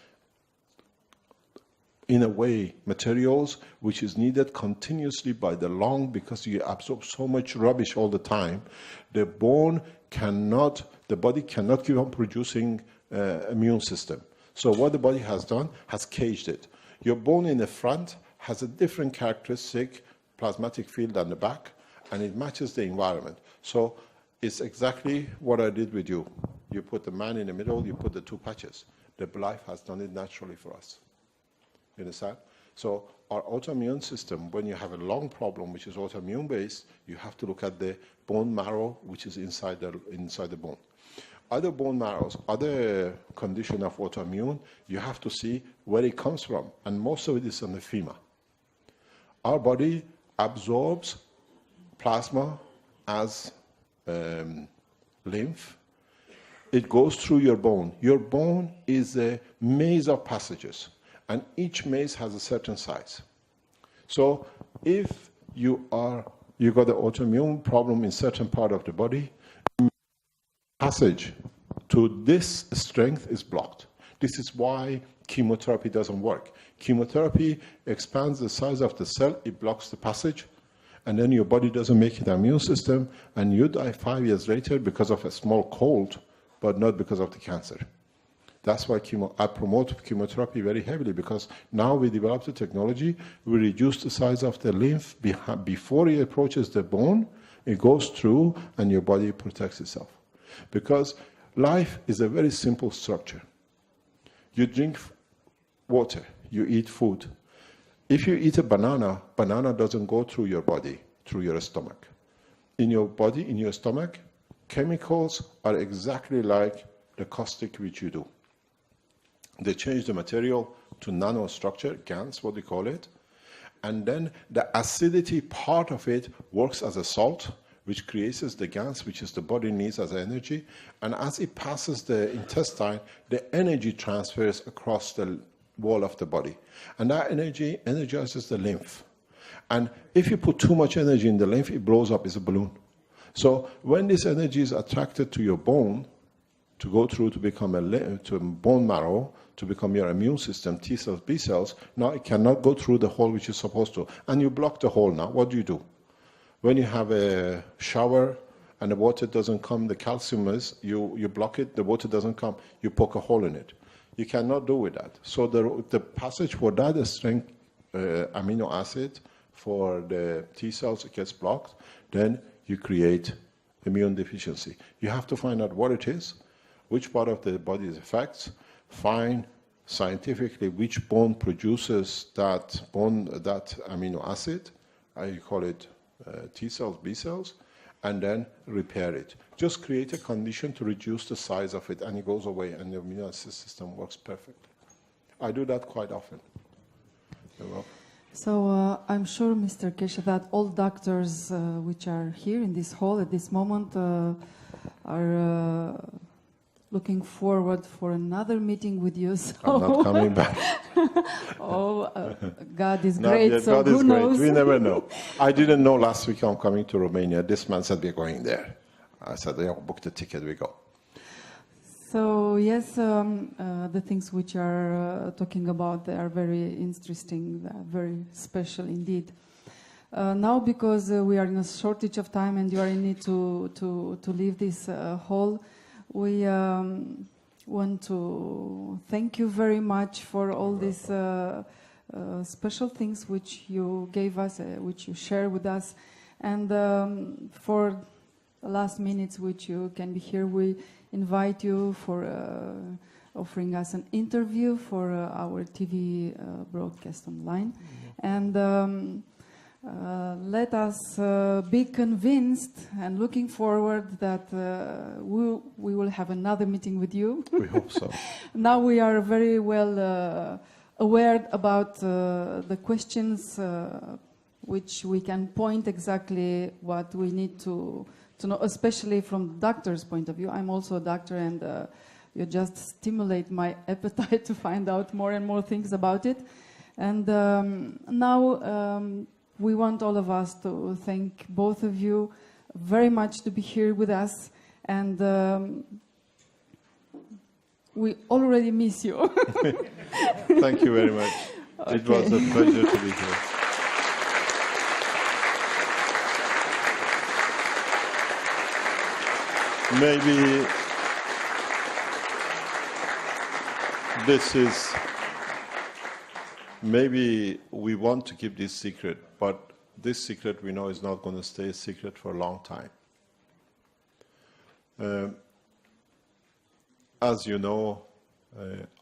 in a way, materials which is needed continuously by the lung because you absorb so much rubbish all the time. The body cannot keep on producing immune system. So what the body has done, has caged it. Your bone in the front has a different characteristic plasmatic field than the back, and it matches the environment. So it's exactly what I did with you. You put the man in the middle, you put the two patches. The life has done it naturally for us. You understand? So our autoimmune system, when you have a lung problem, which is autoimmune based, you have to look at the bone marrow, which is inside the bone. other bone marrows, other condition of autoimmune, you have to see where it comes from. And most of it is on the femur. Our body absorbs plasma as lymph. It goes through your bone. Your bone is a maze of passages, and each maze has a certain size. So if you got an autoimmune problem in certain part of the body, passage to this strength is blocked. This is why chemotherapy doesn't work. Chemotherapy expands the size of the cell, it blocks the passage, and then your body doesn't make an immune system, and you die 5 years later because of a small cold, but not because of the cancer. That's why I promote chemotherapy very heavily, because now we developed the technology, we reduce the size of the lymph before it approaches the bone, it goes through, and your body protects itself. Because life is a very simple structure. You drink water, you eat food. If you eat a banana, banana doesn't go through your body, through your stomach. In your body, in your stomach, chemicals are exactly like the caustic which you do. They change the material to nanostructure, GANs, what we call it, and then the acidity part of it works as a salt, which creates the GANs, which is the body needs as energy, and as it passes the intestine, the energy transfers across the wall of the body, and that energy energizes the lymph. And if you put too much energy in the lymph, it blows up as a balloon. So when this energy is attracted to your bone, to go through to become to bone marrow, to become your immune system, T cells, B cells, now it cannot go through the hole which is supposed to. And you block the hole now. What do? When you have a shower and the water doesn't come, the calcium is, you block it, the water doesn't come, you poke a hole in it. You cannot do with that. So the passage for that strength amino acid for the T cells, it gets blocked, then you create immune deficiency. You have to find out what it is, which part of the body it affects, find scientifically which bone produces that amino acid, you call it T cells, B cells, and then repair it. Just create a condition to reduce the size of it, and it goes away, and the immune system works perfectly. I do that quite often. So I'm sure, Mr. Keshe, that all doctors which are here in this hall at this moment are looking forward for another meeting with you. So I'm not coming back. God is great, yet. so God who is knows? Great. We never know. I didn't know last week I'm coming to Romania. This man said we're going there. I said, yeah, book the ticket, we go. So yes, the things which are talking about, they are very interesting, they are very special indeed. Now, because we are in a shortage of time and you are in need to leave this hall, we want to thank you very much for all these special things which you gave us, which you share with us, and for the last minutes which you can be here, we invite you for offering us an interview for our TV broadcast online. And let us be convinced and looking forward that we will have another meeting with you. We hope so. Now we are very well aware about the questions which we can point exactly what we need to know, especially from the doctor's point of view. I'm also a doctor, and you just stimulate my appetite to find out more and more things about it. And now we want all of us to thank both of you very much to be here with us, and we already miss you. Thank you very much. Okay. It was a pleasure to be here. Maybe maybe we want to keep this secret, but this secret we know is not going to stay a secret for a long time. As you know,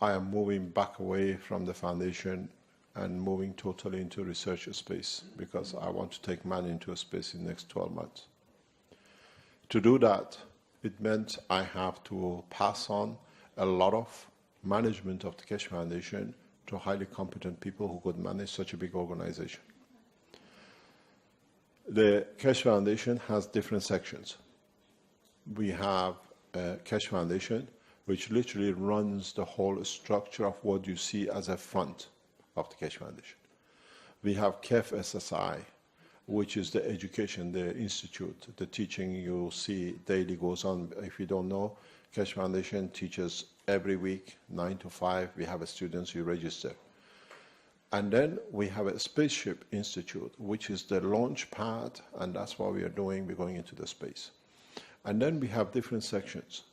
I am moving back away from the foundation and moving totally into research space, because I want to take man into a space in the next 12 months. To do that, It meant I have to pass on a lot of management of the Keshe Foundation to highly competent people who could manage such a big organization. The Keshe Foundation has different sections. We have a Keshe Foundation, which literally runs the whole structure of what you see as a fund of the Keshe Foundation. We have KEF SSI, which is the education, the institute, the teaching you see daily goes on. If you don't know, Keshe Foundation teaches every week, 9 to 5. We have students who register. And then we have a Spaceship Institute, which is the launch pad, and that's what we are doing. We're going into the space. And then we have different sections.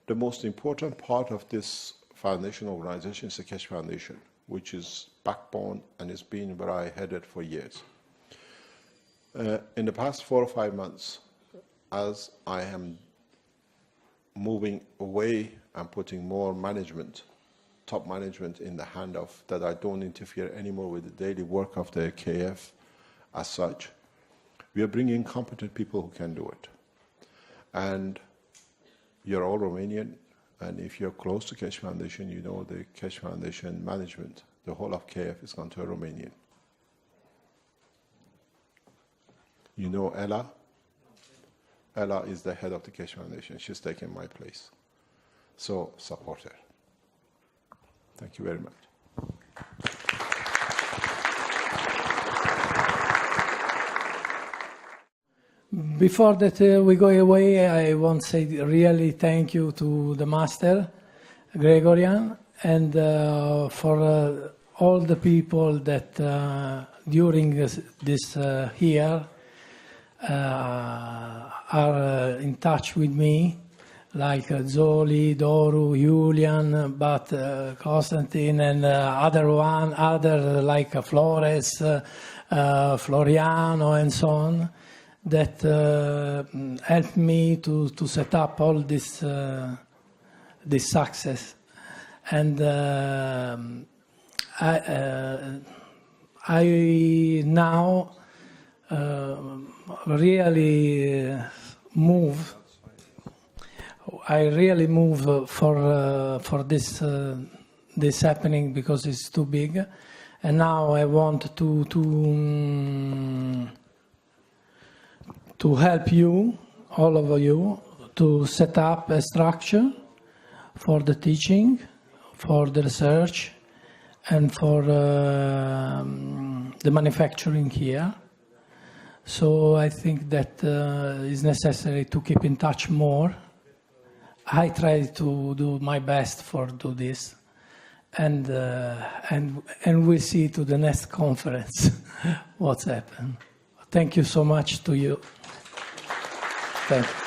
The most important part of this foundation organization is the Keshe Foundation, which is backbone and has been where I headed for years. In the past 4 or 5 months, as I am moving away and putting more management, top management in the hand of, that I don't interfere anymore with the daily work of the KF as such, we are bringing competent people who can do it. And you're all Romanian, and if you're close to Keshe Foundation, you know the Keshe Foundation management, the whole of KF is gone to a Romanian. You know Ella? Ella is the head of the Keshe Foundation. She's taken my place. So support her. Thank you very much. Before that we go away, I want to say really thank you to the master, Gregorian, and for all the people that during this year are in touch with me, like Zoli, Doru, Julian, but Constantine, and other like Flores, Floriano, and so on, that helped me to set up all this success. And I now really move. I really move for this happening because it's too big, and now I want to help you, all of you, to set up a structure for the teaching, for the research, and for the manufacturing here. So I think that it's necessary to keep in touch more. I try to do my best for do this, and we'll see to the next conference what's happened. Thank you so much to you. Thank you.